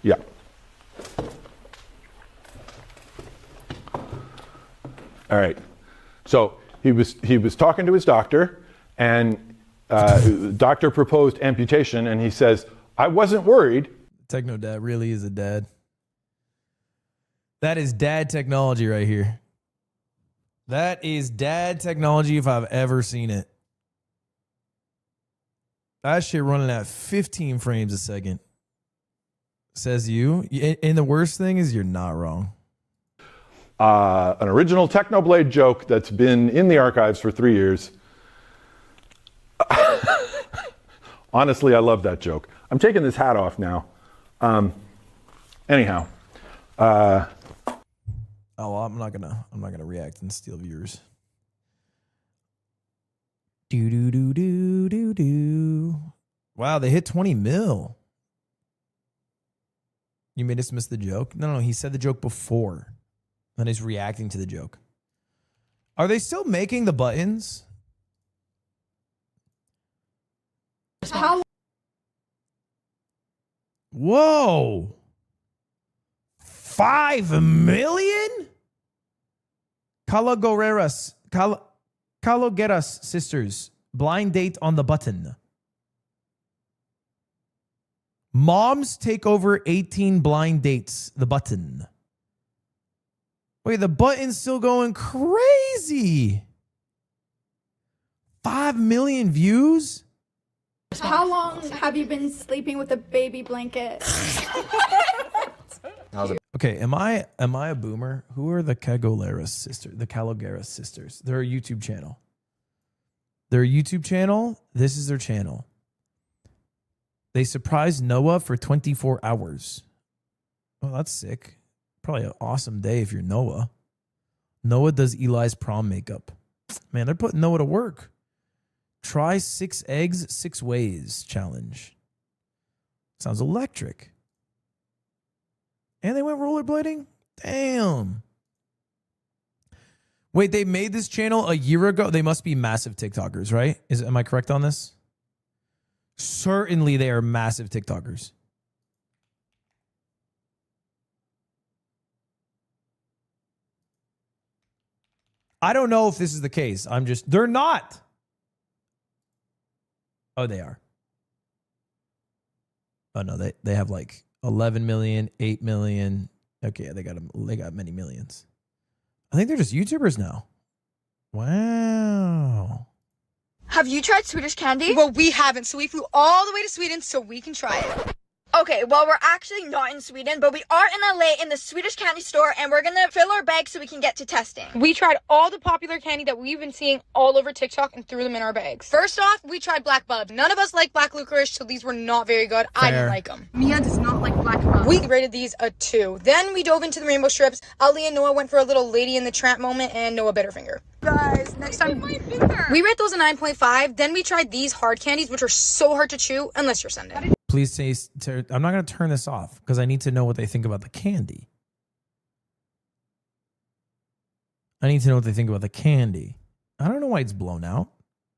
Yeah. All right. So he was talking to his doctor, and the doctor proposed amputation, and he says, "I wasn't worried." Techno Dad really is a dad. That is dad technology right here. That is dad technology if I've ever seen it. That shit running at 15 frames a second. Says you. And the worst thing is you're not wrong. An original Technoblade joke that's been in the archives for 3 years. Honestly, I love that joke. I'm taking this hat off now. Anyhow. Oh, well, I'm not gonna react and steal viewers. Do do do do do do. Wow, they hit 20 mil. You made us miss the joke? No, he said the joke before. Then he's reacting to the joke. Are they still making the buttons? How? Whoa. 5 million? Calogueras sisters. Blind date on the button. Moms take over 18 blind dates. The button. Wait, the button's still going crazy. 5 million views? How long have you been sleeping with a baby blanket? Okay, am I a boomer? Who are the Calogueras sisters? The Calogueras sisters. They're a YouTube channel. This is their channel. They surprised Noah for 24 hours. Oh, that's sick. Probably an awesome day if you're Noah. Noah does Eli's prom makeup. Man, they're putting Noah to work. Try 6 eggs 6 ways challenge. Sounds electric. And they went rollerblading? Damn. Wait, they made this channel a year ago? They must be massive TikTokers, right? Am I correct on this? Certainly they are massive TikTokers. I don't know if this is the case. They're not. Oh, they are. Oh, no, they have like 11 million, 8 million. Okay, they got many millions. I think they're just YouTubers now. Wow. Have you tried Swedish candy? Well, we haven't, so we flew all the way to Sweden so we can try it. Okay, well, we're actually not in Sweden, but we are in LA in the Swedish candy store, and we're gonna fill our bags so we can get to testing. We tried all the popular candy that we've been seeing all over TikTok and threw them in our bags. First off, we tried black bub. None of us like black licorice, so these were not very good. I didn't like them. Mia does not like black bub. We rated these a 2. Then we dove into the rainbow strips. Ali and Noah went for a little Lady in the Tramp moment, and Noah bit her finger. Guys, next time we rate those a 9.5. Then we tried these hard candies, which are so hard to chew unless you're Sunday. Please say, I'm not going to turn this off because I need to know what they think about the candy. I need to know what they think about the candy. I don't know why it's blown out.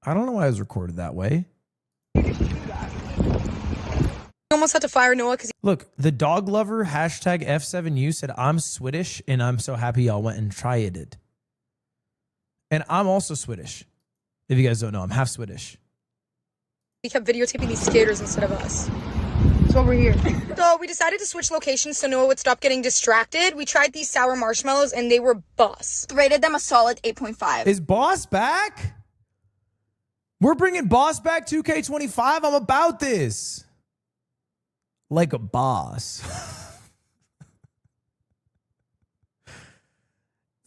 I don't know why it was recorded that way. Almost had to fire Noah because look, the dog lover hashtag F7U said, I'm Swedish and I'm so happy y'all went and tried it. And I'm also Swedish. If you guys don't know, I'm half Swedish. he kept videotaping these skaters instead of us. So we're here. So we decided to switch locations so Noah would stop getting distracted. We tried these sour marshmallows and they were bus. Rated them a solid 8.5. Is Boss back? We're bringing Boss back 2K25. I'm about this. Like a boss.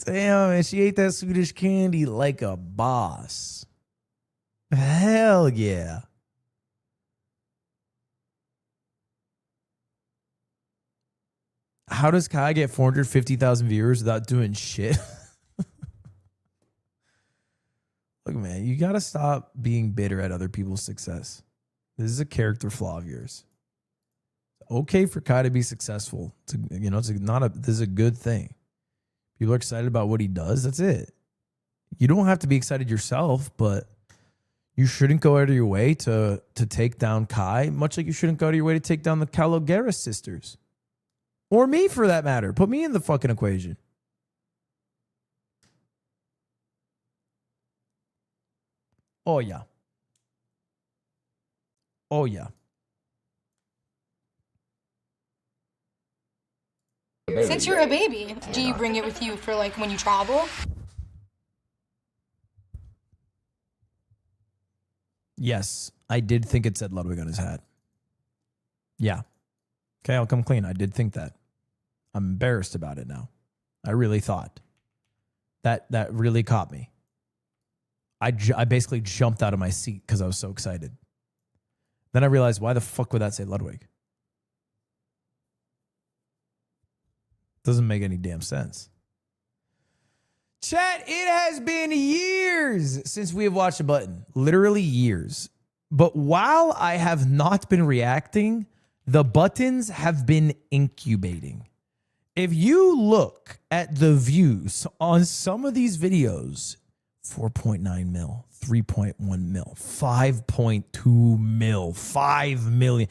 Damn, man, she ate that Swedish candy like a boss. Hell yeah. How does Kai get 450,000 viewers without doing shit? man. You gotta stop being bitter at other people's success. This is a character flaw of yours. It's okay for Kai to be successful. This is a good thing. People are excited about what he does. That's it. You don't have to be excited yourself, but you shouldn't go out of your way to take down Kai, much like you shouldn't go out of your way to take down the Calogueras sisters. Or me, for that matter. Put me in the fucking equation. Oh, yeah. Oh, yeah. Since you're a baby, do you bring it with you for like when you travel? Yes, I did think it said Ludwig on his hat. Yeah. Okay, I'll come clean. I did think that. I'm embarrassed about it now. I really thought. That really caught me. I basically jumped out of my seat because I was so excited. Then I realized, why the fuck would that say Ludwig? Doesn't make any damn sense. Chat, it has been years since we have watched a button. Literally years. But while I have not been reacting, the buttons have been incubating. If you look at the views on some of these videos, 4.9 mil, 3.1 mil, 5.2 mil, 5 million.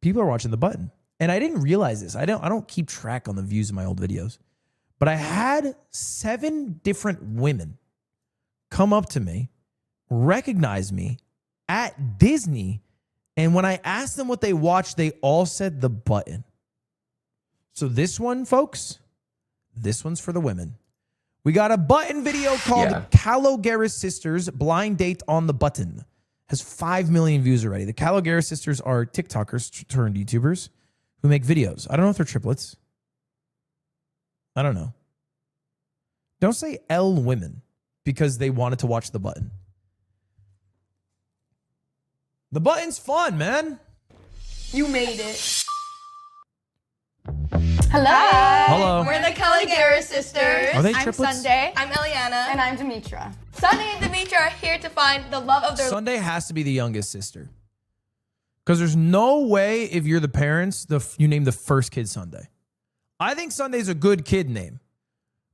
People are watching the button. And I didn't realize this. I don't keep track on the views of my old videos. But I had 7 different women come up to me, recognize me at Disney, and when I asked them what they watched, they all said the button. So this one, folks, this one's for the women. We got a button video called Calogueras Sisters Blind Date on the Button. Has 5 million views already. The Calogueras sisters are TikTokers turned YouTubers who make videos. I don't know if they're triplets. I don't know. Don't say L women because they wanted to watch the button. The button's fun, man. You made it. Hello. Hello. We're the Calogueras sisters. Are they I'm triplets? Sunday. I'm Eliana. And I'm Demetra. Sunday and Demetra are here to find the love of their Sunday has to be the youngest sister. Because there's no way if you're the parents, you name the first kid Sunday. I think Sunday's a good kid name.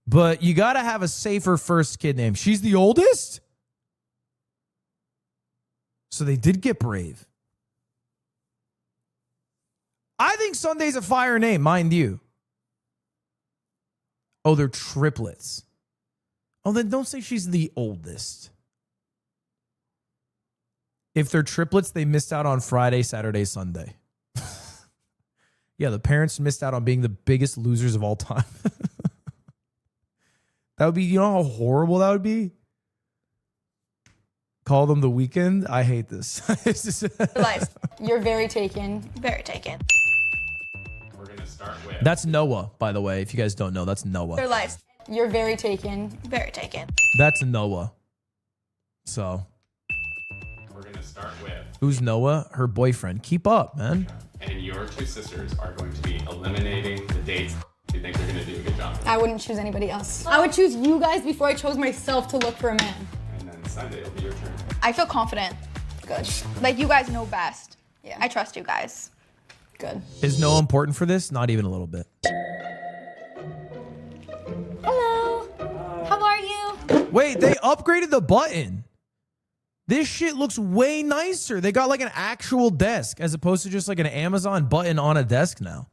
But you got to have a safer first kid name. She's the oldest? So they did get brave. I think Sunday's a fire name, mind you. Oh, they're triplets. Oh, then don't say she's the oldest. If they're triplets, they missed out on Friday, Saturday, Sunday. Yeah, the parents missed out on being the biggest losers of all time. That would be, you know how horrible that would be? Call them the weekend? I hate this. lives. You're very taken. Very taken. We're going to start with... That's Noah, by the way. If you guys don't know, that's Noah. Their lives. You're very taken. Very taken. That's Noah. So... We're going to start with... Who's Noah? Her boyfriend. Keep up, man. And your 2 sisters are going to be eliminating the dates. Do you think they're going to do a good job? I wouldn't choose anybody else. I would choose you guys before I chose myself to look for a man. And then Sunday will be your turn. I feel confident. Good. Like, you guys know best. Yeah. I trust you guys. Good. Is Noah important for this? Not even a little bit. Hello. How are you? Wait, they upgraded the button. This shit looks way nicer. They got like an actual desk as opposed to just like an Amazon button on a desk now.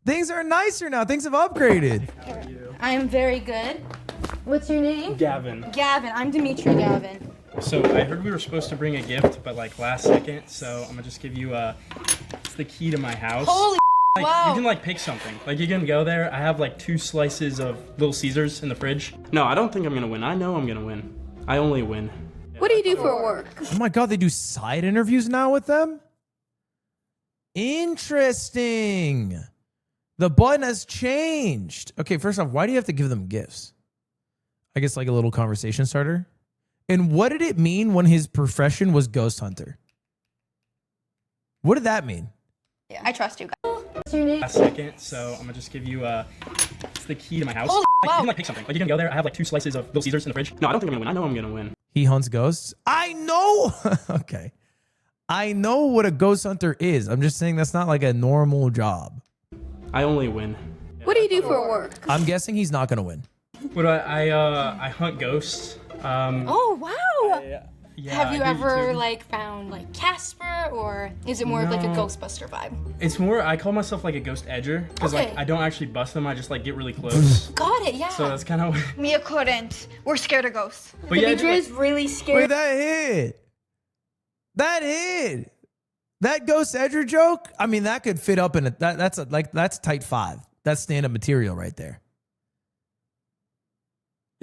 Things are nicer now. Things have upgraded. I am very good. What's your name? Gavin. Gavin. I'm Demetra Gavin. So I heard we were supposed to bring a gift, but like last second. So I'm gonna just give you it's the key to my house. Holy like, wow. You can like pick something. Like you can go there. I have like 2 slices of Little Caesars in the fridge. No, I don't think I'm gonna win. I know I'm gonna win. I only win. What do you do for work? Oh my God, they do side interviews now with them? Interesting. The button has changed. Okay, first off, why do you have to give them gifts? I guess like a little conversation starter. And what did it mean when his profession was ghost hunter? What did that mean? Yeah, I trust you guys. What's your name? Last second. So I'm gonna just give you it's the key to my house. Holy Like, you can like pick something. Like you can go there. I have like 2 slices of Little Caesars in the fridge. No, I don't think I'm gonna win. I know I'm gonna win. He hunts ghosts. I know. Okay. I know what a ghost hunter is. I'm just saying that's not like a normal job. I only win. What do you do for work? I'm guessing he's not gonna win. What I hunt ghosts. Oh wow! Yeah, Have you I do ever too. like found like Casper, or is it more of like a No. Ghostbuster vibe? It's more. I call myself like a ghost edger because Okay. like I don't actually bust them. I just like get really close. Got it, yeah. So that's kind of. Mia couldn't. We're scared of ghosts. But yeah, Demetra is really scared. Wait, that hit. That hit. That ghost edger joke. I mean, that could fit up in a. That's tight 5. That's stand-up material right there.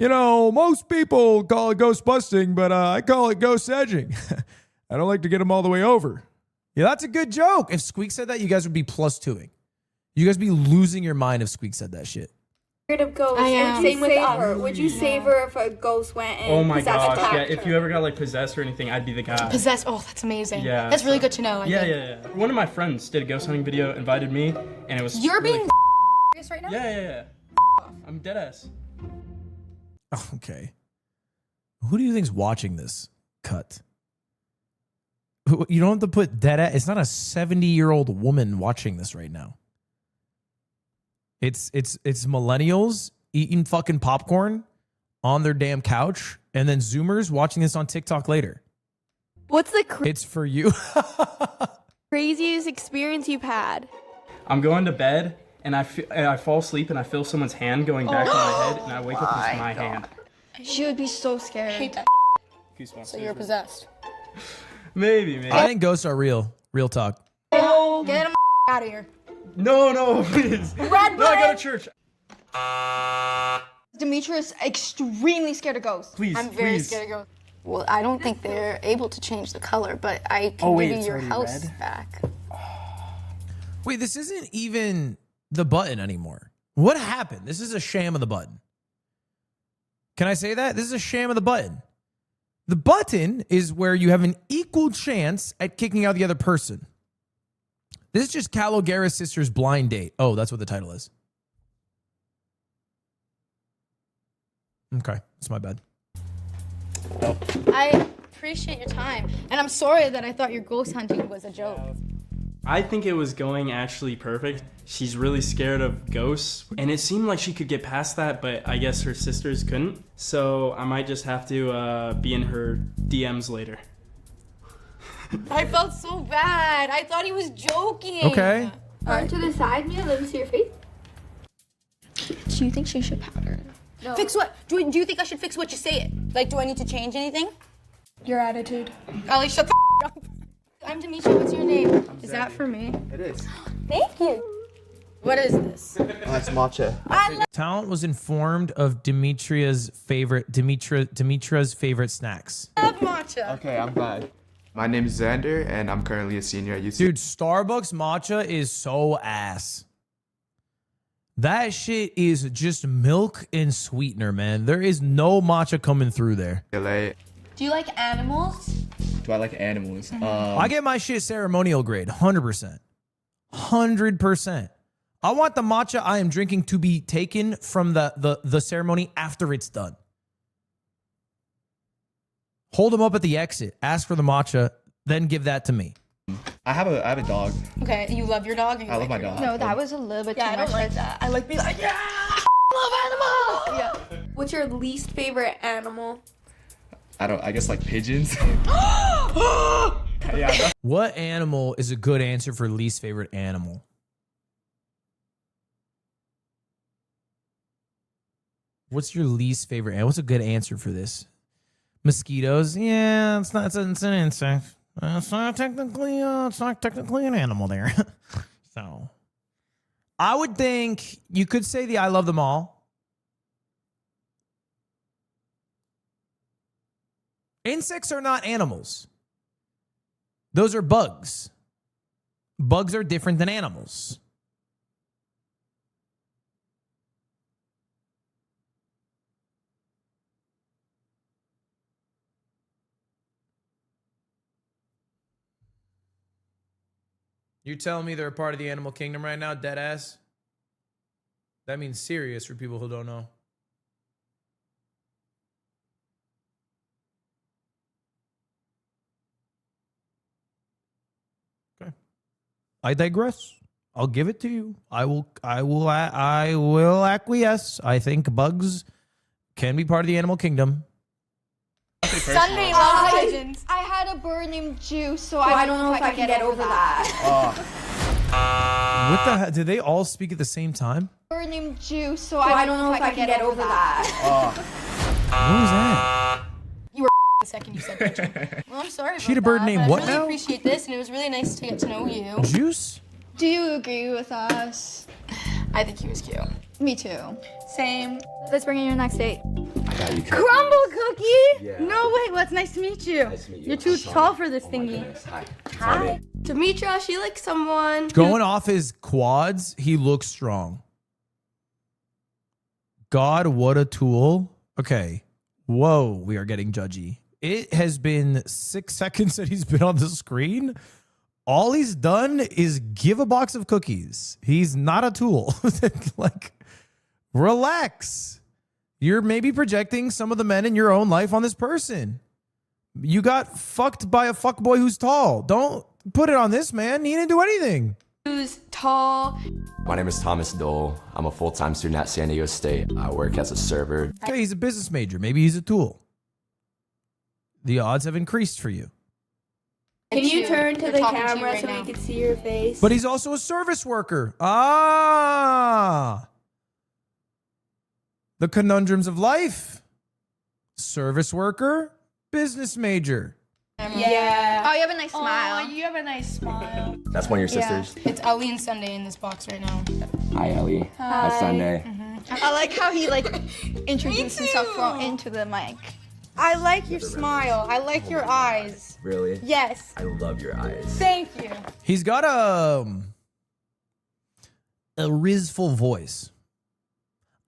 You know, most people call it ghost busting, but I call it ghost edging. I don't like to get them all the way over. Yeah, that's a good joke. If Squeak said that, you guys would be +2ing. You guys would be losing your mind if Squeak said that shit. Scared of ghosts. I am. Same with her. Would you save her if a ghost went in? Oh my Possessed gosh! Yeah, attack. if you ever got like possessed or anything, I'd be the guy. Possessed. Oh, that's amazing. Yeah, That's really so- good to know. I Yeah, think. yeah. One of my friends did a ghost hunting video, invited me, and it was. You're really being serious right now? Yeah. I'm dead ass. Okay. Who do you think's watching this cut? You don't have to put dead at. It's not a 70-year-old woman watching this right now. It's millennials eating fucking popcorn on their damn couch, and then Zoomers watching this on TikTok later. What's the It's for you. craziest experience you've had? I'm going to bed, and I fall asleep, and I feel someone's hand going back in my head, and I wake up and it's my hand. She would be so scared. Hate that. Goosebumps. So you're possessed. Maybe. I think ghosts are real. Real talk. Get him out of here. No, please. Red No, I go to church. Demetra is extremely scared of ghosts. Please, I'm very please. scared of ghosts. Well, I don't think they're able to change the color, but I can wait, give you it's your already house red? back. Wait, this isn't even the button anymore. What happened? This is a sham of the button. Can I say that? This is a sham of the button. The button is where you have an equal chance at kicking out the other person. This is just Cal O'Gara's sister's blind date. Oh, that's what the title is. Okay, that's my bad. I appreciate your time, and I'm sorry that I thought your ghost hunting was a joke. I think it was going actually perfect. She's really scared of ghosts, and it seemed like she could get past that, but I guess her sisters couldn't. So I might just have to be in her DMs later. I felt so bad. I thought he was joking. Okay. Turn to the side, Mia. Let me see your face. Do you think she should powder? No. Fix what? Do you think I should fix what? Just say it. Like, do I need to change anything? Your attitude. Ellie, shut the up. I'm Demetra. What's your name? Is that for me? It is. Thank you. What is this? That's matcha. Talent was informed of Demetra's favorite snacks. I love matcha. Okay, I'm glad. My name is Xander, and I'm currently a senior at UC. Dude, Starbucks matcha is so ass. That shit is just milk and sweetener, man. There is no matcha coming through there. LA. Do you like animals? Do I like animals? I get my shit ceremonial grade, 100%. 100%. I want the matcha I am drinking to be taken from the ceremony after it's done. Hold them up at the exit, ask for the matcha, then give that to me. I have a dog. Okay, you love your dog? Or you I love like my your dog. No, that was a little bit Yeah, too I don't much. like that. I like being like, yeah, love animals. Yeah. What's your least favorite animal? I guess like pigeons. What animal is a good answer for least favorite animal? What's your least favorite animal? What's a good answer for this? Mosquitoes? Yeah, it's an insect. It's not technically an animal there. So, I would think you could say the I love them all. Insects are not animals. Those are bugs. Bugs are different than animals. You're telling me they're a part of the animal kingdom right now, dead ass? That means serious for people who don't know. I digress. I'll give it to you. I will acquiesce. I think bugs can be part of the animal kingdom. Sunday loves pigeons. I had a bird named Juice, so I don't know if I can get over that. What the hell? Did they all speak at the same time? Bird named Juice, so I don't know if I can get over that. What was that? You were the second you said pigeon. Well, I'm sorry about She had a bird that, named but what I really now? appreciate this, and it was really nice to get to know you. Juice? Do you agree with us? I think he was cute. Me too. Same. Let's bring in your next date. Crumble cookie? Yeah. No way. Well, it's nice to meet you. Nice to meet you. You're too I'm Sonny. tall for this Oh my thingy. goodness. Hi. Hi. Demetra, she likes someone. Going off his quads, he looks strong. God, what a tool. Okay. Whoa, we are getting judgy. It has been 6 seconds that he's been on the screen. All he's done is give a box of cookies. He's not a tool. Like, relax. You're maybe projecting some of the men in your own life on this person. You got fucked by a fuckboy who's tall. Don't put it on this man. He didn't do anything. Who's tall. My name is Thomas Dole. I'm a full-time student at San Diego State. I work as a server. Okay, he's a business major. Maybe he's a tool. The odds have increased for you. Can you turn to the camera so we can see your face? But he's also a service worker. Ah. The conundrums of life. Service worker, business major. Yeah. Oh, you have a nice smile. Oh, you have a nice smile. That's one of your sisters? It's Ellie and Sunday in this box right now. Hi, Ellie. Hi, Sunday. I like how he introduced himself into the mic. I like your smile. I like your eyes. Really? Yes. I love your eyes. Thank you. He's got a rizful voice.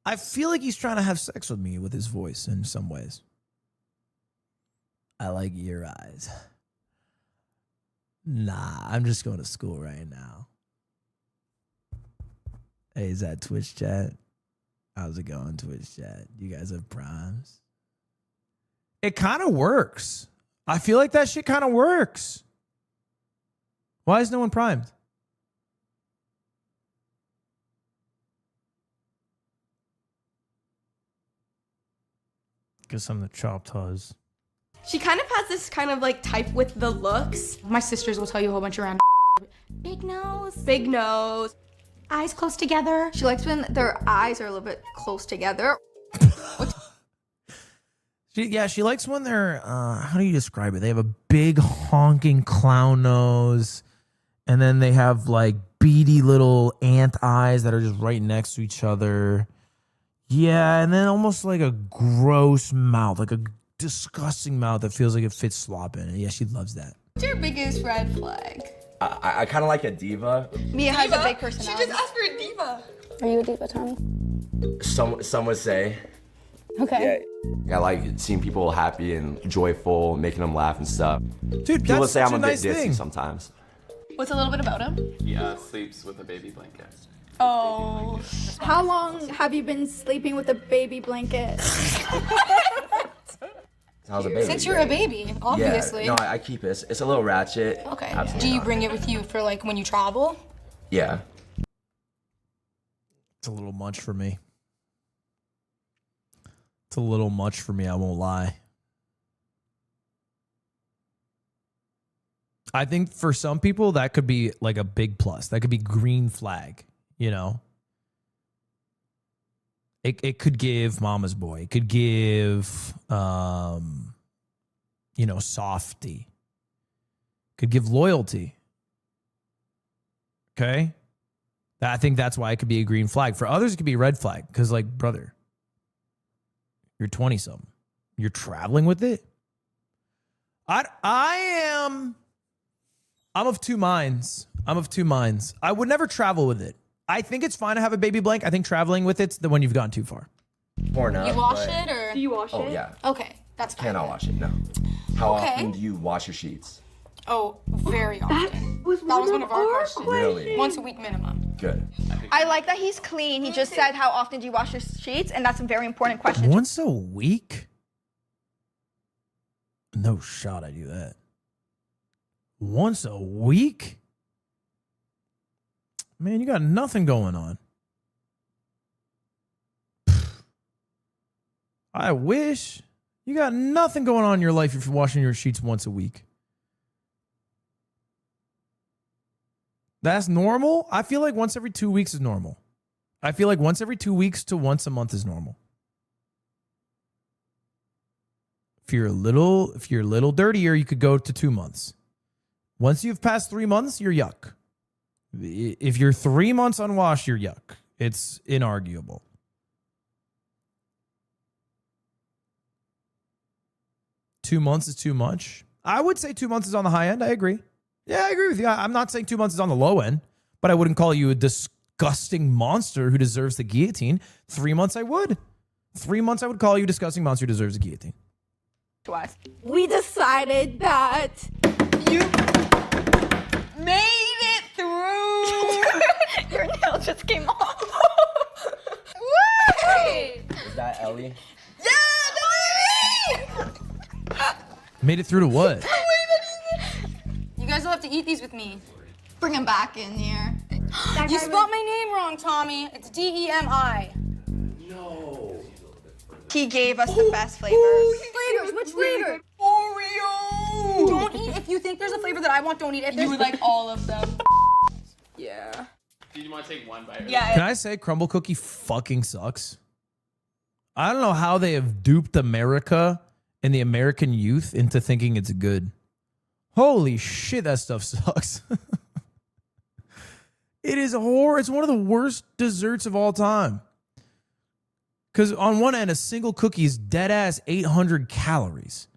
I feel like he's trying to have sex with me with his voice in some ways. I like your eyes. Nah, I'm just going to school right now. Hey, is that Twitch chat? How's it going, Twitch chat? You guys have primes? It kind of works. I feel like that shit kind of works. Why is no one primed? Guess I'm the chopped huzz. She kind of has this kind of like type with the looks. My sisters will tell you a whole bunch of random. Big nose. Big nose. Eyes close together. She likes when their eyes are a little bit close together. She likes when they're, how do you describe it? They have a big honking clown nose, and then they have like beady little ant eyes that are just right next to each other. Yeah, and then almost like a gross mouth, like a disgusting mouth that feels like it fits slop in it. Yeah, she loves that. What's your biggest red flag? I kind of like a diva. Mia has a big personality. She just asked for a diva. Are you a diva, Tommy? Some would say. Okay. Yeah, I like seeing people happy and joyful, making them laugh and stuff. Dude, people that's say such I'm a a nice bit ditzy thing. sometimes. What's a little bit about him? He sleeps with a baby blanket. Oh. How long have you been sleeping with a baby blanket? How's a baby? Since you're a baby, obviously. Yeah, no, I keep it. It's a little ratchet. Okay. Absolutely Do you not. bring it with you for like when you travel? Yeah. It's a little much for me. It's a little much for me, I won't lie. I think for some people that could be like a big plus. That could be green flag, you know? It could give mama's boy. It could give, softy. Could give loyalty. Okay? I think that's why it could be a green flag. For others, it could be a red flag. Because, like, brother, you're 20-something. You're traveling with it? I'm of two minds. I would never travel with it. I think it's fine to have a baby blank. I think traveling with it's the one you've gone too far. Torn up. You wash it or? Do you wash Oh it? yeah. Okay, that's fine. Cannot wash it. No. How Okay. often do you wash your sheets? Oh, very often. That was one of our questions. Really? Once a week minimum. Good. I like that he's clean. He just said, how often do you wash your sheets? And that's a very important question. Once a week? No shot I do that. Once a week? Man, you got nothing going on. I wish. You got nothing going on in your life if you're washing your sheets once a week. That's normal? I feel like once every 2 weeks is normal. I feel like once every 2 weeks to once a month is normal. If you're a little dirtier, you could go to 2 months. Once you've passed 3 months, you're yuck. If you're 3 months unwashed, you're yuck. It's inarguable. Two months is too much. I would say 2 months is on the high end. I agree. Yeah, I agree with you. I'm not saying 2 months is on the low end, but I wouldn't call you a disgusting monster who deserves the guillotine. 3 months, I would. 3 months, I would call you a disgusting monster who deserves the guillotine. Twice. We decided that you made it through. Your nail just came off. Woo! Is that Ellie? Yeah, that's me! Made it through to what? You guys will have to eat these with me. Bring them back in here. You spelled my name wrong, Tommy. It's D-E-M-I. No. He gave us the best flavors. Flavors? Which flavor? Oreo! Don't eat. If you think there's a flavor that I want, don't eat it. If you would like all of them. Yeah. Did you want to take one bite? Yeah. Can I say Crumble Cookie fucking sucks? I don't know how they have duped America and the American youth into thinking it's good. Holy shit, that stuff sucks. It is horrible. It's one of the worst desserts of all time. Because on one end, a single cookie is dead ass 800 calories.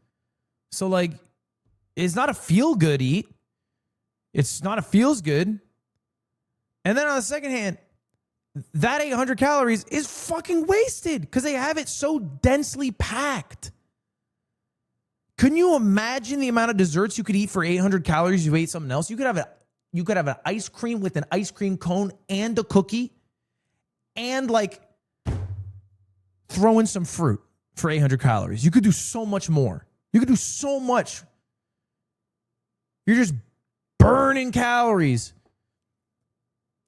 So, like, it's not a feel good eat. It's not a feels good. And then on the second hand, that 800 calories is fucking wasted because they have it so densely packed. Can you imagine the amount of desserts you could eat for 800 calories if you ate something else? You could have an ice cream with an ice cream cone and a cookie and like throw in some fruit for 800 calories. You could do so much more. You could do so much. You're just burning calories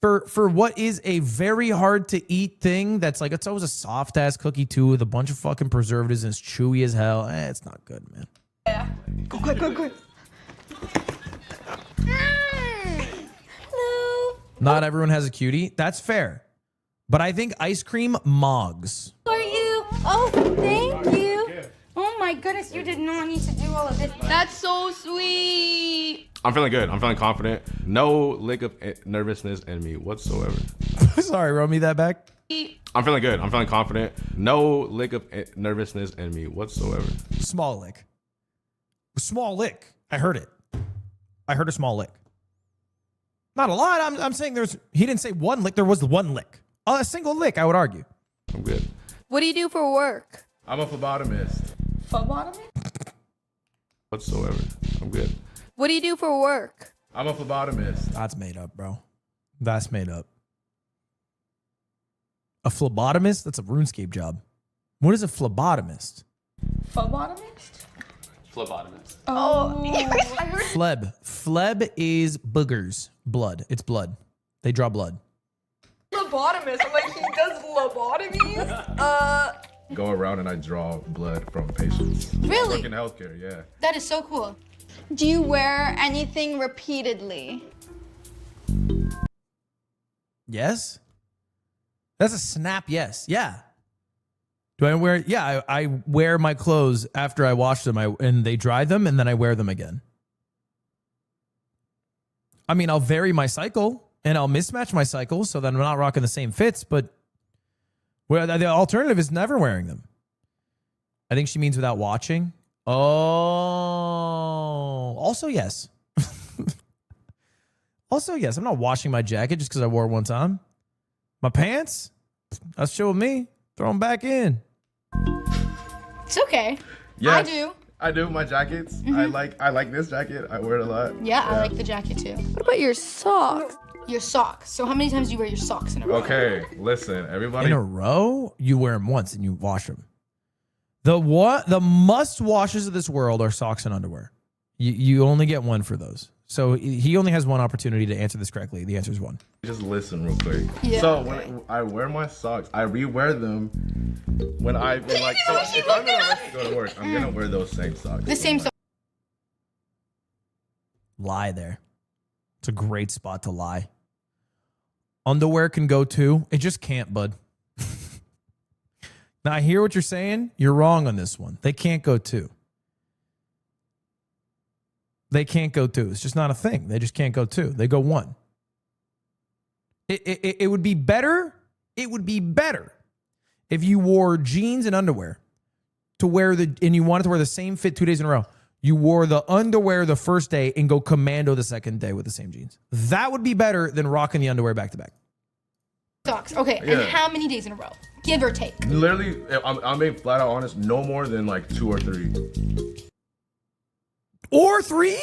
for what is a very hard to eat thing that's like, it's always a soft ass cookie too with a bunch of fucking preservatives and it's chewy as hell. It's not good, man. Yeah. Go quick, go quick. Hello. Not everyone has a cutie. That's fair. But I think ice cream mogs. How are you? Oh, thank you. Oh my goodness, you did not need to do all of this. That's so sweet. I'm feeling good. I'm feeling confident. No lick of nervousness in me whatsoever. Sorry, roll me that back. I'm feeling good. I'm feeling confident. No lick of nervousness in me whatsoever. Small lick. Small lick. I heard it. I heard a small lick. Not a lot. I'm saying he didn't say one lick. There was one lick. A single lick, I would argue. I'm good. What do you do for work? I'm a phlebotomist. Phlebotomist? Whatsoever. I'm good. What do you do for work? I'm a phlebotomist. That's made up, bro. That's made up. A phlebotomist? That's a RuneScape job. What is a phlebotomist? Phlebotomist? Phlebotomist. Oh, I heard. Phleb. Phleb is boogers. Blood. It's blood. They draw blood. Phlebotomist. I'm like, he does lobotomies? Go around and I draw blood from patients. Really? I work in healthcare, yeah. That is so cool. Do you wear anything repeatedly? Yes? That's a snap yes. Yeah. Do I wear? Yeah, I wear my clothes after I wash them and they dry them and then I wear them again. I mean, I'll vary my cycle and I'll mismatch my cycle so that I'm not rocking the same fits, but the alternative is never wearing them. I think she means without watching. Oh, also yes. Also yes, I'm not washing my jacket just because I wore it one time. My pants, that's chill with me. Throw them back in. It's okay. Yes, I do. I do. My jackets. I like this jacket. I wear it a lot. Yeah, I like the jacket too. What about your socks? Your socks. So how many times do you wear your socks in a row? Okay, listen, everybody. In a row, you wear them once and you wash them. The must washes of this world are socks and underwear. You only get one for those. So he only has one opportunity to answer this correctly. The answer is 1. Just listen real quick. Yeah. So when I wear my socks, I rewear them when I like. So if I'm gonna rush to go to work, I'm gonna wear those same socks. The same. Lie there. It's a great spot to lie. Underwear can go too. It just can't, bud. Now, I hear what you're saying. You're wrong on this one. They can't go too. They can't go too. It's just not a thing. They just can't go too. They go 1. It would be better. It would be better if you wore jeans and underwear to wear and you wanted to wear the same fit 2 days in a row. You wore the underwear the first day and go commando the second day with the same jeans. That would be better than rocking the underwear back to back. Socks. Okay. Yeah. And how many days in a row? Give or take. Literally, I'm being flat out honest. No more than like 2 or 3. Or 3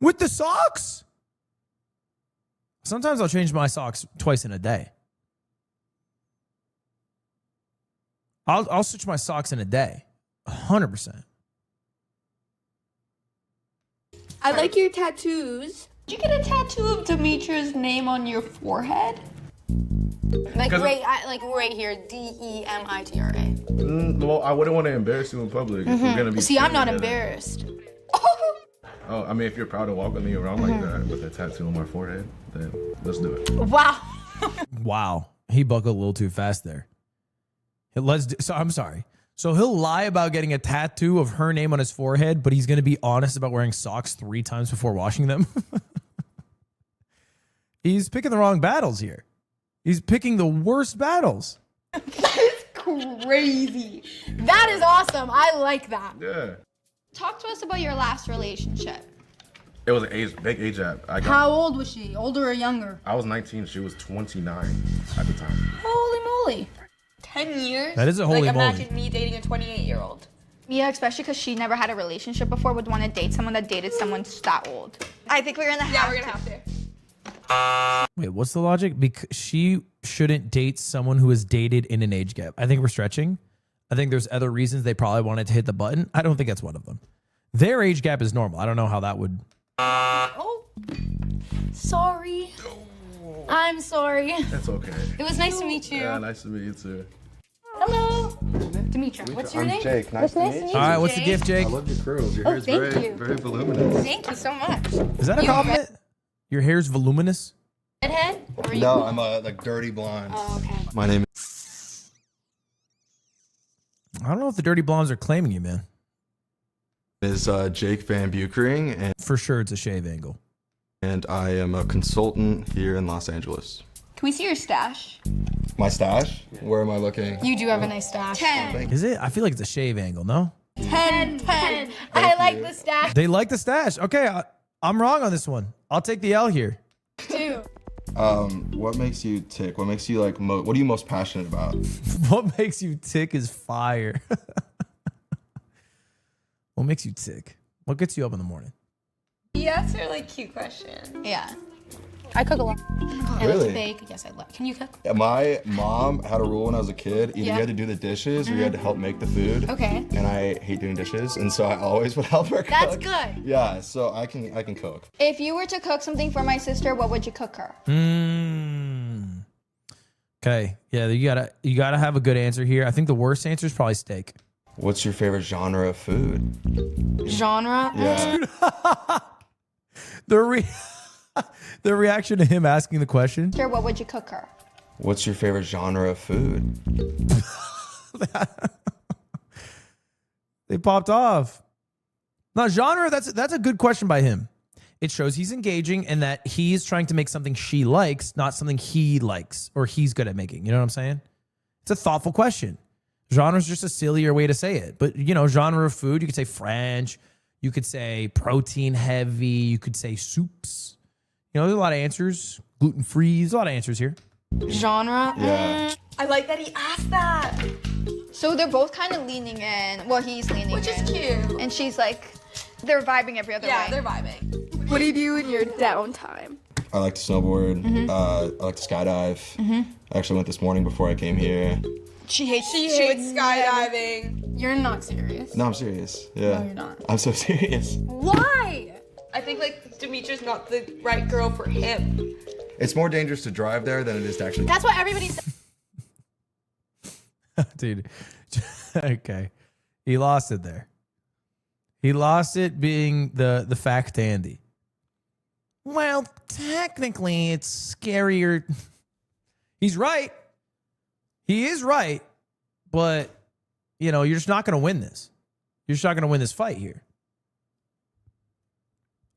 with the socks? Sometimes I'll change my socks twice in a day. I'll switch my socks in a day. 100%. I like your tattoos. Did you get a tattoo of Demetra's name on your forehead? Like right here, DEMITRA. Well, I wouldn't want to embarrass you in public if we're gonna be. See, I'm not together. embarrassed. Oh, I mean, if you're proud to walk with me around like that with a tattoo on my forehead, then let's do it. Wow. Wow. He buckled a little too fast there. So I'm sorry. So he'll lie about getting a tattoo of her name on his forehead, but he's going to be honest about wearing socks 3 times before washing them. He's picking the wrong battles here. He's picking the worst battles. That's crazy. That is awesome. I like that. Yeah. Talk to us about your last relationship. It was a big age gap. How old was she? Older or younger? I was 19. She was 29 at the time. Holy moly. 10 years? That is a holy moly. Imagine me dating a 28-year-old. Yeah, especially because she never had a relationship before, would want to date someone that dated someone that old. I think we're gonna have to. Wait, what's the logic? Because she shouldn't date someone who is dated in an age gap. I think we're stretching. I think there's other reasons they probably wanted to hit the button. I don't think that's one of them. Their age gap is normal. I don't know how that would. Oh, sorry. I'm sorry. That's okay. It was nice to meet you. Yeah, nice to meet you too. Hello. Demetra, what's your name? Jake. Nice to meet you. All right, what's the gift, Jake? I love your curls. Your Oh, hair's thank very, you. very voluminous. Thank you so much. Is that a compliment? Your hair's voluminous? Redhead? Or are you No, I'm like dirty blonde. Oh, okay. My name I don't know if the Dirty Blondes are claiming you, man. is Jake Van Buchering, and For sure, it's a shave angle. I am a consultant here in Los Angeles. Can we see your stash? My stash? Where am I looking? You do have a nice stash. 10. Is it? I feel like it's a shave angle, no? 10. I like the stash. They like the stash. Okay, I'm wrong on this one. I'll take the L here. 2. What makes you tick? What makes you like? What are you most passionate about? What makes you tick is fire. What makes you tick? What gets you up in the morning? Yes, are like cute question. Yeah. I cook a lot. I like Really? to bake. Yes, I love. Can you cook? My mom had a rule when I was a kid. Either Yeah. you had to do the dishes or you had to help make the food. Okay. And I hate doing dishes, and so I always would help her cook. That's good. Yeah, so I can cook. If you were to cook something for my sister, what would you cook her? Okay. Yeah, you gotta have a good answer here. I think the worst answer is probably steak. What's your favorite genre of food? Genre? Yeah. The reaction to him asking the question. Sure, what would you cook her? What's your favorite genre of food? They popped off. Now, genre, that's a good question by him. It shows he's engaging and that he's trying to make something she likes, not something he likes or he's good at making. You know what I'm saying? It's a thoughtful question. Genre is just a sillier way to say it. But, genre of food, you could say French. You could say protein heavy. You could say soups. There's a lot of answers. Gluten-free. There's a lot of answers here. Genre? Yeah. I like that he asked that. So they're both kind of leaning in. Well, he's leaning in. Which is cute. And she's like, they're vibing every other way. Yeah, they're vibing. What do you do in your downtime? I like to snowboard. I like to skydive. I actually went this morning before I came here. She hates skydiving. You're not serious. No, I'm serious. Yeah. No, you're not. I'm so serious. Why? I think like Demetra's not the right girl for him. It's more dangerous to drive there than it is to actually. That's what everybody says. Dude. Okay. He lost it there. He lost it being the fact Andy. Well, technically, it's scarier. He's right. He is right. But, you know, you're just not going to win this. You're just not going to win this fight here.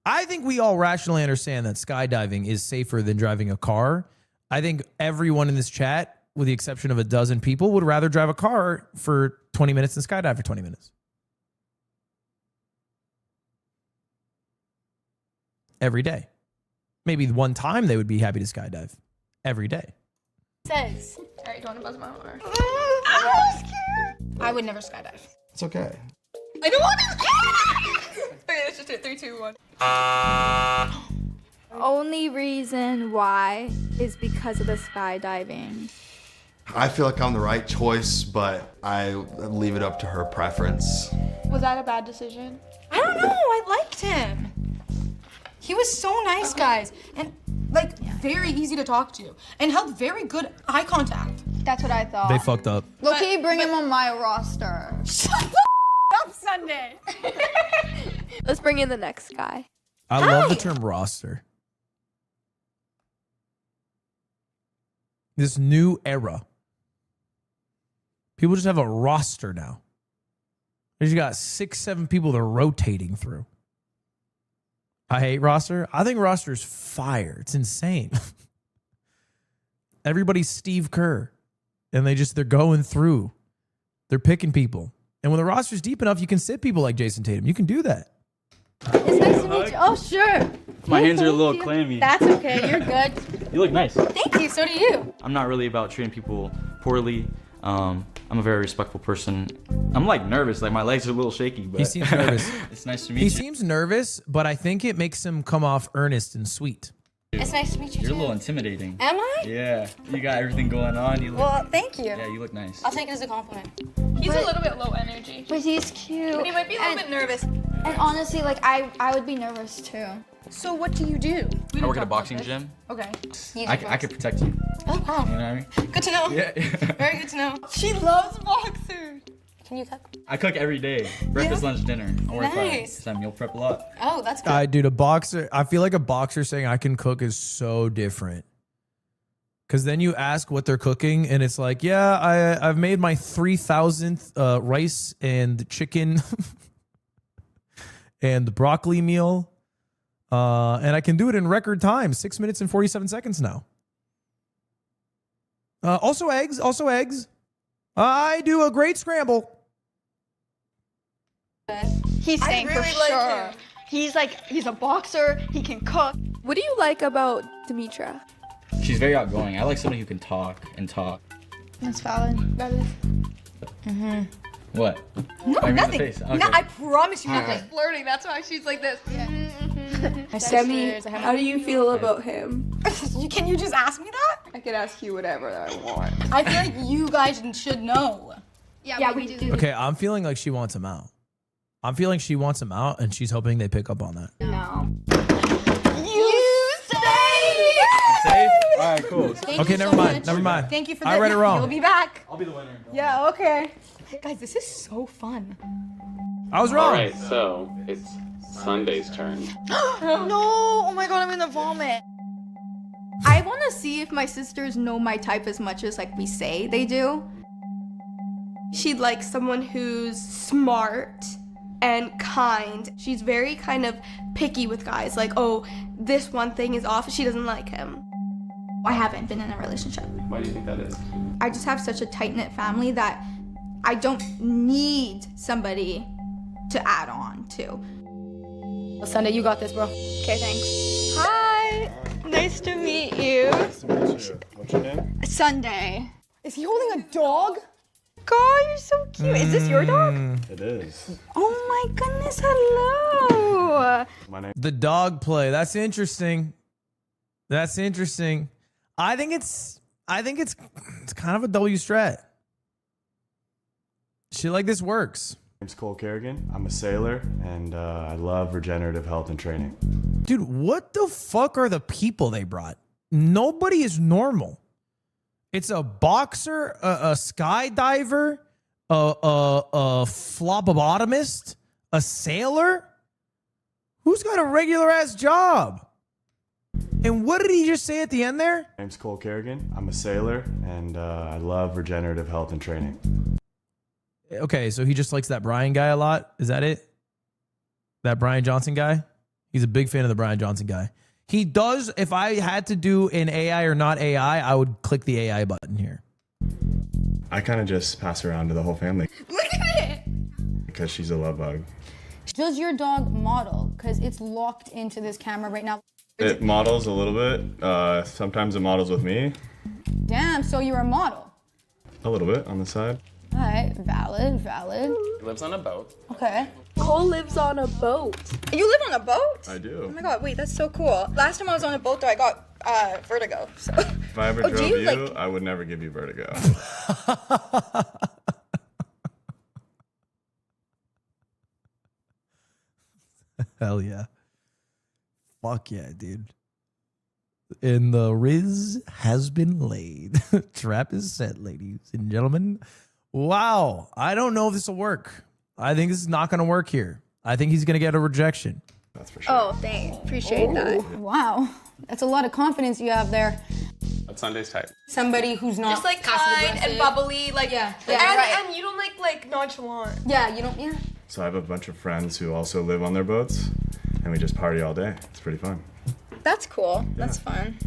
I think we all rationally understand that skydiving is safer than driving a car. I think everyone in this chat, with the exception of a dozen people, would rather drive a car for 20 minutes than skydive for 20 minutes. Every day. Maybe one time they would be happy to skydive. Every day. Says. All right, do you want to buzz my horn? I'm scared. I would never skydive. It's okay. I don't want to. Okay, let's just do it. 3, 2, 1. Only reason why is because of the skydiving. I feel like I'm the right choice, but I leave it up to her preference. Was that a bad decision? I don't know. I liked him. He was so nice, guys, and like very easy to talk to, and held very good eye contact. That's what I thought. They fucked up. Look-y, bring him on my roster. Shut the up, Sunday. Let's bring in the next guy. I love the term roster. This new era. People just have a roster now. They just got 6, 7 people they're rotating through. I hate roster. I think roster's fire. It's insane. Everybody's Steve Kerr. And they're going through. They're picking people. And when the roster's deep enough, you can sit people like Jason Tatum. You can do that. It's nice to meet you. Oh, sure. My hands are a little clammy. That's okay. You're good. You look nice. Thank you. So do you. I'm not really about treating people poorly. I'm a very respectful person. I'm like nervous, like my legs are a little shaky, but He seems nervous. It's nice to meet He you. seems nervous, but I think it makes him come off earnest and sweet. It's nice to meet you You're too. a little intimidating. Am I? Yeah, you got everything going on. You look, Well, thank you. yeah, you look nice. I'll take it as a compliment. He's a little bit low energy. But he's cute. But he might be a little bit nervous. And honestly, like I would be nervous too. So what do you do? I work at a boxing gym. Okay. I could protect you. Oh, wow. You know what I mean? Good to know. Yeah. Very good to know. She loves boxers. Can you cook? I cook every day. Breakfast, lunch, dinner. Or Nice. if I meal prep a lot. Oh, that's good. I dude, a boxer. I feel like a boxer saying I can cook is so different. Because then you ask what they're cooking, and it's like, yeah, I've made my 3,000th rice and chicken and broccoli meal, and I can do it in record time, 6 minutes and 47 seconds now. Also eggs. I do a great scramble. He's saying for sure. He's a boxer. He can cook. What do you like about Demetra? She's very outgoing. I like somebody who can talk and talk. That's valid. That is. What? No, I mean, nothing. the face. No, Okay. I promise you All nothing. right. Flirting. That's why she's like this. Demi, how do you feel about him? Can you just ask me that? I could ask you whatever I want. I feel like you guys should know. Yeah, we do. Okay, I'm feeling like she wants him out. I'm feeling she wants him out, and she's hoping they pick up on that. No. You stay. Safe? All right, cool. Okay, never mind. Thank you for I read it wrong. You'll be back. I'll be the winner. Yeah, okay. Guys, this is so fun. I was wrong. All right, so it's Sunday's turn. No! Oh my god, I'm gonna vomit. I want to see if my sisters know my type as much as like we say they do. She'd like someone who's smart and kind. She's very kind of picky with guys. Like, oh, this one thing is off. She doesn't like him. I haven't been in a relationship. Why do you think that is? I just have such a tight-knit family that I don't need somebody to add on to. Well, Sunday, you got this, bro. Okay, thanks. Hi. Nice to meet you. Nice to meet you. What's your name? Sunday. Is he holding a dog? God, you're so cute. Is this your dog? It is. Oh my goodness, hello. My name. The dog play. That's interesting. That's interesting. I think it's kind of a W strat. Shit like this works. name's Cole Kerrigan. I'm a sailor, and I love regenerative health and training. Dude, what the fuck are the people they brought? Nobody is normal. It's a boxer, a skydiver, a phlebotomist, a sailor. Who's got a regular ass job? And what did he just say at the end there? My name's Cole Kerrigan. I'm a sailor, and I love regenerative health and training. Okay, so he just likes that Brian guy a lot. Is that it? That Brian Johnson guy? He's a big fan of the Brian Johnson guy. He does, if I had to do an AI or not AI, I would click the AI button here. I kind of just pass her around to the whole family. Look at it! Because she's a love bug. Does your dog model? Because it's locked into this camera right now. It models a little bit. Sometimes it models with me. Damn, so you're a model. A little bit on the side. All right, valid. He lives on a boat. Okay. Cole lives on a boat. You live on a boat? I do. Oh my god, wait, that's so cool. Last time I was on a boat though, I got vertigo. So. If I ever drove you, I would never give you vertigo. Hell yeah. Fuck yeah, dude. And the Riz has been laid. Trap is set, ladies and gentlemen. Wow. I don't know if this will work. I think this is not going to work here. I think he's going to get a rejection. That's for sure. Oh, thanks. Appreciate that. Wow. That's a lot of confidence you have there. That's Sunday's type. Somebody who's not Just like passive kind and aggressive. bubbly, like Yeah, and, right. and you don't like nonchalant. Yeah, you don't. Yeah. So I have a bunch of friends who also live on their boats, and we just party all day. It's pretty fun. That's cool. That's fun.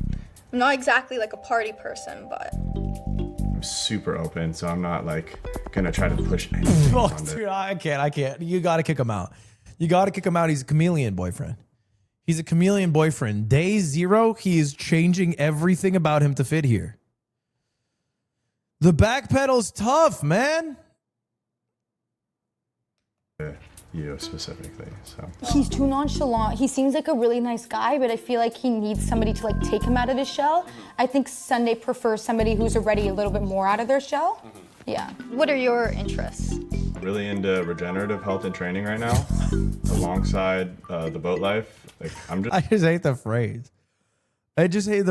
I'm not exactly like a party person, but I'm super open, so I'm not like gonna try to push anything Oh, on dude, I can't. You got to kick him out. You got to kick him out. He's a chameleon boyfriend. He's a chameleon boyfriend. Day 0, he is changing everything about him to fit here. The back pedal's tough, man. You specifically, so. He's too nonchalant. He seems like a really nice guy, but I feel like he needs somebody to like take him out of his shell. I think Sunday prefers somebody who's already a little bit more out of their shell. Yeah. what are your interests? Really into regenerative health and training right now, alongside the boat life. Like I just hate the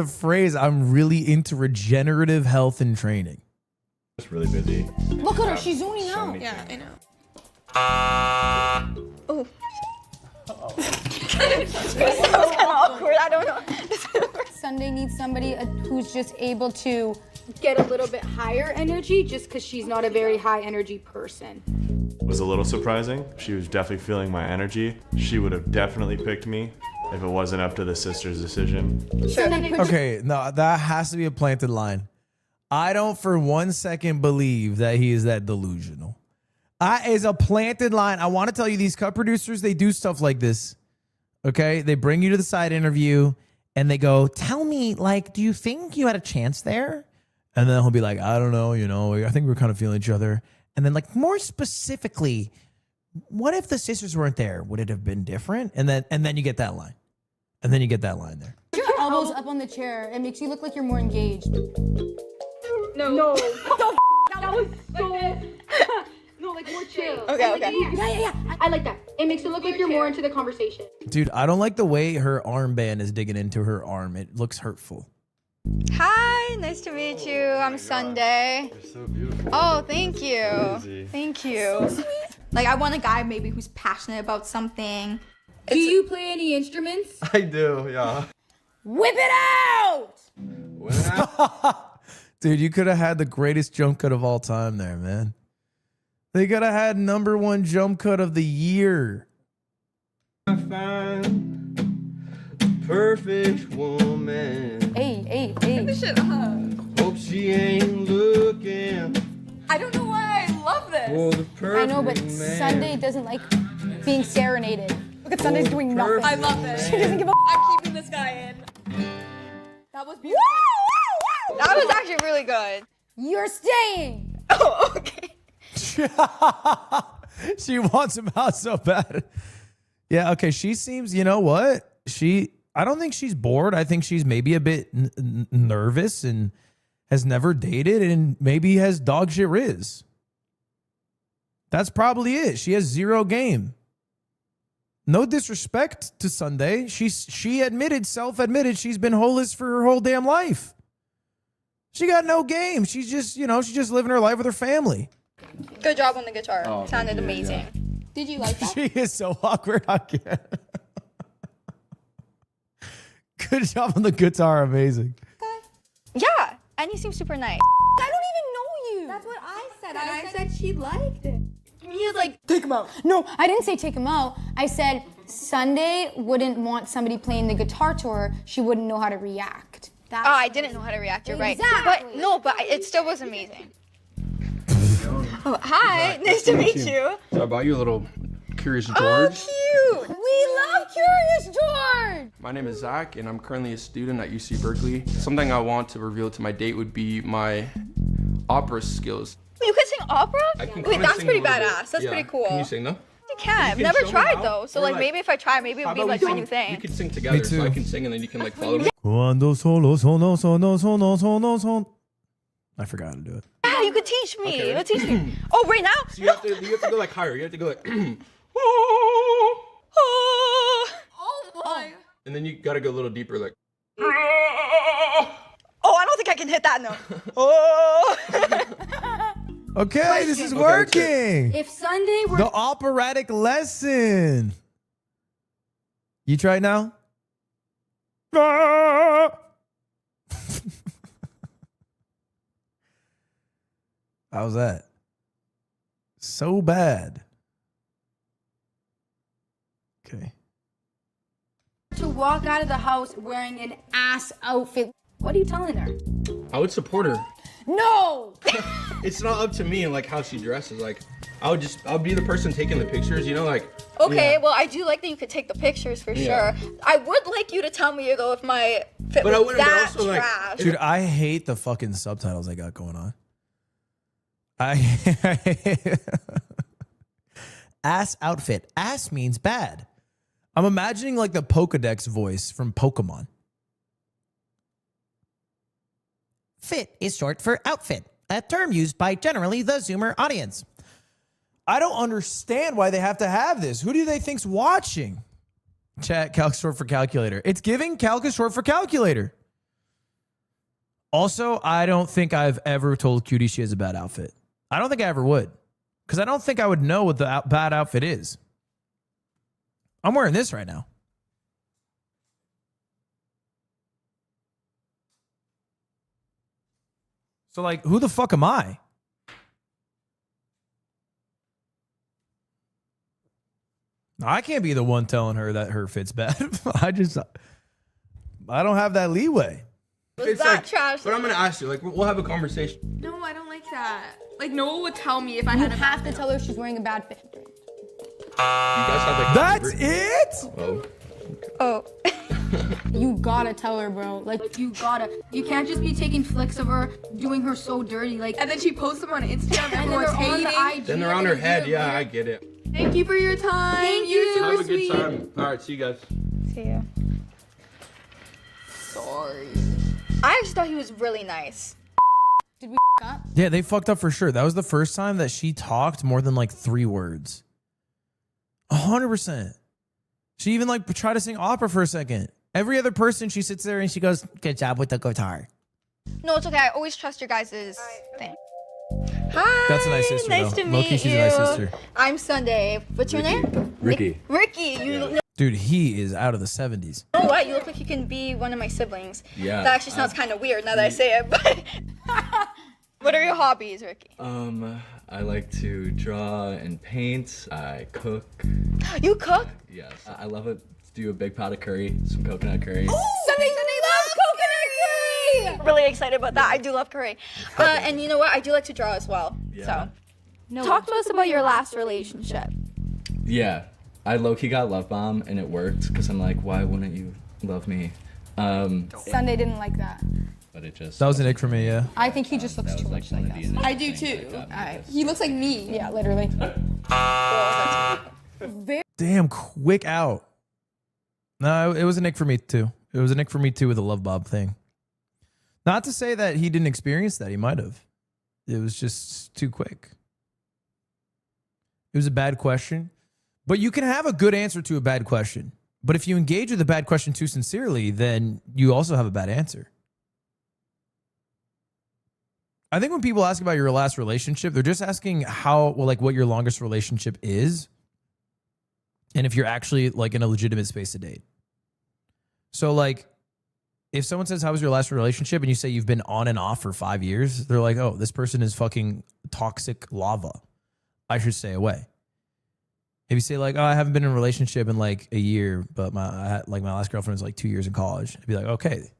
phrase. I'm really into regenerative health and training. just really busy. Look at her. She's zoning so out. many Yeah, things. I know. Oh. It's kind of awkward. I don't know. Sunday needs somebody who's just able to get a little bit higher energy just because she's not a very high energy person. It was a little surprising. She was definitely feeling my energy. She would have definitely picked me if it wasn't up to the sister's decision. Okay, no, that has to be a planted line. I don't for 1 second believe that he is that delusional. Is a planted line. I want to tell you, these cut producers, they do stuff like this. Okay, they bring you to the side interview and they go, tell me, like, do you think you had a chance there? And then he'll be like, I don't know, I think we're kind of feeling each other. And then, like, more specifically, what if the sisters weren't there? Would it have been different? And then you get that line. And then you get that line there. Your elbows up on the chair. It makes you look like you're more engaged. No. That was so... No, like more chill. Okay, okay. Yeah. I like that. It makes it look like you're more into the conversation. Dude, I don't like the way her armband is digging into her arm. It looks hurtful. Hi, nice to meet you. I'm Sunday. You're so beautiful. Oh, thank you. Crazy. Thank you. Like, I want a guy maybe who's passionate about something. Do you play any instruments? I do, yeah. Whip it out! Dude, you could have had the greatest jump cut of all time there, man. They could have had #1 jump cut of the year. I find perfect woman. Hey. Hope she ain't looking I don't know why I love this. for the perfect I know, but man. Sunday doesn't like being serenaded. Look at Sunday's doing nothing. I love this. She doesn't give a I'm keeping this guy in. That was beautiful. That was actually really good. You're staying. Oh, okay. She wants him out so bad. Yeah, okay. She seems, you know what? I don't think she's bored. I think she's maybe a bit nervous and has never dated and maybe has dog shit riz. That's probably it. She has zero game. No disrespect to Sunday. She self-admitted she's been holeless for her whole damn life. She got no game. She's just, she's just living her life with her family. Good job on the guitar. Oh, Sounded thank you, amazing. yeah. Did you like that? She is so awkward. I can't. Good job on the guitar. Amazing. Yeah, and you seem super nice. I don't even know you. That's what I said. I said she liked it. He was like, take him out. No, I didn't say take him out. I said Sunday wouldn't want somebody playing the guitar to her. She wouldn't know how to react. Oh, I didn't know how to react. You're right. Exactly. But it still was amazing. Oh, hi. Nice to meet you. So I bought you a little Curious George. Oh, cute. We love Curious George. My name is Zach, and I'm currently a student at UC Berkeley. Something I want to reveal to my date would be my opera skills. You can sing opera? I can Wait, kinda that's sing pretty a little bit. badass. That's Yeah. pretty cool. Can you sing though? I can. I've can never show me tried how? though. So Or, like like, maybe if I try, maybe it How would be about like we my sing- new thing. We could sing together, Me too. so I can sing and then you can like follow me. Cuando solo, solo, solo, solo, solo, solo. I forgot how to do it. Yeah, you could teach me. Okay, You ready? could teach me. Oh, right now? So you have to go like higher. You have to go like, Oh my. and then you gotta go a little deeper like. Oh, I don't think I can hit that note. Oh. Okay, this is Okay, working. If Sunday were The operatic lesson. You try it now? How's that? So bad. Okay. to walk out of the house wearing an ass outfit, what are you telling her? I would support her. No! It's not up to me and like how she dresses. Like I'll be the person taking the pictures, you know, like. Okay, yeah. well, I do like that you could take the pictures for Yeah. sure. I would like you to tell me though if my fit But I was wouldn't, but that also, like, trash. Dude, I hate the fucking subtitles I got going on. I ass outfit. Ass means bad. I'm imagining like the Pokedex voice from Pokemon. Fit is short for outfit, a term used by generally the Zoomer audience. I don't understand why they have to have this. Who do they think's watching? Chat, calc short for calculator. It's giving calc is short for calculator. Also, I don't think I've ever told Cutie she has a bad outfit. I don't think I ever would. Because I don't think I would know what the bad outfit is. I'm wearing this right now. So, like, who the fuck am I? I can't be the one telling her that her fit's bad. I don't have that leeway. Was that trash? But I'm gonna ask you, like, we'll have a conversation. No, I don't like that. Like, Noah would tell me if I had a have to tell her she's wearing a bad fit. You guys have like. That's it? Oh. Oh. You gotta tell her, bro. Like, you gotta. You can't just be taking flicks of her, doing her so dirty. Like, And then she posts them on Instagram and and then everyone's they're on the hating. IG. Then they're on her head. Yeah, I get it. Thank you for your time. Thank You're you. super Have a good sweet. time. All right, see you guys. See ya. Sorry. I actually thought he was really nice. Did we up? Yeah, they fucked up for sure. That was the first time that she talked more than like 3 words. 100%. She even like tried to sing opera for a second. Every other person, she sits there and she goes, "Good job with the guitar." No, it's okay. I always trust your guys' thing. Hi. That's a nice sister, Nice though. to Low-key, meet she's you. a nice sister. I'm Sunday. What's your name? Ricky. Ricky. You know Dude, he is out of the 70s. what? You look like you can be one of my siblings. Yeah, That actually sounds kind of weird now that I say it, but. What are your hobbies, Ricky? I like to draw and paint. I cook. You cook? Yes. I love it. Do a big pot of curry, some coconut curry. Sunday loves coconut curry! Really excited about that. I do love curry. And you know what? I do like to draw as well. Yeah. So. Talk to us about your last relationship. Yeah. I low-key got love bomb and it worked because I'm like, why wouldn't you love me? Sunday didn't like that. But it just. That was an ick for me, yeah. I think he just looks too much like us. I do too. He looks like me. Yeah, literally. Damn, quick out. No, it was an ick for me too. It was an ick for me too with the love bob thing. Not to say that he didn't experience that. He might have. It was just too quick. It was a bad question. But you can have a good answer to a bad question. But if you engage with a bad question too sincerely, then you also have a bad answer. I think when people ask about your last relationship, they're just asking what your longest relationship is. And if you're actually like in a legitimate space to date. So like, if someone says, how was your last relationship? And you say you've been on and off for 5 years, they're like, oh, this person is fucking toxic lava. I should stay away. If you say like, oh, I haven't been in a relationship in like a year, but my last girlfriend was like 2 years in college, I'd be like, okay,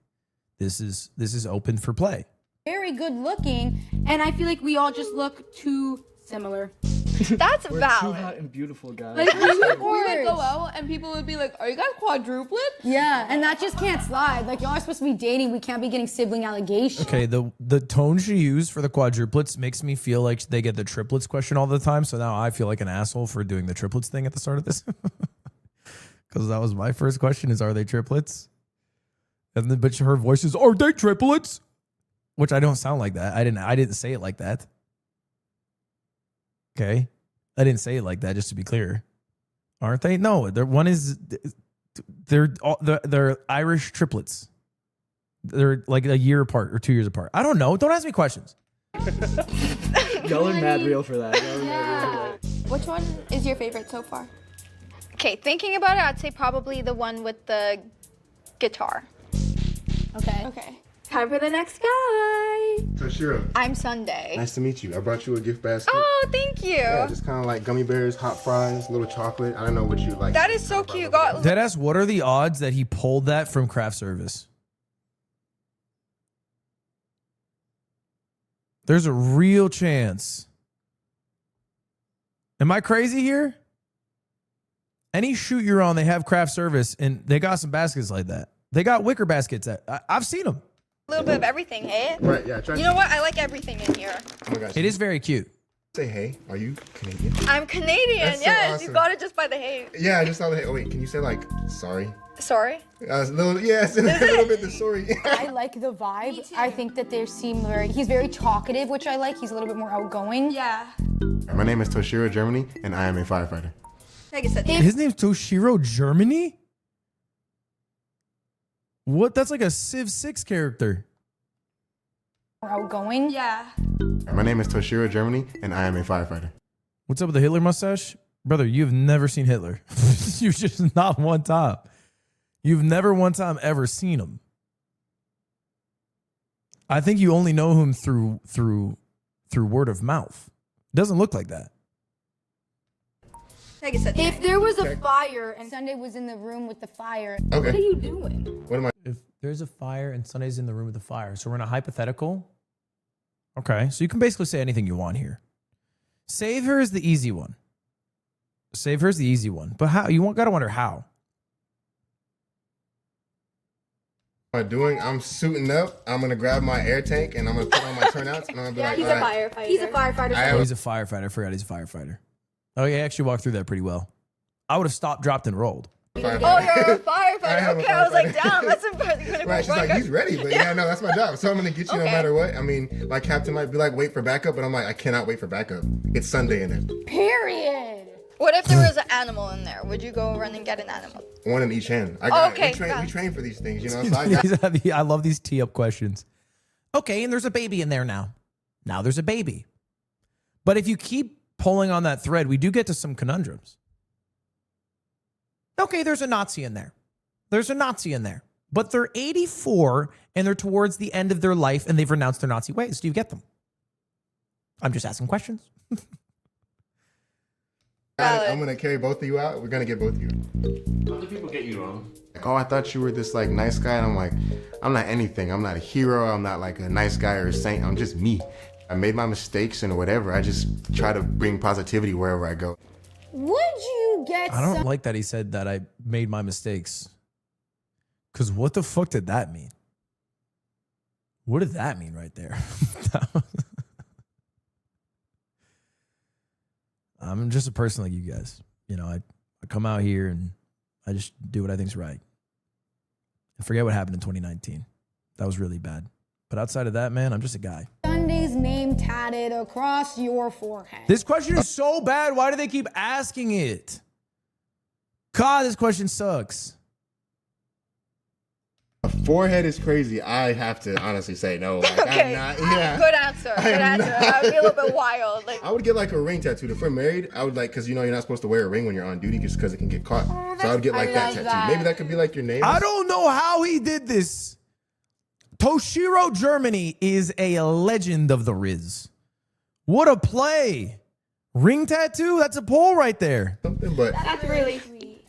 this is open for play. Very good looking, and I feel like we all just look too similar. That's We're valid. too hot and beautiful, guys. Like we would go out and people would be like, "Are you guys quadruplets?" Yeah, and that just can't slide. Like y'all are supposed to be dating. We can't be getting sibling allegations. Okay, the tone she used for the quadruplets makes me feel like they get the triplets question all the time. So now I feel like an asshole for doing the triplets thing at the start of this. Because that was my first question is, are they triplets? And then, but her voice is, are they triplets? Which I don't sound like that. I didn't say it like that. Okay. I didn't say it like that, just to be clear. Aren't they? No, they're Irish triplets. They're like a year apart or 2 years apart. I don't know. Don't ask me questions. Y'all are mad real for that. Y'all are mad real for that. Which one is your favorite so far? Okay, thinking about it, I'd say probably the one with the guitar. Okay. Okay. Time for the next guy. Toshiro. I'm Sunday. Nice to meet you. I brought you a gift basket. Oh, thank you. Yeah, just kind of like gummy bears, hot fries, little chocolate. I don't know what you like. That is so cute. God. Deadass, what are the odds that he pulled that from craft service? There's a real chance. Am I crazy here? Any shoot you're on, they have craft service, and they got some baskets like that. They got wicker baskets. I've seen them. A little bit of everything, hey? Right, yeah. You know what? I like everything in here. Oh my gosh. It is very cute. Say hey. Are you Canadian? I'm Canadian. That's so Yes, awesome. you got it just by the hey. Yeah, I just saw the hey. Oh wait, can you say like sorry? Sorry. A little, yes, a little bit the sorry. I like the vibe. I think that they seem he's very talkative, which I like. He's a little bit more outgoing. Yeah. My name is Toshiro Germany, and I am a firefighter. Like I said, His name's Toshiro Germany? What? That's like a Civ 6 character. More outgoing. Yeah. My name is Toshiro Germany, and I am a firefighter. What's up with the Hitler mustache? Brother, you've never seen Hitler. You've just not one time. You've never one time ever seen him. I think you only know him through word of mouth. Doesn't look like that. like I said, If there was a fire and Sunday was in the room with the fire, Okay. what are you doing? What am I? If there's a fire and Sunday's in the room with the fire, so we're in a hypothetical. Okay, so you can basically say anything you want here. Save her is the easy one. Save her is the easy one. But how? You gotta wonder how. What am I doing? I'm suiting up. I'm gonna grab my air tank and I'm gonna put on my turnouts and I'm gonna be like, He's all a right. firefighter. He's a firefighter. Oh, he's a firefighter. I forgot he's a firefighter. Oh, yeah, I actually walked through that pretty well. I would have stopped, dropped, and rolled. oh, you're a firefighter. Okay, I was like, damn, that's impressive. Right, she's like, he's ready, but yeah, no, that's my job. So I'm gonna get you no matter what. I mean, my captain might be like, wait for backup, but I'm like, I cannot wait for backup. It's Sunday in there. Period. What if there was an animal in there? Would you go run and get an animal? One in each hand. I got Okay, it. We got train for these things, you know. So I got I love these tee-up questions. Okay, and there's a baby in there now. Now there's a baby. But if you keep pulling on that thread, we do get to some conundrums. Okay, there's a Nazi in there. There's a Nazi in there. But they're 84 and they're towards the end of their life and they've renounced their Nazi ways. Do you get them? I'm just asking questions. I'm gonna carry both of you out. We're gonna get both of you. How do people get you wrong? Like, oh, I thought you were this like nice guy, and I'm like, I'm not anything. I'm not a hero. I'm not like a nice guy or a saint. I'm just me. I made my mistakes and whatever. I just try to bring positivity wherever I go. Would you get I don't like that he said that I made my mistakes. Because what the fuck did that mean? What did that mean right there? I'm just a person like you guys. You know, I come out here and I just do what I think's right. And forget what happened in 2019. That was really bad. But outside of that, man, I'm just a guy. Sunday's name tatted across your forehead? This question is so bad. Why do they keep asking it? God, this question sucks. A forehead is crazy. I have to honestly say no. Like, Okay. I'm not, yeah. Good answer. Good answer. I would be a little bit wild. Like, I would get like a ring tattooed. If we're married, I would like, because you know you're not supposed to wear a ring when you're on duty just because it can get caught. So I would get like that love tattoo. that. Maybe that could be like your name. I don't know how he did this. Toshiro Germany is a legend of the Riz. What a play. Ring tattoo? That's a poll right there. Something, but that's really sweet.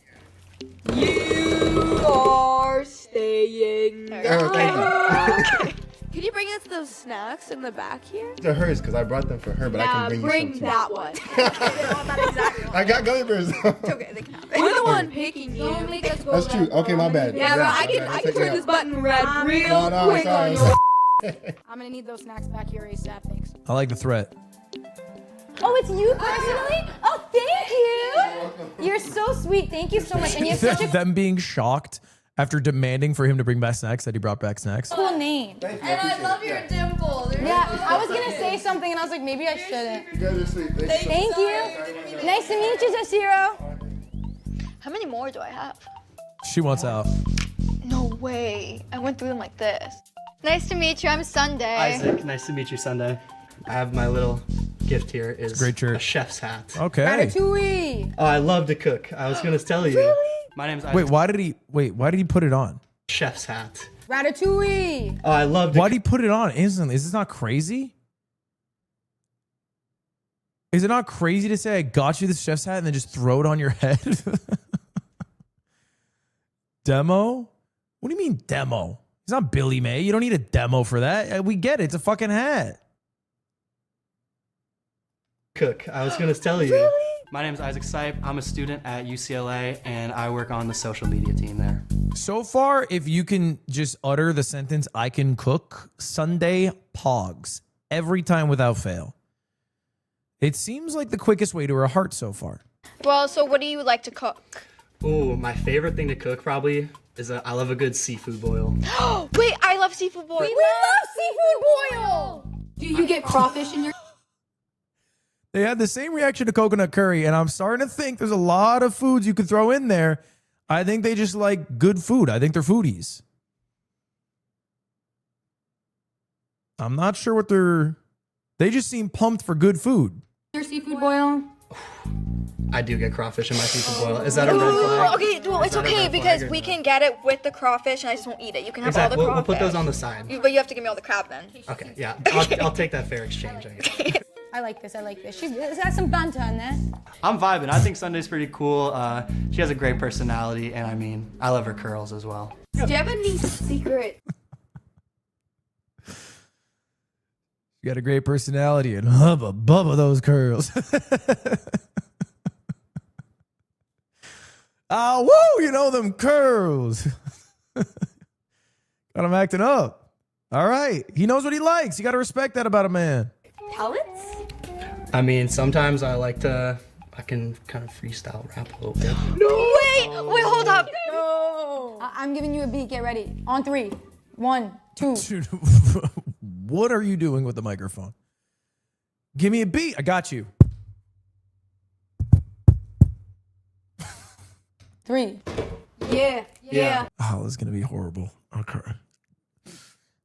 You are staying. thank you. Could you bring us those snacks in the back here? They're hers because I brought them for her, but I can bring you some too. that one. They don't want that exact one. I got gummy bears. Okay, they can have it. We're the one picking you. Don't make us go That's true. Okay, my bad. Yeah, but I can turn this button red real quick on your. I'm gonna need those snacks back here ASAP, thanks. I like the threat. Oh, it's you personally? Oh, thank you. You're so sweet. Thank you so much. And you have such a Them being shocked after demanding for him to bring back snacks that he brought back snacks. cool name. And I love your dimple. Yeah, I was gonna say something and I was like, maybe I shouldn't. You guys are sweet. Thank you. Nice to meet you, Zashiro. How many more do I have? She wants out. No way. I went through them like this. Nice to meet you. I'm Sunday. Isaac, nice to meet you, Sunday. I have my little gift here. Is great shirt. A chef's hat. Okay. Ratatouille. Oh, I love to cook. I was gonna tell you. Really? My name's Isaac. Wait, why did he put it on? Chef's hat. Ratatouille. Oh, I love to Why'd he put it on instantly? Is this not crazy? Is it not crazy to say I got you this chef's hat and then just throw it on your head? Demo? What do you mean demo? He's not Billy May. You don't need a demo for that. We get it. It's a fucking hat. cook. I was gonna tell you. Really? My name's Isaac Sipe. I'm a student at UCLA and I work on the social media team there. So far, if you can just utter the sentence, I can cook, Sunday pogs. Every time without fail. It seems like the quickest way to her heart so far. Well, so what do you like to cook? Ooh, my favorite thing to cook probably is I love a good seafood boil. Wait, I love seafood boil. We love seafood boil. Do you get crawfish in your... They had the same reaction to coconut curry, and I'm starting to think there's a lot of foods you could throw in there. I think they just like good food. I think they're foodies. I'm not sure what they just seem pumped for good food. Your seafood boil? I do get crawfish in my seafood boil. Is that a red flag? Okay, well, it's okay because we can get it with the crawfish and I just won't eat it. You can have Exactly. all the We'll crawfish. put those on the side. But you have to give me all the crab then. Okay, yeah. I'll take that fair exchange, I guess. I like this. I like this. She's got some banter in there. I'm vibing. I think Sunday's pretty cool. She has a great personality, and I mean, I love her curls as well. Do you have any secret? You got a great personality and hubba bubba those curls. Ah, woo, you know them curls. Got him acting up. All right. He knows what he likes. You got to respect that about a man. Talents? I mean, sometimes I can kind of freestyle rap a little bit. Wait, hold up. No. I'm giving you a beat. Get ready. On 3. 1, 2. Dude, what are you doing with the microphone? Give me a beat. I got you. 3. Yeah. Oh, this is going to be horrible. Okay.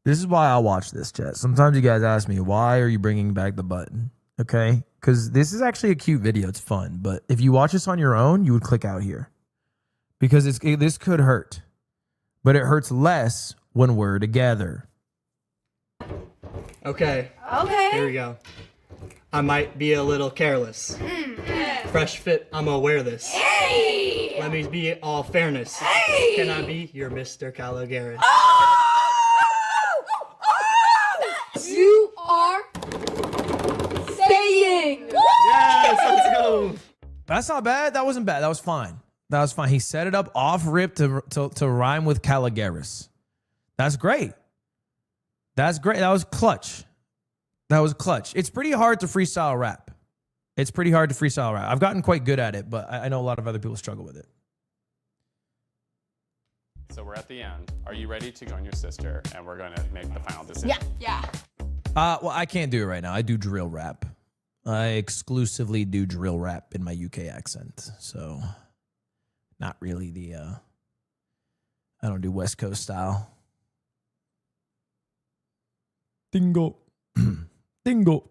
This is why I watch this, chat. Sometimes you guys ask me, why are you bringing back the button? Okay? Because this is actually a cute video. It's fun. But if you watch this on your own, you would click out here. Because this could hurt. But it hurts less when we're together. Okay. Here we go. I might be a little careless. Fresh fit, I'ma wear this. Hey! Let me be all fairness. Hey! Can I be your Mr. Caligaris? You are staying. Yes, let's go. That's not bad. That wasn't bad. That was fine. That was fine. He set it up off rip to rhyme with Caligaris. That's great. That's great. That was clutch. That was clutch. It's pretty hard to freestyle rap. It's pretty hard to freestyle rap. I've gotten quite good at it, but I know a lot of other people struggle with it. So we're at the end. Are you ready to join your sister? And we're going to make the final decision. Yeah. Well, I can't do it right now. I do drill rap. I exclusively do drill rap in my UK accent. So not really the I don't do West Coast style. Dingo. Dingo.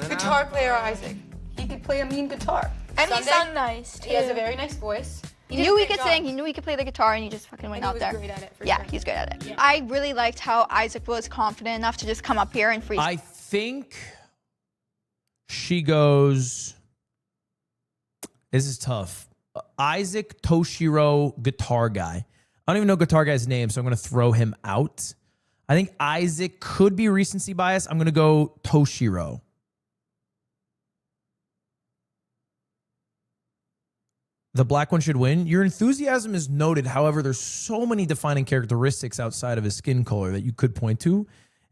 Guitar player Isaac. He could play a mean guitar. And he Sunday, sung nice, too. He has a very nice voice. He knew he could sing, he knew he could play the guitar, and he just fucking went out there. He was great at it, for yeah, sure. he's great at it. Yeah. I really liked how Isaac was confident enough to just come up here and freestyle. I think she goes. This is tough. Isaac Toshiro, guitar guy. I don't even know guitar guy's name, so I'm going to throw him out. I think Isaac could be recency bias. I'm going to go Toshiro. The black one should win. Your enthusiasm is noted. However, there's so many defining characteristics outside of his skin color that you could point to.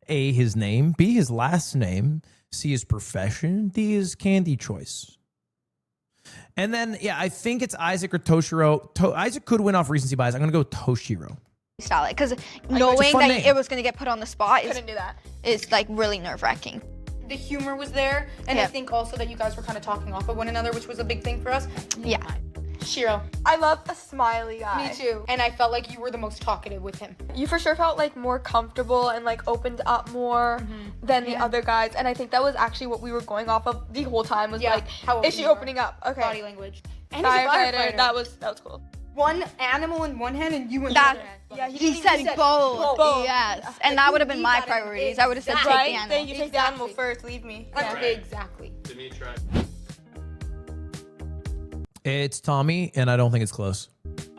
A, his name. B, his last name. C, his profession. D, his candy choice. And then, yeah, I think it's Isaac or Toshiro. Isaac could win off recency bias. I'm going to go Toshiro. Freestyle it, because knowing that name. it was going to get put on the spot Couldn't do that. is like really nerve-wracking. The humor was there, and I think also that you guys were kind of talking off of one another, which was a big thing for us. Yeah. Shiro. I love a smiley guy. Me too. And I felt like you were the most talkative with him. You for sure felt like more comfortable and like opened up more than the other guys, and I think that was actually what we were going off of the whole time was like, is she opening up? Okay. Body language. And he's a Firefighter. firefighter. That was cool. One animal in one hand and you in the That, other hand. yeah, he said both. Yes, and that would have been my priorities. I would have said take the Right? animal. Thank you. Take the animal first. Leave me. Yeah. Exactly. It's Tommy, and I don't think it's close.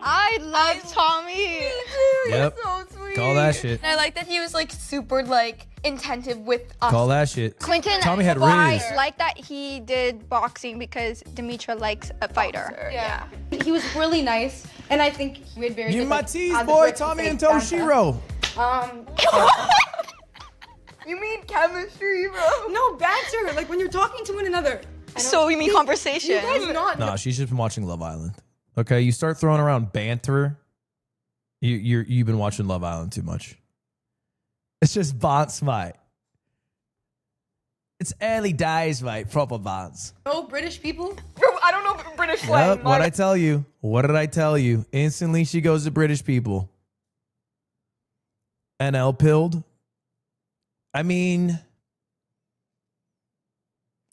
I love Tommy. Yep. So sweet. Call that shit. And I like that he was like super like intensive with us. Call that shit. Clinton, Tommy had I Riz. like that he did boxing because Demetra likes a fighter. Yeah. He was really nice, and I think we had very You good, my like, tease, on the boy, grip to Tommy say and banter. Toshiro. You mean chemistry, bro? No, banter. Like when you're talking to one another. So we mean conversation. You guys not. No, she's just been watching Love Island. Okay, you start throwing around banter. You've been watching Love Island too much. It's just bounce, mate. It's early days, mate. Proper bounce. No British people. Bro, I don't know British slang. Yep, what I tell you? What did I tell you? Instantly, she goes to British people. NL pilled. I mean,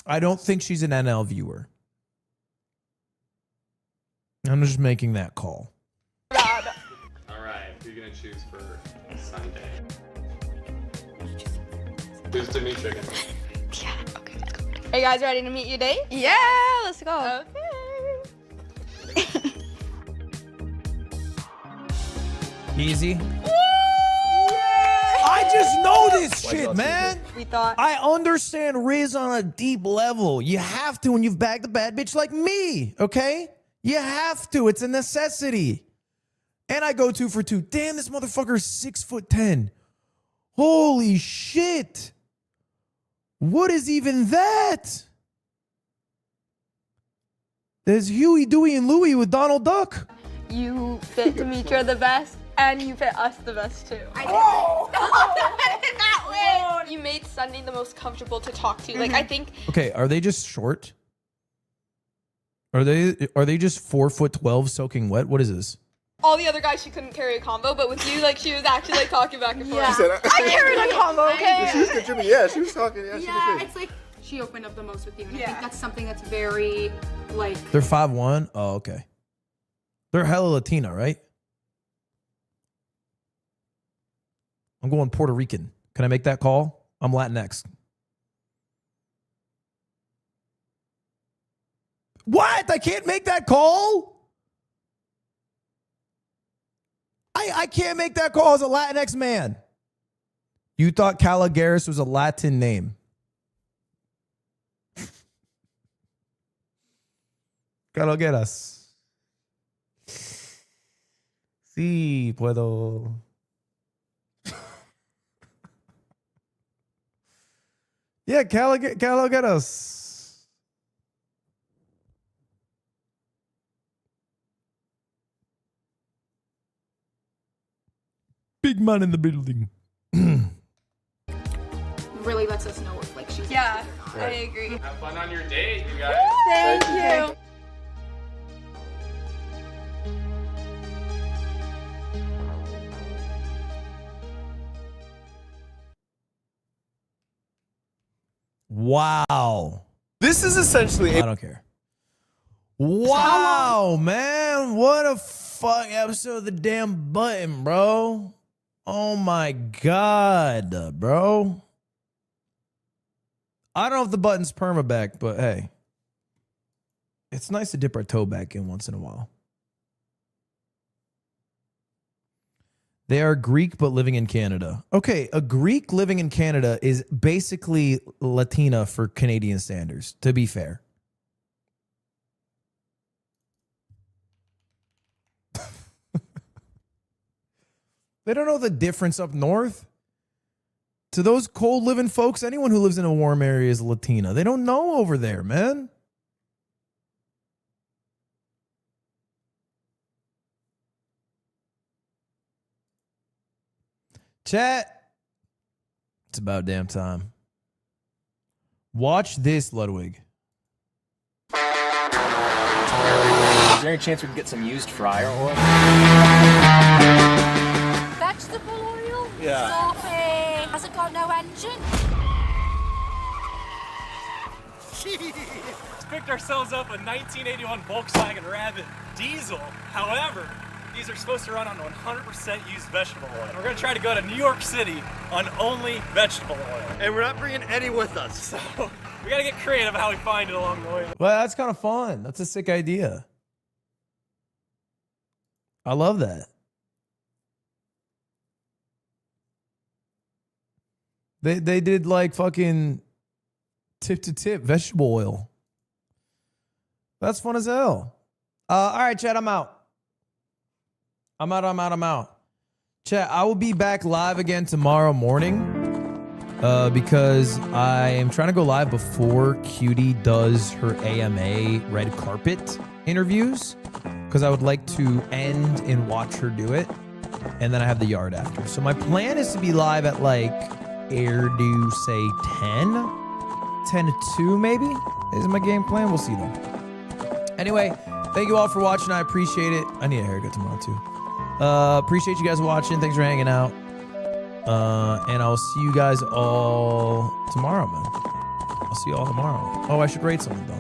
I don't think she's an NL viewer. I'm just making that call. All right, who are you gonna choose for Sunday? Who's Demetra gonna? Are you guys ready to meet your date? Yeah, let's go. Okay. Easy. I just know this shit, man. We thought. I understand Riz on a deep level. You have to when you've bagged a bad bitch like me, okay? You have to. It's a necessity. And I go 2 for 2. Damn, this motherfucker's 6'10". Holy shit. What is even that? There's Huey, Dewey, and Louie with Donald Duck. You fit Demetra the best, and you fit us the best too. You made Sunday the most comfortable to talk to. Like I think Okay, are they just short? Are they just 4'12" soaking wet? What is this? all the other guys she couldn't carry a combo, but with you, like she was actually like talking back and forth. Yeah. She said, I carried a combo, okay? She was contributing. Yeah, she was talking. Yeah, she Yeah, was good. it's like she opened up the most with you, and I think that's something that's very like. They're 5'1". Oh, okay. They're hella Latina, right? I'm going Puerto Rican. Can I make that call? I'm Latinx. What? I can't make that call? I can't make that call as a Latinx man. You thought Caligaris was a Latin name. Caligaris. Sí, puedo. Yeah, Caligaris. big man in the building. Really lets us know if like she's. Yeah, Right. I agree. Have fun on your date, you guys. Thank you. Wow. This is essentially. I don't care. Wow, man. What a fuck episode of the damn button, bro. Oh my God, bro. I don't know if the button's permaback, but hey. It's nice to dip our toe back in once in a while. They are Greek but living in Canada. Okay, a Greek living in Canada is basically Latina for Canadian standards, to be fair. They don't know the difference up north. To those cold living folks, anyone who lives in a warm area is Latina. They don't know over there, man. Chat. It's about damn time. Watch this, Ludwig. Is there any chance we can get some used fryer oil? Vegetable oil? Yeah. Sophie! Has it got no engine? Picked ourselves up a 1981 Volkswagen Rabbit diesel. However, these are supposed to run on 100% used vegetable oil. We're gonna try to go to New York City on only vegetable oil. And we're not bringing any with us. So we gotta get creative how we find it along the way. Well, that's kind of fun. That's a sick idea. I love that. They did like fucking tip to tip vegetable oil. That's fun as hell. All right, chat, I'm out. I'm out. Chat, I will be back live again tomorrow morning because I am trying to go live before Cutie does her AMA red carpet interviews because I would like to end and watch her do it. And then I have the yard after. So my plan is to be live at like air do say 10 to 2 maybe is my game plan. We'll see though. Anyway, thank you all for watching. I appreciate it. I need a haircut tomorrow too. Appreciate you guys watching. Thanks for hanging out. And I'll see you guys all tomorrow, man. I'll see you all tomorrow. Oh, I should rate something though.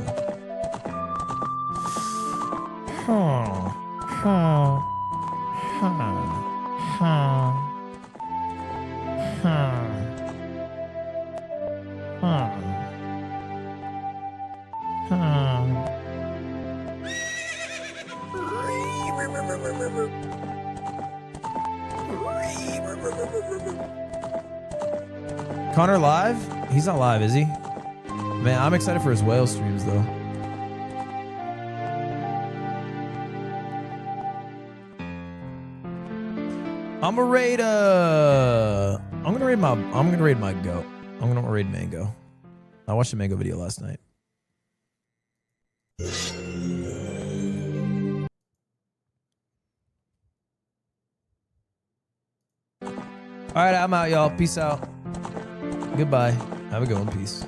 Connor live? He's not live, is he? Man, I'm excited for his whale streams though. I'm gonna raid my goat. I'm gonna raid Mango. I watched the Mango video last night. All right, I'm out, y'all. Peace out. Goodbye. Have a good one. Peace.